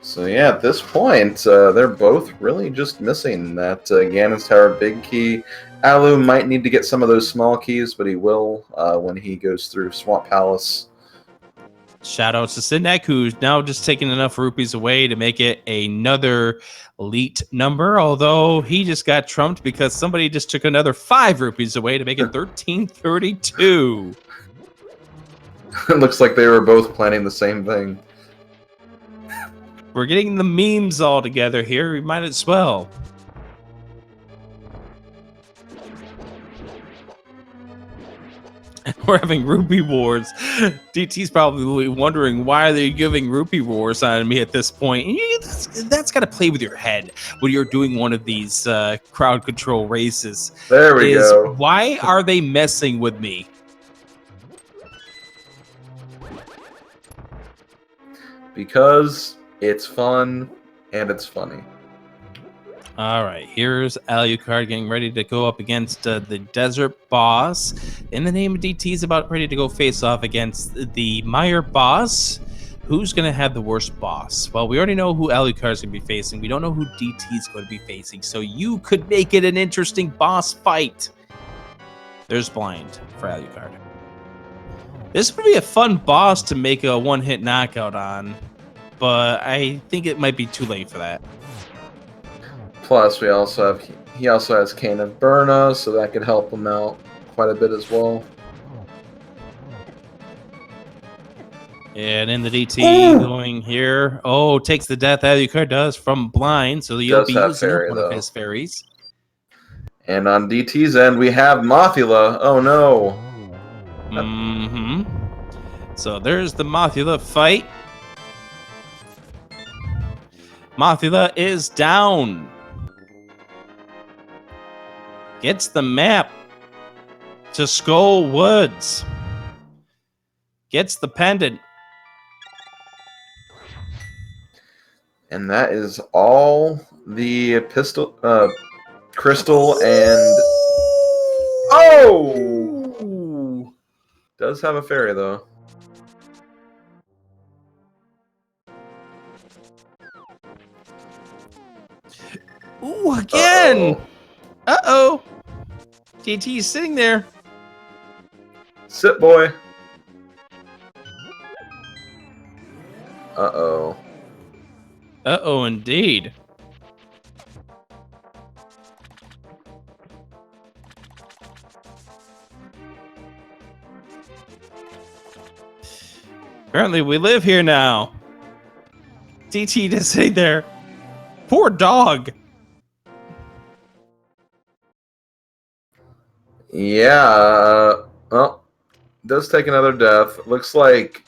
So yeah, at this point, they're both really just missing that Ganon's Tower big key. Alu might need to get some of those small keys, but he will when he goes through Swamp Palace. Shout outs to Sidnek, who's now just taking enough rupees away to make it another elite number, although he just got trumped because somebody just took another 5 rupees away to make it 1332. It looks like they were both planning the same thing. We're getting the memes all together here. We might as well. We're having rupee wars. DT's probably wondering why are they giving rupee wars on me at this point. And that's got to play with your head when you're doing one of these crowd control races. There we go. Why are they messing with me? Because it's fun and it's funny. All right, here's Alucard getting ready to go up against the desert boss. In the name of DT is about ready to go face off against the Meyer boss. Who's going to have the worst boss? Well, we already know who Alucard's going to be facing. We don't know who DT's going to be facing. So you could make it an interesting boss fight. There's blind for Alucard. This would be a fun boss to make a one-hit knockout on, but I think it might be too late for that. Plus, he also has Cane of Burna, so that could help him out quite a bit as well. And in the DT going here. Oh, takes the death Alucard does from blind, so he'll be using one of his fairies. And on DT's end, we have Mothula. Oh no. So there's the Mothula fight. Mothula is down. Gets the map to Skull Woods. Gets the pendant. And that is all the crystal and... Oh! Does have a fairy, though. Ooh, again! Uh-oh! DT's sitting there. Sit, boy. Uh-oh. Uh-oh, indeed. Apparently, we live here now. DT just sitting there. Poor dog. Yeah, well, does take another death. Looks like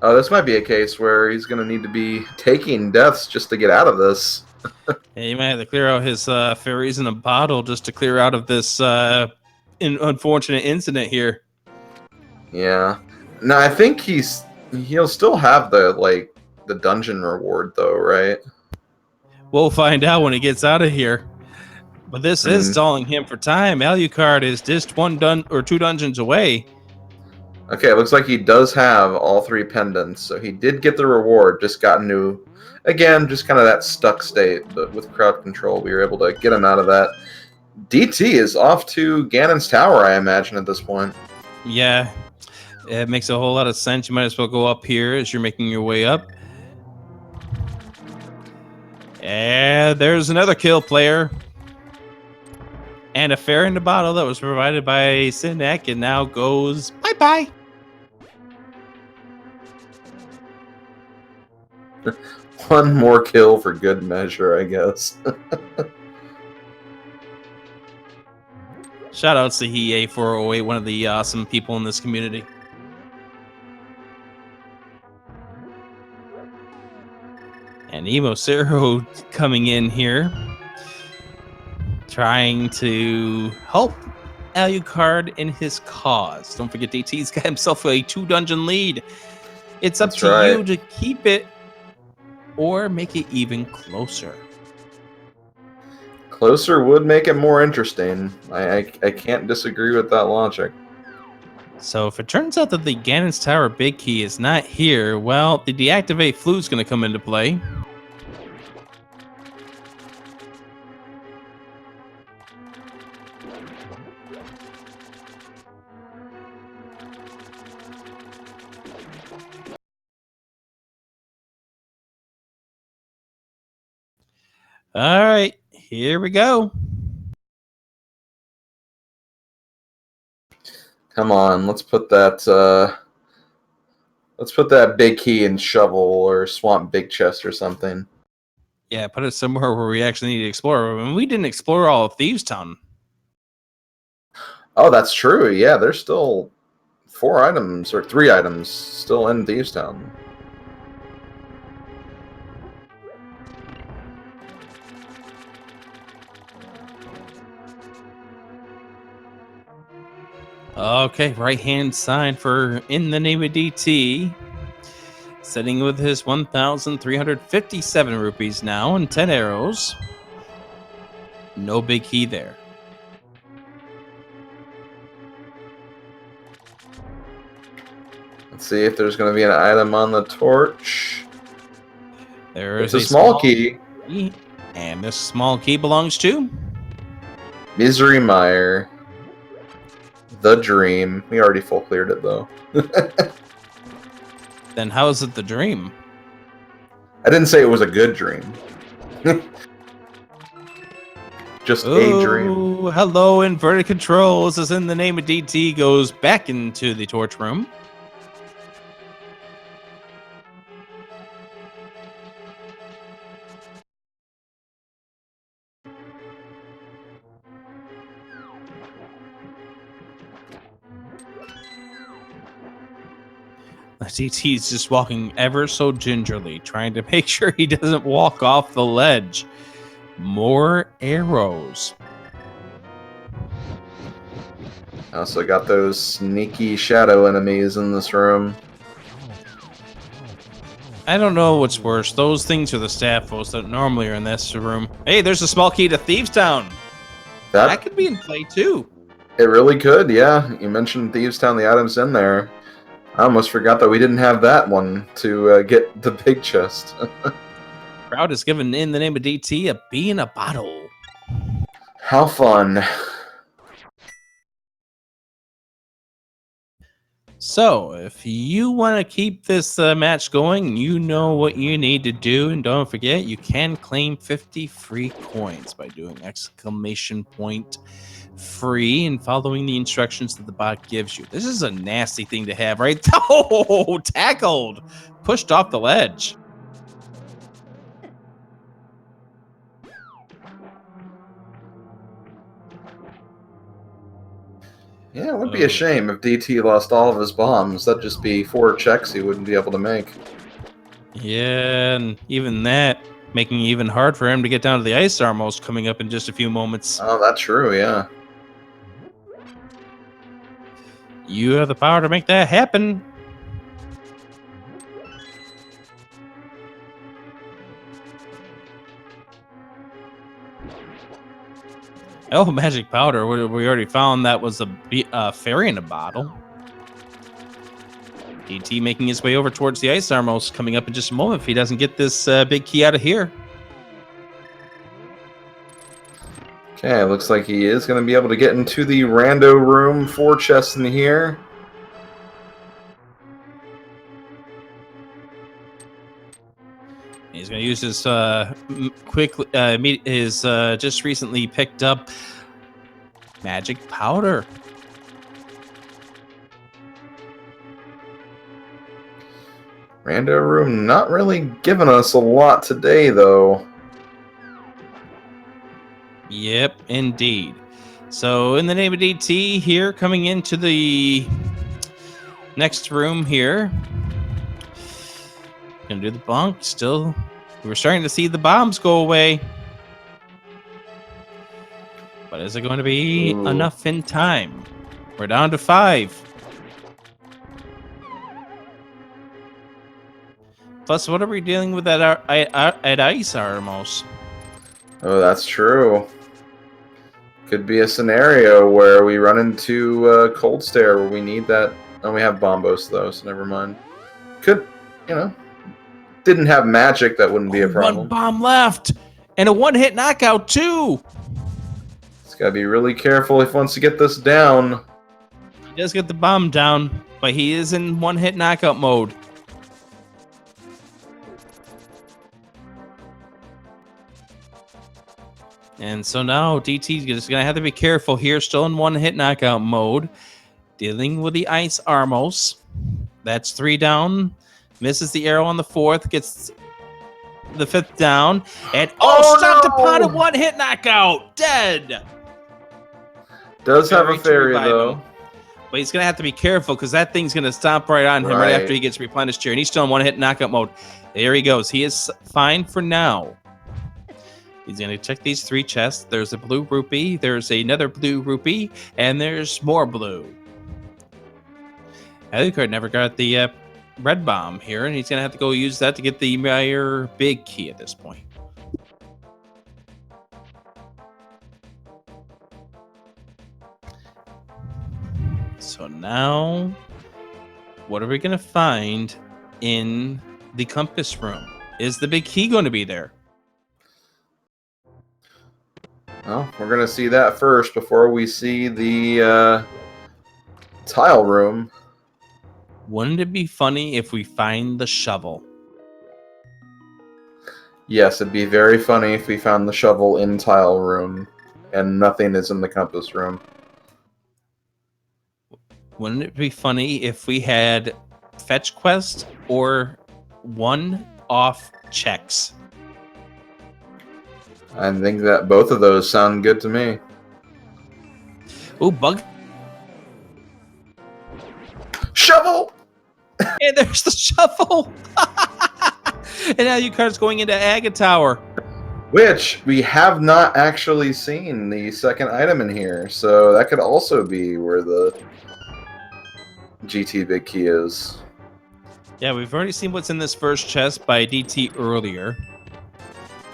this might be a case where he's going to need to be taking deaths just to get out of this. Yeah, he might have to clear out his fairies in a bottle just to clear out of this unfortunate incident here. Yeah. No, I think he'll still have the dungeon reward though, right? We'll find out when he gets out of here. But this is stalling him for time. Alucard is just two dungeons away. Okay, it looks like he does have all 3 pendants, so he did get the reward, just got into, again, just kind of that stuck state, but with crowd control, we were able to get him out of that. DT is off to Ganon's Tower, I imagine, at this point. Yeah, it makes a whole lot of sense. You might as well go up here as you're making your way up. And there's another kill player. And a fairy in the bottle that was provided by Sinek, and now goes bye-bye. One more kill for good measure, I guess. Shout out to EA408, one of the awesome people in this community. And Emo Zero coming in here, trying to help Alucard in his cause. Don't forget, DT's got himself a 2-dungeon lead. It's up to you to keep it or make it even closer. Closer would make it more interesting. I can't disagree with that logic. So if it turns out that the Ganon's Tower big key is not here, well, the deactivate flute's going to come into play. All right, here we go. Come on, let's put that big key in shovel or swamp big chest or something. Yeah, put it somewhere where we actually need to explore. I mean, we didn't explore all of Thieves Town. Oh, that's true. Yeah, there's still 4 items or 3 items still in Thieves Town. Okay, right-hand side for In the Name of DT. Sitting with his 1,357 rupees now and 10 arrows. No big key there. Let's see if there's going to be an item on the torch. There is a small key. And this small key belongs to Misery Mire. The Dream. We already full cleared it though. Then how is it the dream? I didn't say it was a good dream. Just a dream. Hello, inverted controls. As In the Name of DT goes back into the torch room. DT's just walking ever so gingerly, trying to make sure he doesn't walk off the ledge. More arrows. I also got those sneaky shadow enemies in this room. I don't know what's worse. Those things are the staffos that normally are in this room. Hey, there's a small key to Thieves Town. That could be in play too. It really could, yeah. You mentioned Thieves Town, the items in there. I almost forgot that we didn't have that one to get the big chest. Crowd is given In the Name of DT a bee in a bottle. How fun. So, if you want to keep this match going, you know what you need to do. And don't forget, you can claim 50 free coins by doing ! free and following the instructions that the bot gives you. This is a nasty thing to have, right? Oh, tackled. Pushed off the ledge. Yeah, it would be a shame if DT lost all of his bombs. That'd just be 4 checks he wouldn't be able to make. Yeah, and even that, making it even hard for him to get down to the ice almost coming up in just a few moments. Oh, that's true, yeah. You have the power to make that happen. Oh, magic powder. We already found that was a fairy in a bottle. DT making his way over towards the ice armos coming up in just a moment if he doesn't get this big key out of here. Okay, looks like he is going to be able to get into the rando room. 4 chests in here. He's going to use his just recently picked up magic powder. Rando room not really giving us a lot today, though. Yep, indeed. So, in the name of DT, here coming into the next room here. Gonna do the bunk. Still, we're starting to see the bombs go away. But is it going to be enough in time? We're down to 5. Plus, what are we dealing with at ice armos? Oh, that's true. Could be a scenario where we run into Cold Stare where we need that. Oh, we have Bombos, though, so never mind. Could, you know, didn't have magic, that wouldn't be a problem. 1 bomb left, and a 1-hit knockout, too. He's got to be really careful if he wants to get this down. He does get the bomb down, but he is in 1-hit knockout mode. And so now DT is just going to have to be careful here. Still in 1-hit knockout mode. Dealing with the ice armos. That's 3 down. Misses the arrow on the 4th. Gets the 5th down. And stopped upon a 1-hit knockout. Dead. Does have a fairy, though. But he's going to have to be careful because that thing's going to stomp right on him right after he gets replenished here. And he's still in 1-hit knockout mode. There he goes. He is fine for now. He's going to check these 3 chests. There's a blue rupee, there's another blue rupee, and there's more blue. Alucard never got the red bomb here, and he's going to have to go use that to get the entire big key at this point. So now, what are we going to find in the compass room? Is the big key going to be there? Well, we're going to see that first before we see the tile room. Wouldn't it be funny if we find the shovel? Yes, it'd be very funny if we found the shovel in tile room and nothing is in the compass room. Wouldn't it be funny if we had fetch quest or 1-off checks? I think that both of those sound good to me. Ooh, bug. Shovel! And there's the shovel! And now Alucard's going into Aga Tower. Which we have not actually seen the second item in here, so that could also be where the GT Big Key is. Yeah, we've already seen what's in this first chest by DT earlier.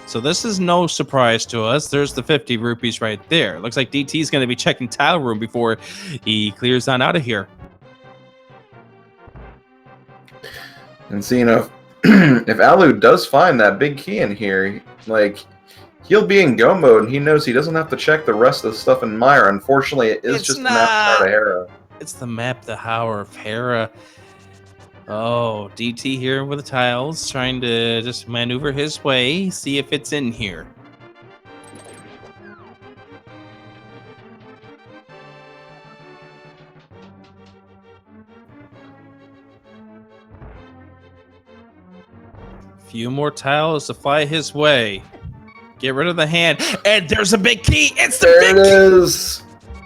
So this is no surprise to us. There's the 50 rupees right there. Looks like DT is going to be checking tile room before he clears on out of here. And see, you know, if Alu does find that big key in here, like, he'll be in go mode, and he knows he doesn't have to check the rest of the stuff in Mire. Unfortunately, it is just the map to Hera. It's the map, the Tower of Hera. Oh, DT here with the tiles, trying to just maneuver his way, see if it's in here. Few more tiles to fly his way. Get rid of the hand, and there's a big key. It's the big key. There it is.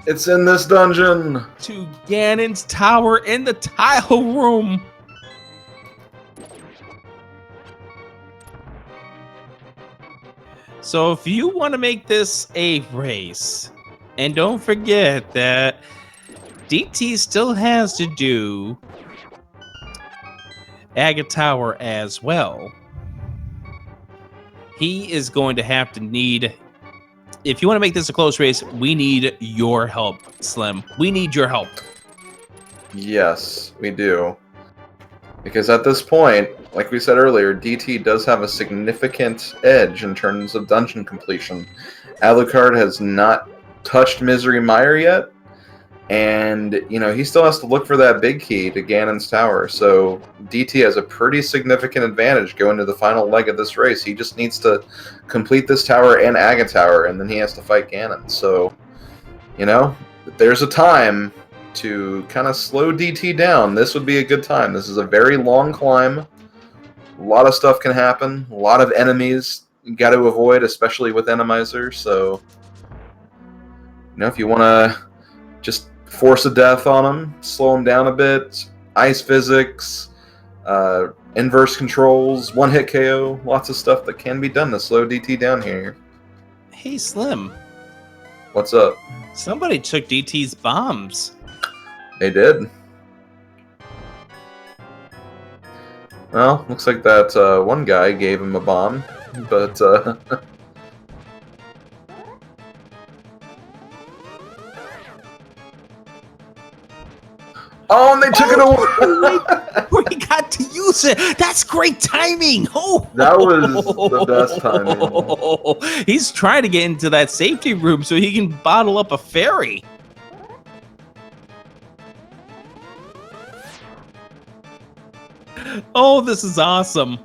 It's in this dungeon. To Ganon's tower in the tile room. So if you want to make this a race, and don't forget that DT still has to do Agate Tower as well. He is going to have to need, if you want to make this a close race, we need your help, Slim. We need your help. Yes, we do. Because at this point, like we said earlier, DT does have a significant edge in terms of dungeon completion. Alucard has not touched Misery Mire yet, and, you know, he still has to look for that big key to Ganon's tower. So DT has a pretty significant advantage going to the final leg of this race. He just needs to complete this tower and Agate Tower, and then he has to fight Ganon. So, you know, if there's a time to kind of slow DT down, this would be a good time. This is a very long climb. A lot of stuff can happen. A lot of enemies you got to avoid, especially with Randomizer. So, you know, if you want to just force a death on him, slow him down a bit, ice physics, inverse controls, one-hit KO, lots of stuff that can be done to slow DT down here. Hey, Slim. What's up? Somebody took DT's bombs. They did. Well, looks like that one guy gave him a bomb, but oh, and they took it away! We got to use it! That's great timing! Oh, that was the best timing. He's trying to get into that safety room so he can bottle up a fairy. Oh, this is awesome.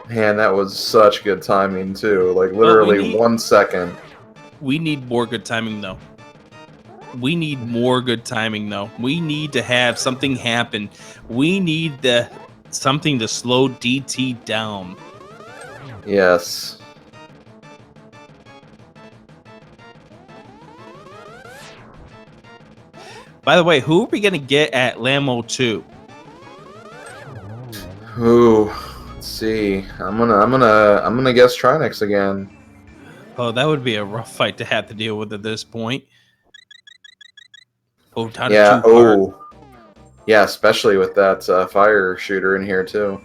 Man, that was such good timing, too. Like, literally 1 second. We need more good timing, though. We need more good timing, though. We need to have something happen. We need something to slow DT down. Yes. By the way, who are we gonna get at Lamo 2? Ooh, let's see. I'm gonna guess Trinix again. Oh, that would be a rough fight to have to deal with at this point. Oh, yeah. Oh, yeah. Especially with that fire shooter in here too.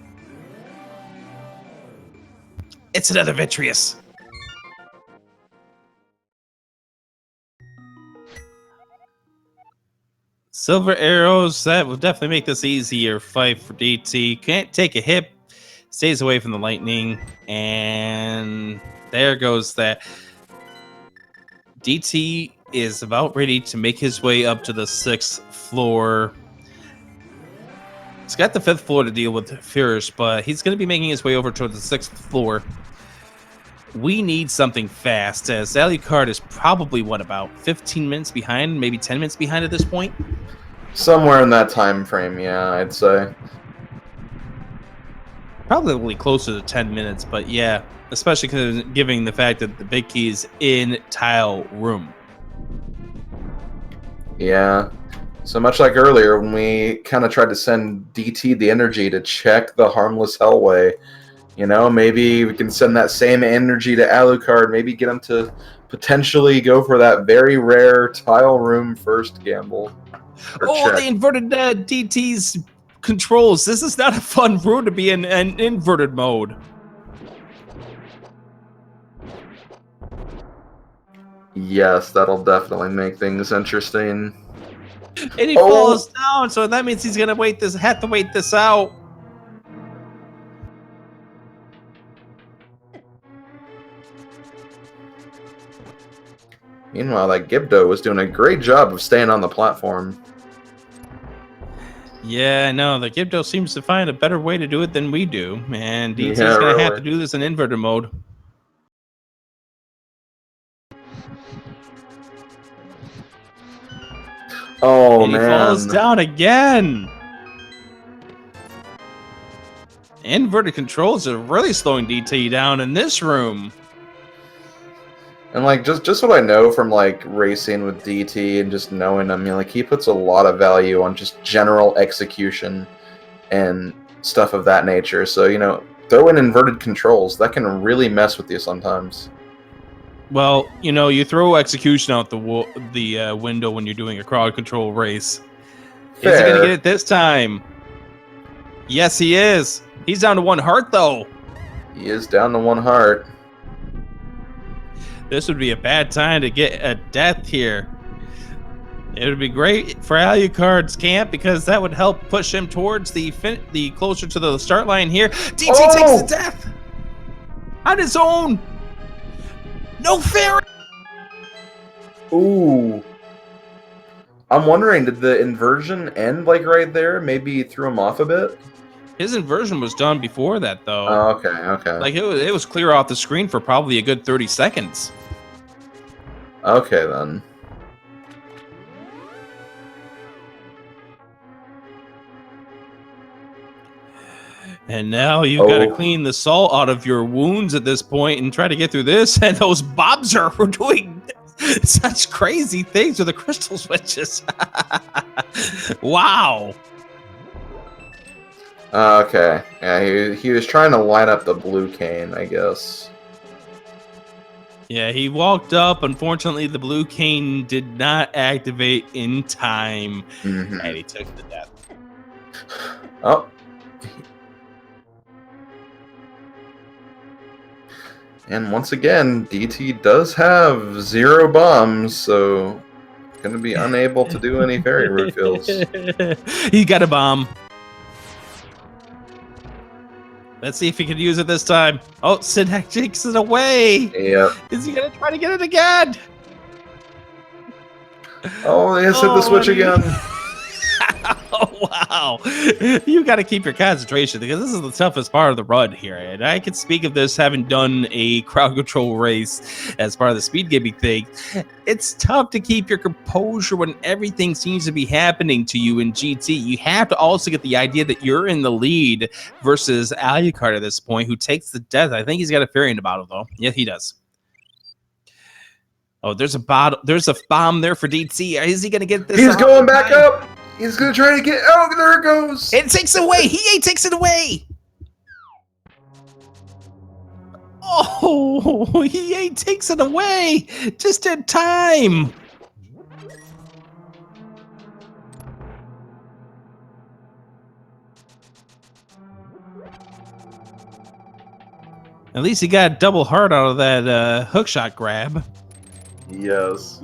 It's another Vitreous. Silver arrows, that will definitely make this easier fight for DT. Can't take a hit, stays away from the lightning, and there goes that. DT is about ready to make his way up to the 6th floor. He's got the 5th floor to deal with first, but he's going to be making his way over toward the 6th floor. We need something fast, as Alucard is probably, what, about 15 minutes behind, maybe 10 minutes behind at this point? Somewhere in that time frame, yeah, I'd say. Probably closer to 10 minutes, but yeah, especially given the fact that the big key is in tile room. Yeah. So much like earlier when we kind of tried to send DT the energy to check the harmless Hellway, you know, maybe we can send that same energy to Alucard, maybe get him to potentially go for that very rare tile room first gamble. Oh, check. the inverted DT's controls. This is not a fun room to be in an inverted mode. Yes, that'll definitely make things interesting. And he falls down, so that means he's gonna have to wait this out. Meanwhile, that Gibdo was doing a great job of staying on the platform. Yeah, no, the Gibdo seems to find a better way to do it than we do, and DT's Yeah, gonna really. have to do this in inverted mode. Oh, and he man. falls down again. Inverted controls are really slowing DT down in this room. And like just what I know from like racing with DT and just knowing him, like he puts a lot of value on just general execution and stuff of that nature. So, throw in inverted controls. That can really mess with you sometimes. Well, you throw execution out the window when you're doing a crowd control race. Fair. Is he gonna get it this time? Yes, he is. He's down to 1 heart, though. He is down to 1 heart. This would be a bad time to get a death here. It would be great for Alucard's camp because that would help push him towards the closer to the start line here. DT takes the death on his own. No fair. Ooh. I'm wondering, did the inversion end like right there? Maybe threw him off a bit? His inversion was done before that, though. Oh, okay. Like it was clear off the screen for probably a good 30 seconds. Okay, then. And now you've got to clean the salt out of your wounds at this point and try to get through this. And those bobs are doing such crazy things with the crystal switches. Wow. Okay. Yeah, he was trying to line up the blue cane, I guess. Yeah, he walked up. Unfortunately, the blue cane did not activate in time. Mm-hmm. And he took the death. Oh. And once again, DT does have 0 bombs, so going to be unable to do any fairy refills. He got a bomb. Let's see if he can use it this time. Oh, Sidak takes it away. Yep. Is he going to try to get it again? Oh, he has hit the switch again. Oh, wow. You got to keep your concentration because this is the toughest part of the run here. And I can speak of this having done a crowd control race as part of the speed gaming thing. It's tough to keep your composure when everything seems to be happening to you in GT. You have to also get the idea that you're in the lead versus Alucard at this point, who takes the death. I think he's got a fairy in the bottle, though. Yeah, he does. Oh, there's a bottle. There's a bomb there for DT. Is he going to get this? He's going back up. He's going to try to get... Oh, there it goes. It takes it away. He takes it away. Oh, he takes it away. Just in time. At least he got a double heart out of that hookshot grab. Yes.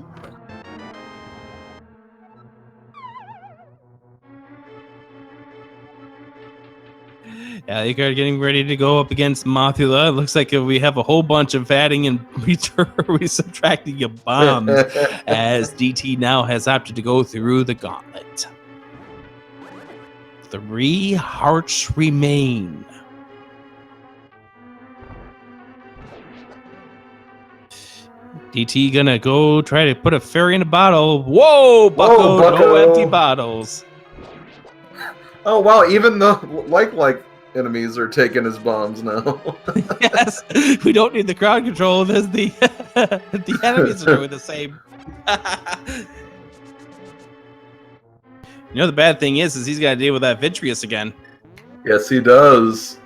Alucard getting ready to go up against Mothula. It looks like we have a whole bunch of adding and subtracting your bombs as DT now has opted to go through the gauntlet. 3 hearts remain. DT gonna go try to put a fairy in a bottle. Whoa, Bucko, no empty bottles. Oh wow, even the like enemies are taking his bombs now. Yes, we don't need the crowd control. There's the the enemies are doing the same. You know the bad thing is he's got to deal with that Vitreous again. Yes, he does.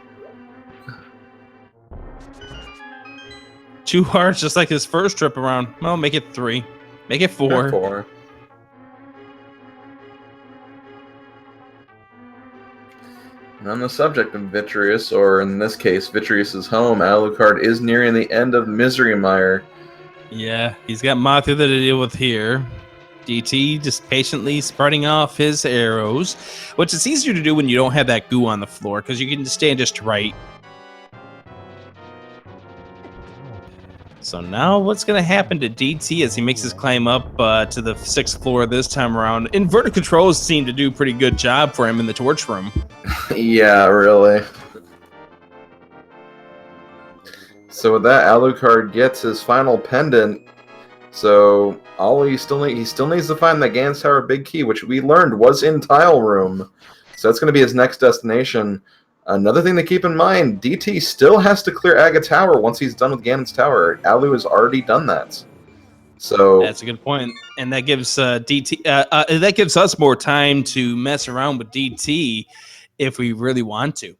2 hearts, just like his first trip around. Well, make it 3. Make it 4. 4. And on the subject of Vitreous, or in this case, Vitreous's home, Alucard is nearing the end of Misery Mire. Yeah, he's got Mathu to deal with here. DT just patiently spreading off his arrows, which is easier to do when you don't have that goo on the floor, because you can stand just right. So now what's going to happen to DT as he makes his climb up to the 6th floor this time around? Inverted controls seem to do a pretty good job for him in the torch room. Yeah, really. So with that, Alucard gets his final pendant. So he still needs to find the Gans Tower big key, which we learned was in Tile Room. So that's going to be his next destination. Another thing to keep in mind, DT still has to clear Aga Tower once he's done with Ganon's Tower. Alu has already done that. So that's a good point, and that gives DT that gives us more time to mess around with DT if we really want to.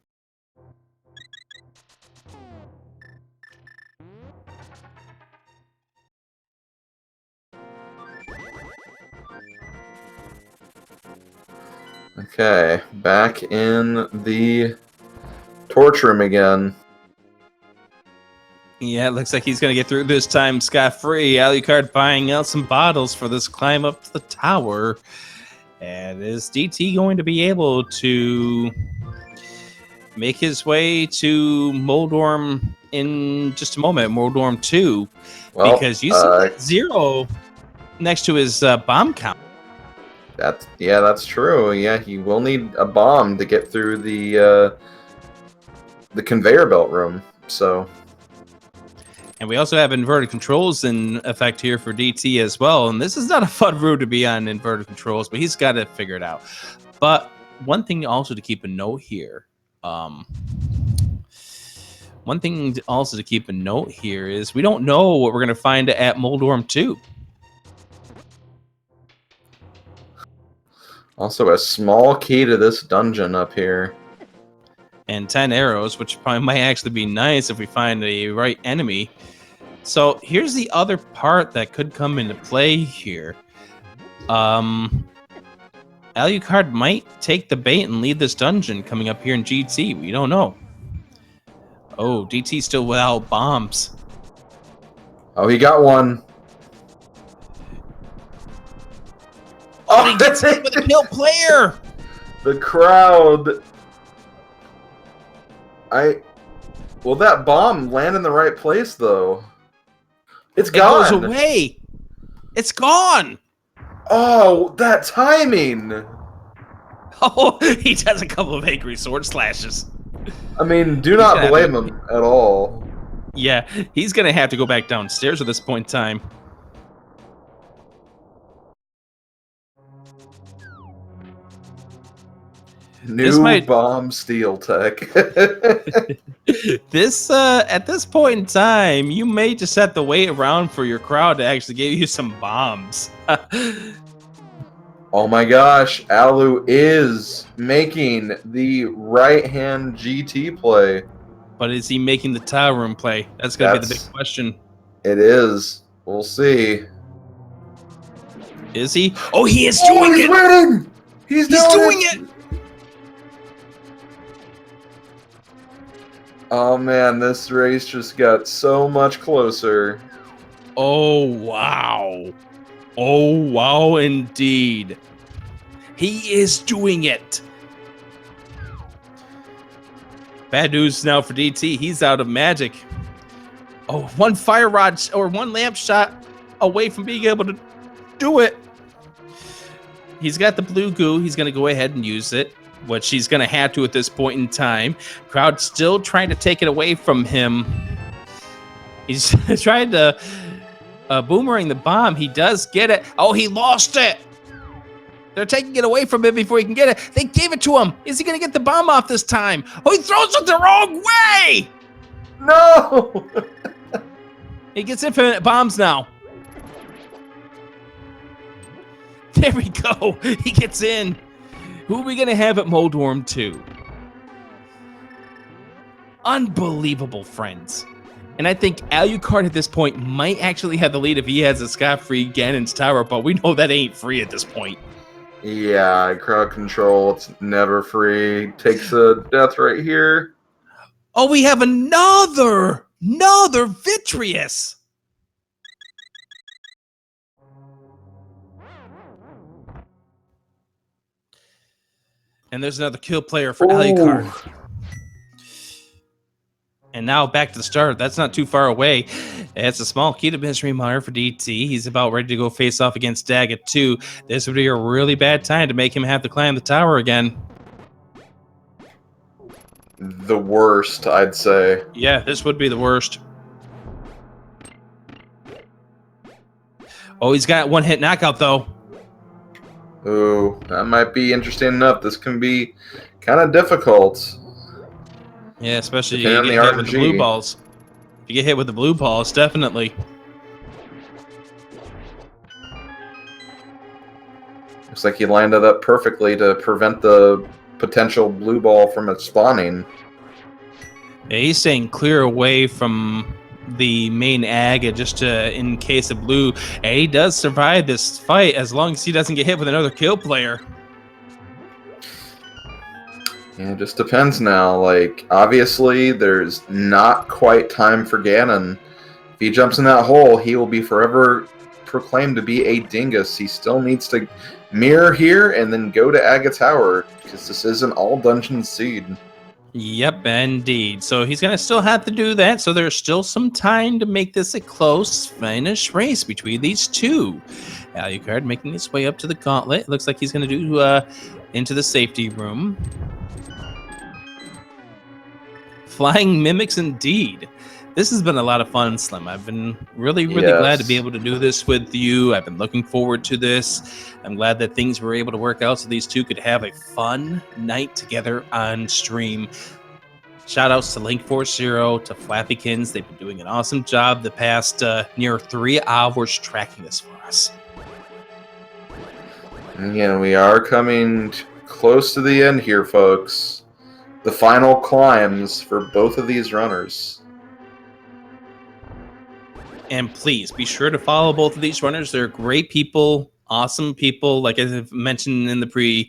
Okay, back in the torch room again. Yeah, it looks like he's going to get through this time scot-free. Alucard buying out some bottles for this climb up to the tower. And is DT going to be able to make his way to Moldorm in just a moment, Moldorm 2? Well, because you see that 0 next to his bomb count. That's true. Yeah, he will need a bomb to get through the conveyor belt room. So, and we also have inverted controls in effect here for DT as well. And this is not a fun route to be on, inverted controls, but he's got to figure it out. But one thing also to keep a note here. One thing also to keep a note here is we don't know what we're going to find at Moldorm 2. Also, a small key to this dungeon up here. And 10 arrows, which probably might actually be nice if we find a right enemy. So here's the other part that could come into play here. Alucard might take the bait and leave this dungeon coming up here in GT. We don't know. Oh, DT's still without bombs. Oh, he got one. Oh, he gets hit with a kill player. The crowd. Will that bomb land in the right place, though? It's gone. It goes away. It's gone. Oh, that timing. Oh, he does a couple of angry sword slashes. I mean, do not blame him at all. Yeah, he's going to have to go back downstairs at this point in time. New bomb steel tech. This at this point in time, you may just have to wait around for your crowd to actually give you some bombs. Oh my gosh, Alu is making the right-hand GT play. But is he making the tile room play? That's going to be the big question. It is. We'll see. Is he? Oh, he is doing it! Winning! He's doing it! Oh man, this race just got so much closer. Oh wow. Oh wow indeed. He is doing it. Bad news now for DT. He's out of magic. Oh, one fire rod or one lamp shot away from being able to do it. He's got the blue goo. He's going to go ahead and use it, which he's going to have to at this point in time. Crowd still trying to take it away from him. He's trying to boomerang the bomb. He does get it. Oh, he lost it. They're taking it away from him before he can get it. They gave it to him. Is he going to get the bomb off this time? Oh, he throws it the wrong way. No. He gets infinite bombs now. There we go. He gets in. Who are we going to have at Moldorm 2? Unbelievable, friends. And I think Alucard at this point might actually have the lead if he has a scot-free Ganon's tower, but we know that ain't free at this point. Yeah, crowd control, it's never free. Takes a death right here. Oh, we have another Vitreous. And there's another kill player for Alucard. And now back to the start. That's not too far away. It's a small key to mystery monitor for DT. He's about ready to go face off against Daggett 2. This would be a really bad time to make him have to climb the tower again. The worst, I'd say. Yeah, this would be the worst. Oh, he's got one hit knockout though. Ooh, that might be interesting enough. This can be kind of difficult. Yeah, especially if you get hit with the blue balls. If you get hit with the blue balls, definitely. Looks like he lined it up perfectly to prevent the potential blue ball from it spawning. Yeah, he's staying clear away from the main ag just to, in case of blue. And he does survive this fight as long as he doesn't get hit with another kill player. Yeah, it just depends now. Like, obviously, there's not quite time for Ganon. If he jumps in that hole, he will be forever proclaimed to be a dingus. He still needs to mirror here and then go to Aga Tower, because this is an all-dungeon seed. Yep, indeed. So he's going to still have to do that, so there's still some time to make this a close finish race between these two. Alucard making his way up to the gauntlet. Looks like he's going to do into the safety room. Flying mimics indeed. This has been a lot of fun, Slim. I've been really glad to be able to do this with you. I've been looking forward to this. I'm glad that things were able to work out so these two could have a fun night together on stream. Shout outs to Link40, to Flappykins. They've been doing an awesome job the past near 3 hours tracking this for us. Again, we are coming close to the end here, folks. The final climbs for both of these runners. And please be sure to follow both of these runners. They're great people, awesome people. Like I mentioned in the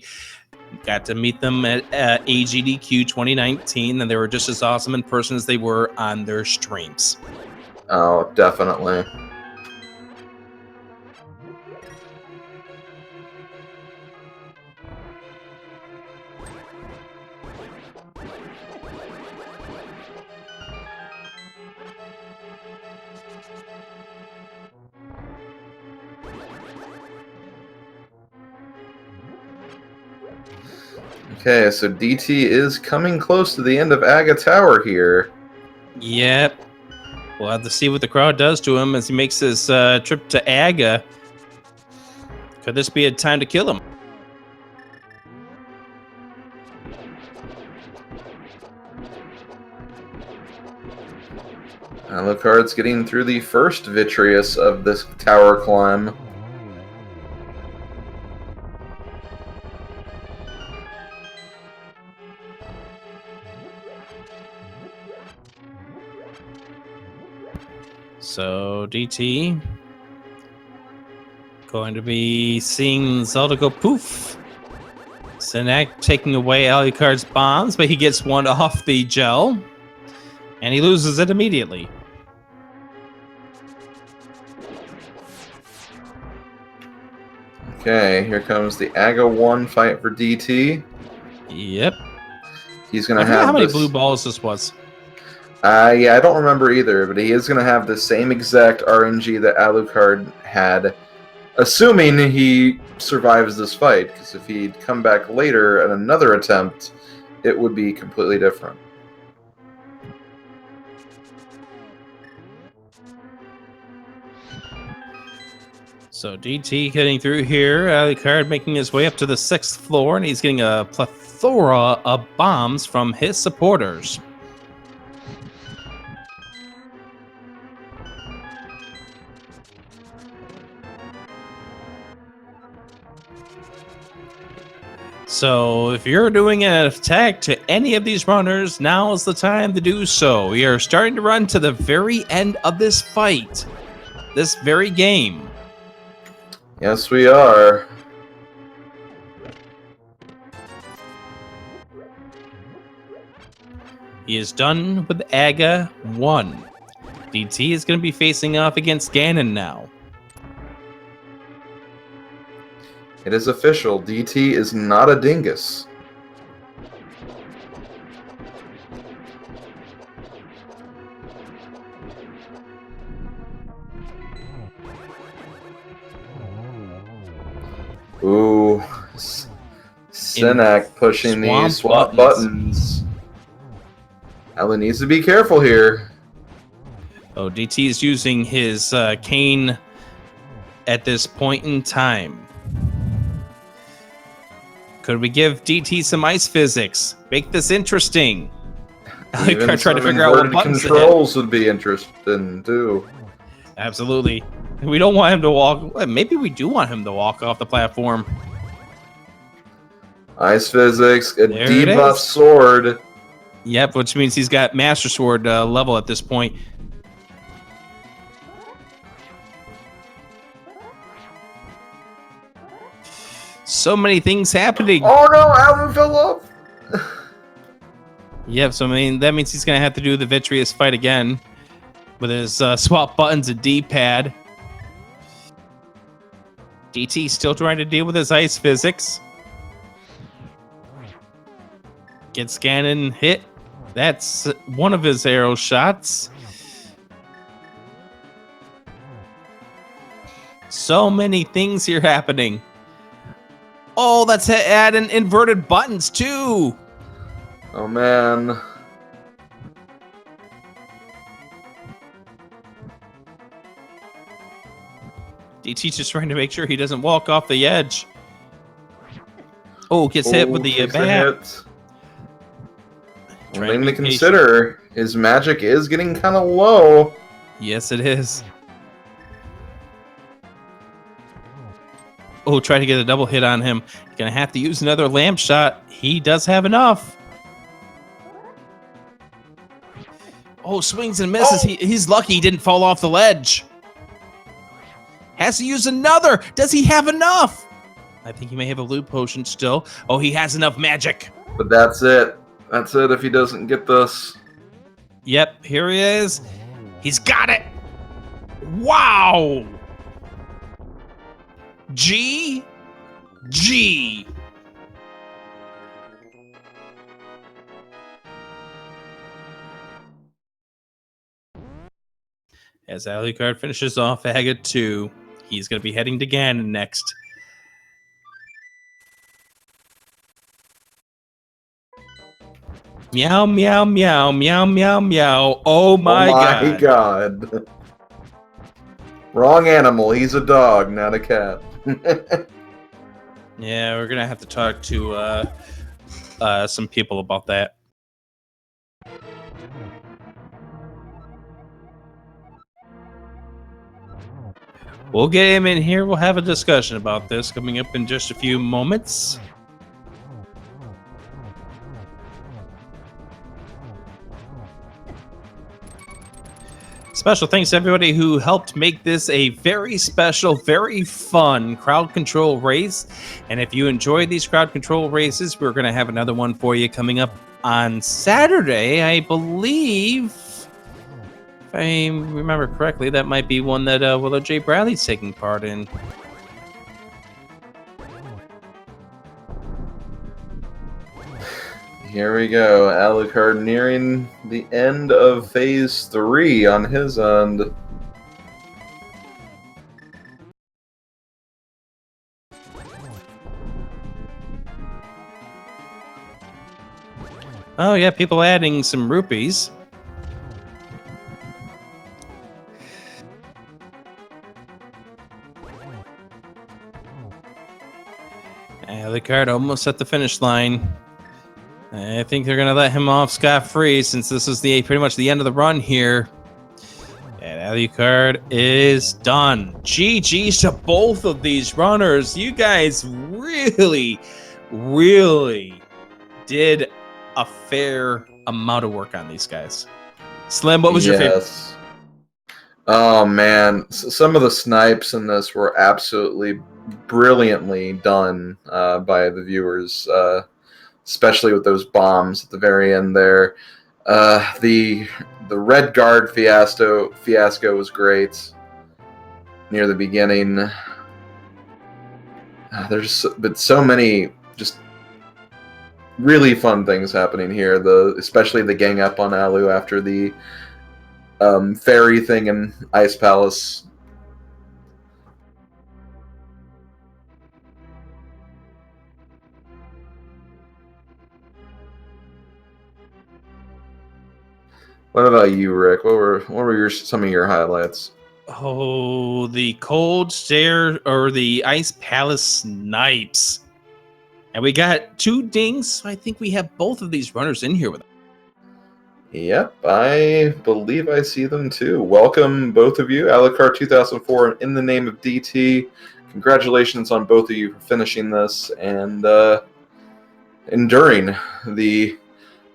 got to meet them at AGDQ 2019, and they were just as awesome in person as they were on their streams. Oh, definitely. Okay, so DT is coming close to the end of Aga Tower here. Yep. We'll have to see what the crowd does to him as he makes his trip to Aga. Could this be a time to kill him? Alucard's getting through the first Vitreous of this tower climb. So DT going to be seeing Zelda go poof. Sinak taking away Alucard's bombs, but he gets one off the gel, and he loses it immediately. Okay, here comes the Aga 1 fight for DT. Yep. He's going to I forget have how many this... blue balls this was. Yeah, I don't remember either, but he is going to have the same exact RNG that Alucard had, assuming he survives this fight, because if he'd come back later at another attempt, it would be completely different. So DT getting through here, Alucard making his way up to the 6th floor, and he's getting a plethora of bombs from his supporters. So if you're doing an attack to any of these runners, now is the time to do so. We are starting to run to the very end of this fight, this very game. Yes, we are. He is done with AGA 1. DT is going to be facing off against Ganon now. It is official. DT is not a dingus. Ooh. Sinak pushing these swap buttons. Alan needs to be careful here. Oh, DT is using his cane at this point in time. Could we give DT some ice physics? Make this interesting. Alucard trying to figure out what buttons controls would be interesting too. Absolutely. We don't want him to walk. Maybe we do want him to walk off the platform. Ice physics, a debuff sword. Yep, which means he's got Master Sword level at this point. So many things happening. Oh no, Alan fell off. Yep, so I mean, that means he's going to have to do the Vitreous fight again with his swap buttons and D-pad. DT still trying to deal with his ice physics. Gets Ganon hit. That's one of his arrow shots. So many things here happening. Oh, that's adding inverted buttons too. Oh man. DT's just trying to make sure he doesn't walk off the edge. Oh, gets hit with the bat. One thing to consider, his magic is getting kind of low. Yes, it is. Oh, try to get a double hit on him. Gonna have to use another lamp shot. He does have enough. Oh, swings and misses. Oh. He's lucky he didn't fall off the ledge. Has to use another. Does he have enough? I think he may have a loot potion still. Oh, he has enough magic. But that's it. That's it if he doesn't get this. Yep, here he is. He's got it. Wow. G. As Alucard finishes off AGA 2, he's going to be heading to Ganon next. Meow, meow, meow, meow, meow, meow. Oh my god. Wrong animal. He's a dog, not a cat. Yeah, we're going to have to talk to some people about that. We'll get him in here. We'll have a discussion about this coming up in just a few moments. Special thanks to everybody who helped make this a very special, very fun crowd control race. And if you enjoyed these crowd control races, we're going to have another one for you coming up on Saturday, I believe. If I remember correctly, that might be one that Willow J. Bradley's taking part in. Here we go. Alucard nearing the end of phase 3 on his end. Oh yeah, people adding some rupees. Alucard almost at the finish line. I think they're going to let him off scot-free since this is pretty much the end of the run here. And Alucard is done. GG's to both of these runners. You guys really really did a fair amount of work on these guys. Slim, what was your favorite? Oh man, some of the snipes in this were absolutely brilliantly done by the viewers, especially with those bombs at the very end there. The red guard fiasco was great near the beginning. There's been so many just really fun things happening here. Especially the gang up on Alu after the fairy thing in Ice Palace. What about you, Rick? What were some of your highlights? Oh, the cold stare or the Ice Palace snipes. And we got 2 dings, so I think we have both of these runners in here with us. Yep, I believe I see them too. Welcome, both of you. Alucard2004 and In the Name of DT. Congratulations on both of you for finishing this and enduring the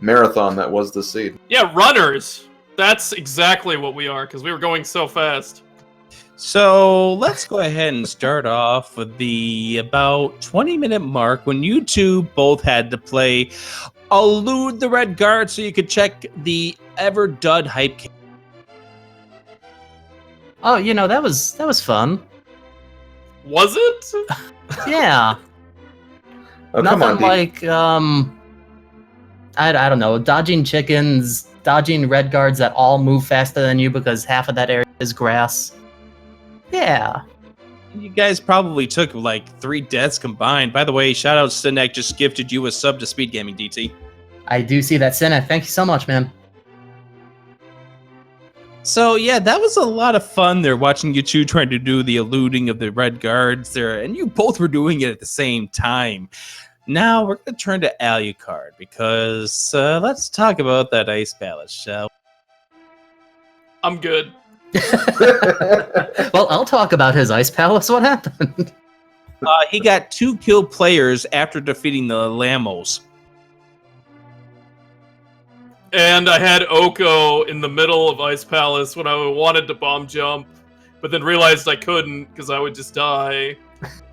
marathon that was the seed. Yeah, runners. That's exactly what we are, because we were going so fast. So let's go ahead and start off with the about 20-minute mark when you two both had to play Elude the Red Guard so you could check the ever-dud hype. Oh, you know, that was fun. Was it? Yeah. Oh, Nothing come on, like I don't know, dodging chickens, dodging red guards that all move faster than you because half of that area is grass. Yeah. You guys probably took like 3 deaths combined. By the way, shout out Sinek just gifted you a sub to Speed Gaming DT. I do see that, Senna. Thank you so much, man. So yeah, that was a lot of fun there, watching you two trying to do the eluding of the red guards there, and you both were doing it at the same time. Now we're going to turn to Alucard, because let's talk about that Ice Palace, shall we? I'm good. Well, I'll talk about his Ice Palace. What happened? He got 2 kill players after defeating the Lamos. And I had Oko in the middle of Ice Palace when I wanted to bomb jump, but then realized I couldn't because I would just die.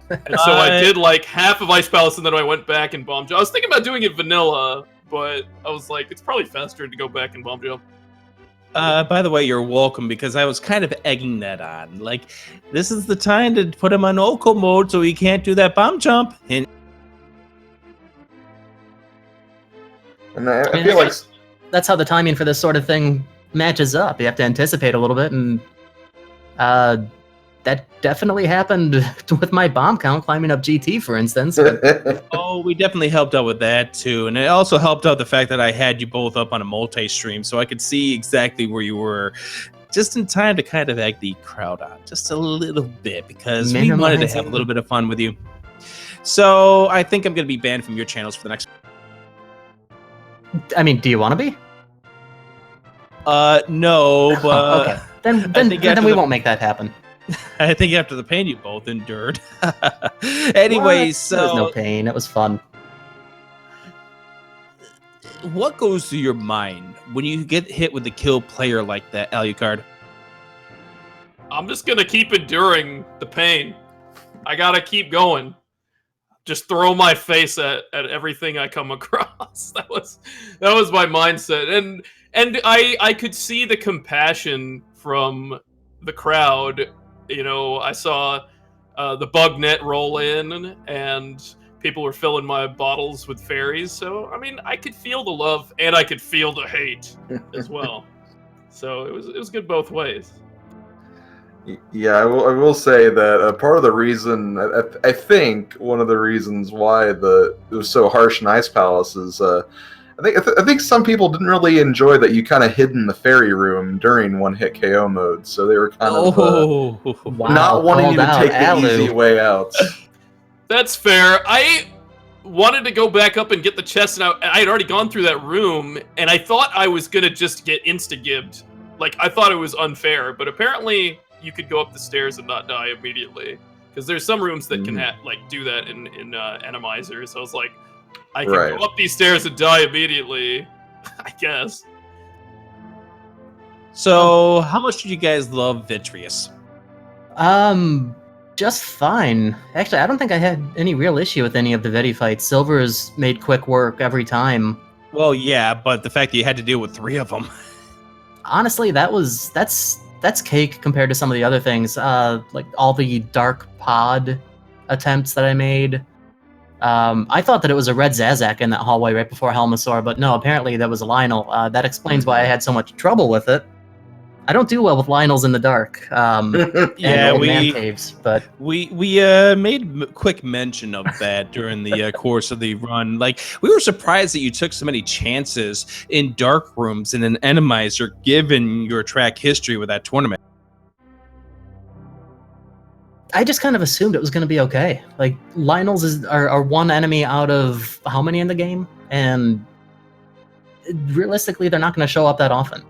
And so I did like half of Ice Palace, and then I went back and bomb jump. I was thinking about doing it vanilla, but I was like, it's probably faster to go back and bomb jump. By the way, you're welcome, because I was kind of egging that on. Like, this is the time to put him on Oko mode so he can't do that bomb jump. And I feel like that's how the timing for this sort of thing matches up. You have to anticipate a little bit, and that definitely happened with my bomb count climbing up GT, for instance. oh, we definitely helped out with that too, and it also helped out the fact that I had you both up on a multi-stream, so I could see exactly where you were, just in time to kind of egg the crowd on just a little bit, because we wanted to have a little bit of fun with you. So I think I'm going to be banned from your channels for the next. I mean, do you want to be? No, but okay. Then we won't make that happen. I think after the pain you both endured. Anyways, so there was no pain. It was fun. What goes through your mind when you get hit with a kill player like that, Alucard? I'm just gonna keep enduring the pain. I gotta keep going. Just throw my face at everything I come across. That was my mindset, and I could see the compassion from the crowd. You know, I saw the bug net roll in, and people were filling my bottles with fairies. So, I mean, I could feel the love, and I could feel the hate as well. So it was good both ways. Yeah, I will say that part of the reason, I think one of the reasons why it was so harsh in Ice Palace is I think some people didn't really enjoy that you kind of hid in the fairy room during one-hit KO mode, so they were kind of not wanting you to take the easy way out. That's fair. I wanted to go back up and get the chest, and I had already gone through that room, and I thought I was gonna just get insta-gibbed. Like, I thought it was unfair, but apparently you could go up the stairs and not die immediately. because there's some rooms that can do that in Randomizer. So I was like, I can go up these stairs and die immediately, I guess. So, how much did you guys love Vitreous? Just fine. Actually, I don't think I had any real issue with any of the Veti fights. Silver's made quick work every time. Well, yeah, but the fact that you had to deal with 3 of them. Honestly, that's cake compared to some of the other things. Like all the dark pod attempts that I made. I thought that it was a red Zazak in that hallway right before Helmasaur, but no, apparently that was a Lionel. That explains why I had so much trouble with it. I don't do well with Lionels in the dark. Yeah, and man caves, but we made quick mention of that during the course of the run. Like, we were surprised that you took so many chances in dark rooms in an Randomizer, given your track history with that tournament. I just kind of assumed it was going to be okay. Like, Lionels are one enemy out of how many in the game? And realistically, they're not going to show up that often.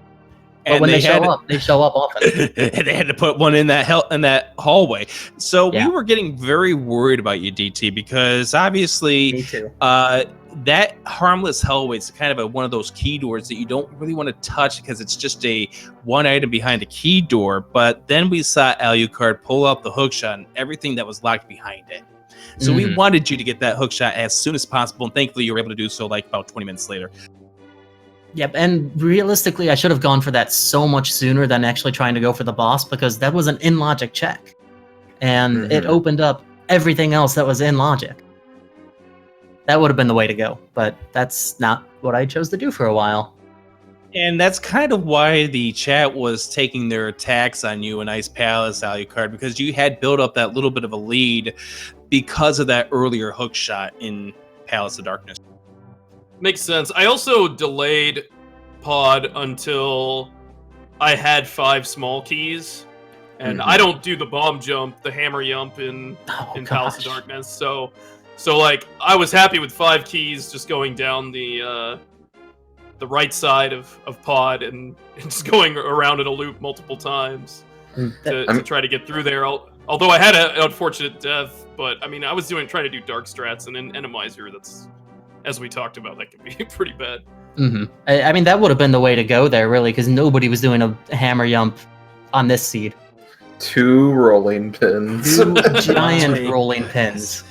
But when they show up often. They had to put one in that hallway. So we were getting very worried about you, DT, because obviously Me too. That harmless hallway is kind of one of those key doors that you don't really want to touch because it's just a one item behind a key door. But then we saw Alucard pull out the hookshot and everything that was locked behind it. So we wanted you to get that hookshot as soon as possible, and thankfully you were able to do so like about 20 minutes later. Yep, and realistically, I should have gone for that so much sooner than actually trying to go for the boss, because that was an in-logic check. And it opened up everything else that was in logic. That would have been the way to go, but that's not what I chose to do for a while. And that's kind of why the chat was taking their attacks on you in Ice Palace, Alucard, because you had built up that little bit of a lead because of that earlier hook shot in Palace of Darkness. Makes sense. I also delayed pod until I had 5 small keys, and I don't do the bomb jump, the hammer jump in Palace of Darkness. So like I was happy with 5 keys, just going down the right side of pod and just going around in a loop multiple times to try to get through there. Although I had an unfortunate death, but I mean I was trying to do dark strats and an Randomizer that's, as we talked about, that could be pretty bad. I mean, that would have been the way to go there, really, because nobody was doing a hammer jump on this seed. 2 rolling pins. 2 giant rolling pins.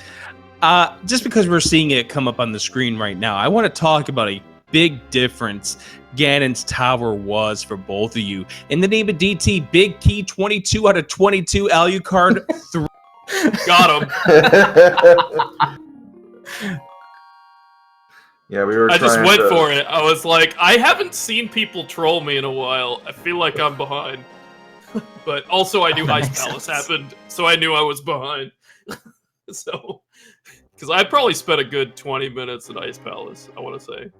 Just because we're seeing it come up on the screen right now, I want to talk about a big difference Ganon's tower was for both of you. In the name of DT, big key 22 out of 22, Alucard 3. Got him. Yeah, we were. I just went for it. I was like, I haven't seen people troll me in a while. I feel like I'm behind. But also, I knew Ice Palace happened, so I knew I was behind. So, because I probably spent a good 20 minutes at Ice Palace, I want to say.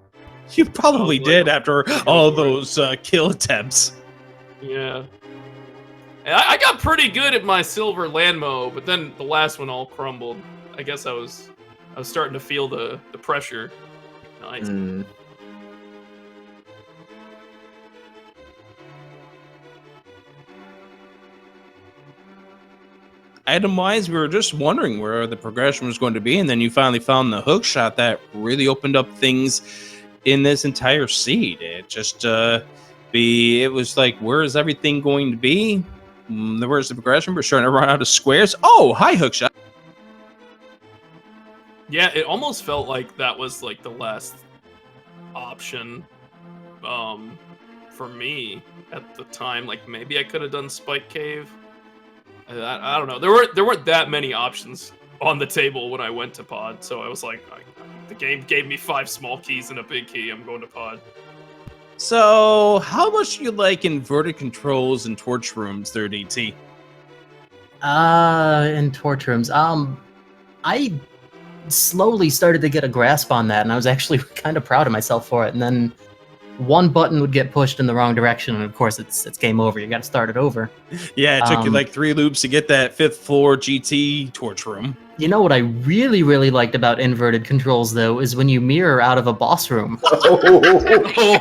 You probably did after all those kill attempts. Yeah. And I got pretty good at my silver landmo, but then the last one all crumbled. I guess I was starting to feel the pressure. Nice. Item-wise, we were just wondering where the progression was going to be, and then you finally found the hook shot that really opened up things in this entire seed. It just it was like, where is everything going to be? Where's the progression? We're starting to run out of squares. Oh, hi, hook shot. Yeah, it almost felt like that was like the last option for me at the time. Like maybe I could have done Spike Cave. I don't know. There weren't that many options on the table when I went to pod, so I was like, the game gave me 5 small keys and a big key. I'm going to pod. So, how much do you like inverted controls and torch rooms there, DT? In torch rooms, I slowly started to get a grasp on that, and I was actually kind of proud of myself for it. And then one button would get pushed in the wrong direction, and of course it's game over. You got to start it over. Yeah, it took you like 3 loops to get that 5th floor GT torch room. You know what I really, really liked about inverted controls, though, is when you mirror out of a boss room. I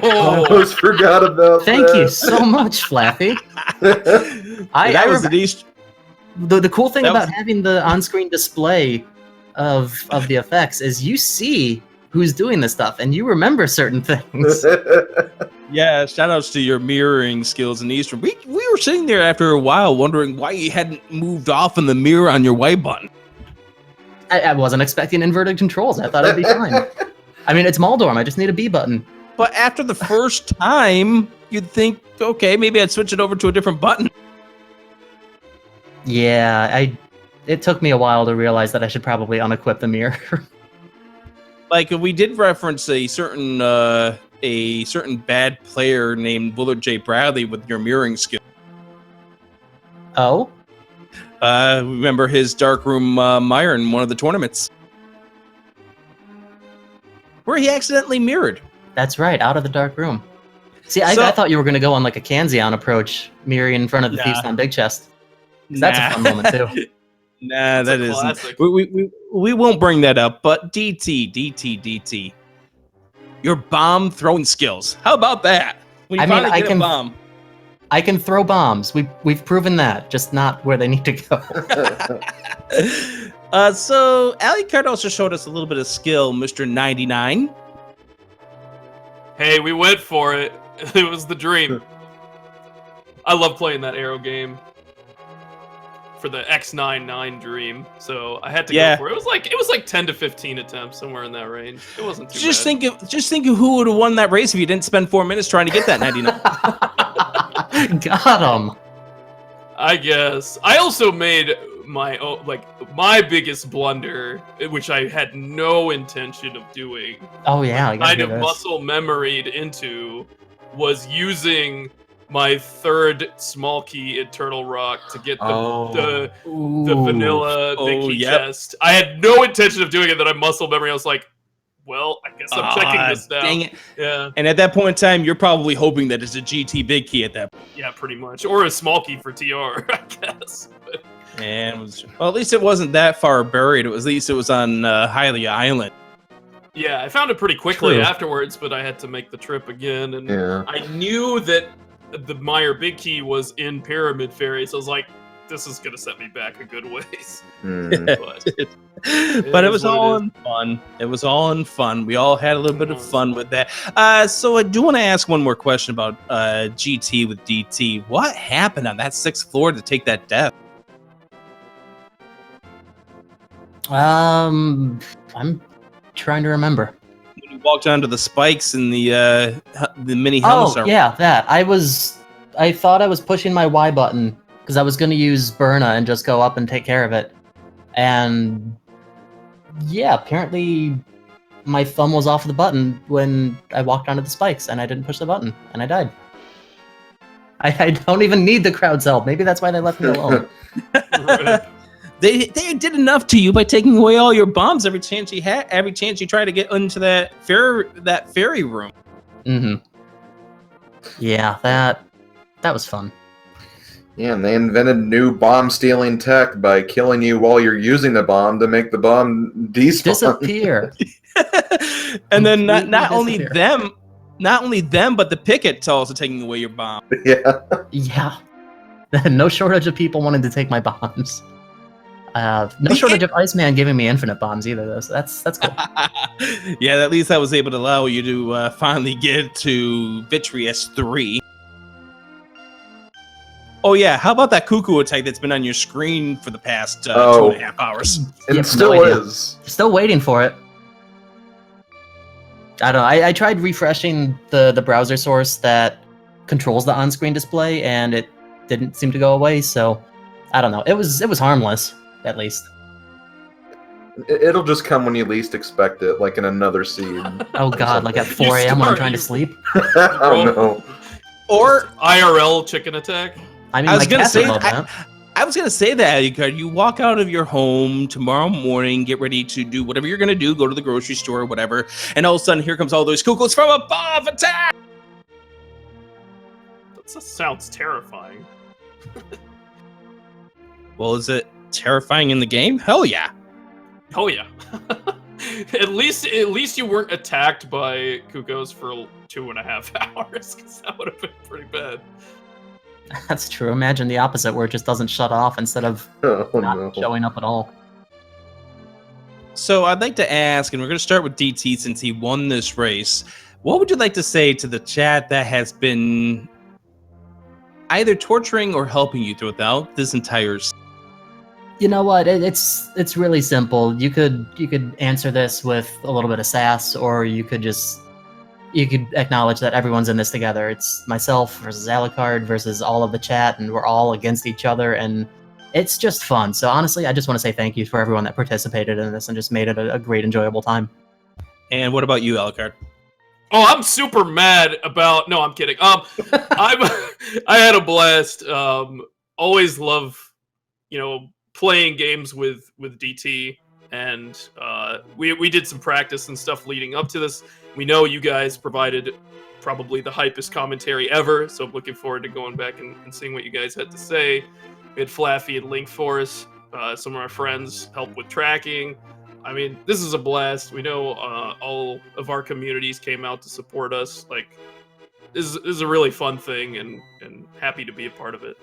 almost forgot about Thank you so much, Flappy. That was the The cool thing That about was- having the on-screen display of the effects is you see who's doing this stuff and you remember certain things. Yeah, shout outs to your mirroring skills in Eastern. We were sitting there after a while wondering why you hadn't moved off in the mirror on your Y button. I wasn't expecting inverted controls. I thought it'd be fine. I mean, it's Maldorm. I just need a B button. But after the first time, you'd think, okay, maybe I'd switch it over to a different button. Yeah, it took me a while to realize that I should probably unequip the mirror. Like we did reference a certain bad player named Willard J. Bradley with your mirroring skill. Oh? Remember his Darkroom Mire in one of the tournaments? Where he accidentally mirrored. That's right, out of the dark room. See, So- I thought you were going to go on like a Kanzeon approach, mirroring in front of the Nah. Feast on Big Chest. 'Cause that's a fun moment, too. Nah, that a isn't. classic. We won't bring that up, but DT. Your bomb throwing skills. How about that? When you I mean, finally I get can- a bomb. I can throw bombs. We've proven that, just not where they need to go. So Alucard also showed us a little bit of skill, Mr. 99. Hey, we went for it. It was the dream. I love playing that arrow game for the X99 dream. So I had to Yeah. go for it. It was like 10 to 15 attempts, somewhere in that range. It wasn't too Just bad. think of who would have won that race if you didn't spend 4 minutes trying to get that 99. Got him. I guess. I also made my biggest blunder, which I had no intention of doing, Oh yeah, I gotta kind do of this. muscle memoried into, was using my third small key in Turtle Rock to get the Ooh. vanilla big Oh, key yep. chest. I had no intention of doing it, then I muscle memory. I was like, well, I guess I'm checking this now. Dang it. Yeah, And at that point in time, you're probably hoping that it's a GT big key at that point. yeah, pretty much. Or a small key for TR, I guess. But And well, at least it wasn't that far buried. At least it was on Hylia Island. yeah, I found it pretty quickly True. afterwards, but I had to make the trip again. And Yeah. I knew that the Meyer Big Key was in Pyramid Fairy, so I was like, this is going to set me back a good ways. Hmm. But But it is was what it all is. in fun. It was all in fun. We all had a little bit of fun with that. So I do want to ask one more question about GT with DT. What happened on that 6th floor to take that death? I'm trying to remember. When you walked onto the spikes in the mini helmet. Oh yeah, that. I thought I was pushing my Y button because I was going to use Burna and just go up and take care of it. And yeah, apparently my thumb was off the button when I walked onto the spikes and I didn't push the button and I died. I don't even need the crowd's help. Maybe that's why they left me alone. They did enough to you by taking away all your bombs every chance you had, every chance you try to get into that fairy room. Mm-hmm. Yeah, that was fun. Yeah, and they invented new bomb stealing tech by killing you while you're using the bomb to make the bomb despawn. Disappear. And then not Completely only disappear. them, but the pickets also taking away your bomb. Yeah. Yeah. No shortage of people wanting to take my bombs. No shortage of Iceman giving me infinite bombs either, though. So that's cool. Yeah, at least I was able to allow you to finally get to Vitreous 3. Oh yeah, how about that cuckoo attack that's been on your screen for the past 2.5 hours? And Yep, still no idea. is. Still waiting for it. I don't know. I tried refreshing the browser source that controls the on-screen display, and it didn't seem to go away. So I don't know. It was harmless, at least. It'll just come when you least expect it, like in another scene. Oh god, like at 4 a.m. when I'm trying to sleep. Oh no. Or IRL chicken attack. I mean, I was my gonna cats say would love that. I was gonna say that, Alucard. You walk out of your home tomorrow morning, get ready to do whatever you're gonna do, go to the grocery store or whatever, and all of a sudden here comes all those cuckoos from above, attack! That sounds terrifying. Well, is it terrifying in the game? Hell yeah. Oh yeah. At least you weren't attacked by Kukos for 2.5 hours, because that would have been pretty bad. That's true. Imagine the opposite, where it just doesn't shut off instead of Oh, not no. showing up at all. So I'd like to ask, and we're going to start with DT since he won this race. What would you like to say to the chat that has been either torturing or helping you throughout this entire You know what? It's really simple. You could answer this with a little bit of sass, or you could acknowledge that everyone's in this together. It's myself versus Alucard versus all of the chat, and we're all against each other, and it's just fun. So honestly, I just want to say thank you for everyone that participated in this and just made it a great, enjoyable time. And what about you, Alucard? Oh, I'm super mad about. No, I'm kidding. I had a blast. Always love, playing games with DT, and we did some practice and stuff leading up to this. We know you guys provided probably the hypest commentary ever, so I'm looking forward to going back and seeing what you guys had to say. We had Flaffy and Link for us. Some of our friends helped with tracking. I mean, this is a blast. We know all of our communities came out to support us. Like, this is a really fun thing, and happy to be a part of it.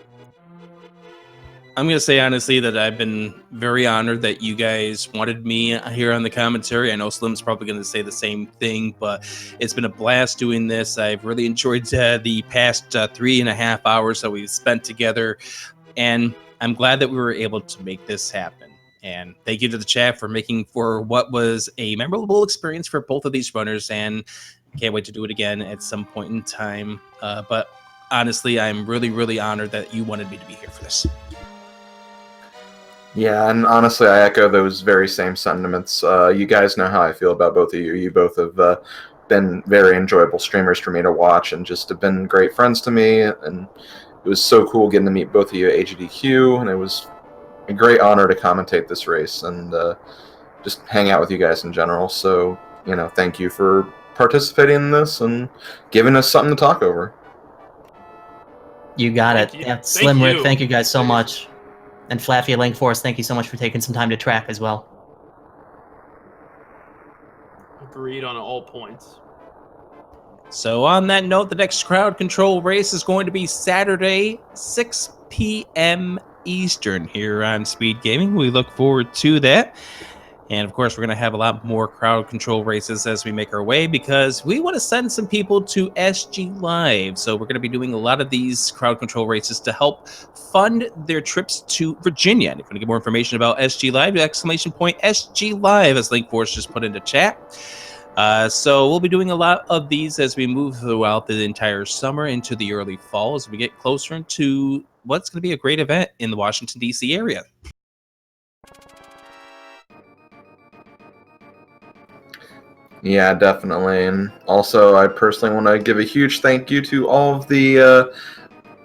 I'm going to say honestly that I've been very honored that you guys wanted me here on the commentary. I know Slim's probably going to say the same thing, but it's been a blast doing this. I've really enjoyed the past 3.5 hours that we've spent together, and I'm glad that we were able to make this happen. And thank you to the chat for making for what was a memorable experience for both of these runners, and can't wait to do it again at some point in time. But honestly, I'm really, really honored that you wanted me to be here for this. Yeah, and honestly, I echo those very same sentiments. You guys know how I feel about both of you. You both have been very enjoyable streamers for me to watch, and just have been great friends to me. And it was so cool getting to meet both of you at AGDQ, and it was a great honor to commentate this race and just hang out with you guys in general. So, thank you for participating in this and giving us something to talk over. You got Thank it. you. Yeah, Slim Rick, you. thank you guys so much. And Flaffy Link Force, thank you so much for taking some time to track as well. Agreed on all points. So on that note, the next crowd control race is going to be Saturday, 6 p.m. Eastern here on Speed Gaming. We look forward to that. And of course, we're going to have a lot more crowd control races as we make our way, because we want to send some people to SG Live. So we're going to be doing a lot of these crowd control races to help fund their trips to Virginia. And if you want to get more information about SG Live, !SG Live, as Link Force just put into chat. So we'll be doing a lot of these as we move throughout the entire summer into the early fall, as we get closer into what's going to be a great event in the Washington, D.C. area. Yeah, definitely. And also, I personally want to give a huge thank you to all of the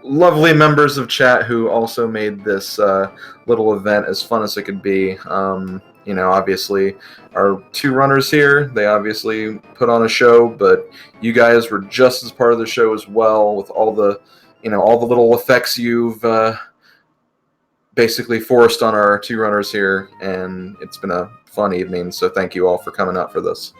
lovely members of chat who also made this little event as fun as it could be. Obviously, our two runners here, they obviously put on a show, but you guys were just as part of the show as well, with all the, all the little effects you've basically forced on our two runners here, and it's been a fun evening, so thank you all for coming out for this.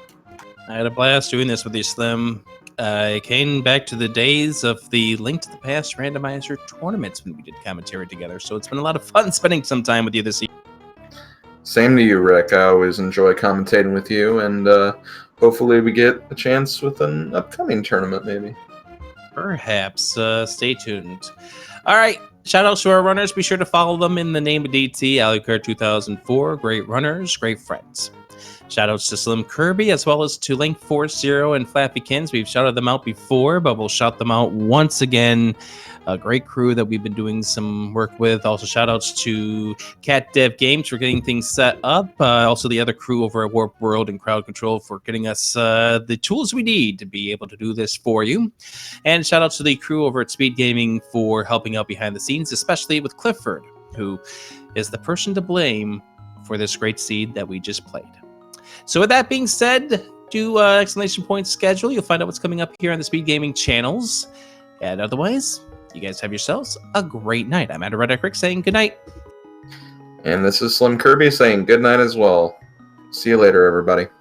I had a blast doing this with you, Slim. I came back to the days of the Link to the Past randomizer tournaments when we did commentary together, so it's been a lot of fun spending some time with you this evening. Same to you, Rick. I always enjoy commentating with you, and hopefully we get a chance with an upcoming tournament, maybe. Perhaps. Stay tuned. All right. Shout out to our runners. Be sure to follow them in the name of DT, Alucard2004. Great runners, great friends. Shout outs to Slim Kirby, as well as to Link Force Zero and Flappy Kins. We've shouted them out before, but we'll shout them out once again. A great crew that we've been doing some work with. Also, shout outs to Cat Dev Games for getting things set up. Also, the other crew over at Warp World and Crowd Control for getting us the tools we need to be able to do this for you. And shout outs to the crew over at Speed Gaming for helping out behind the scenes, especially with Clifford, who is the person to blame for this great seed that we just played. So with that being said, do exclamation point schedule. You'll find out what's coming up here on the Speed Gaming channels. And otherwise, you guys have yourselves a great night. I'm Red Rick saying good night. And this is Slim Kirby saying good night as well. See you later, everybody.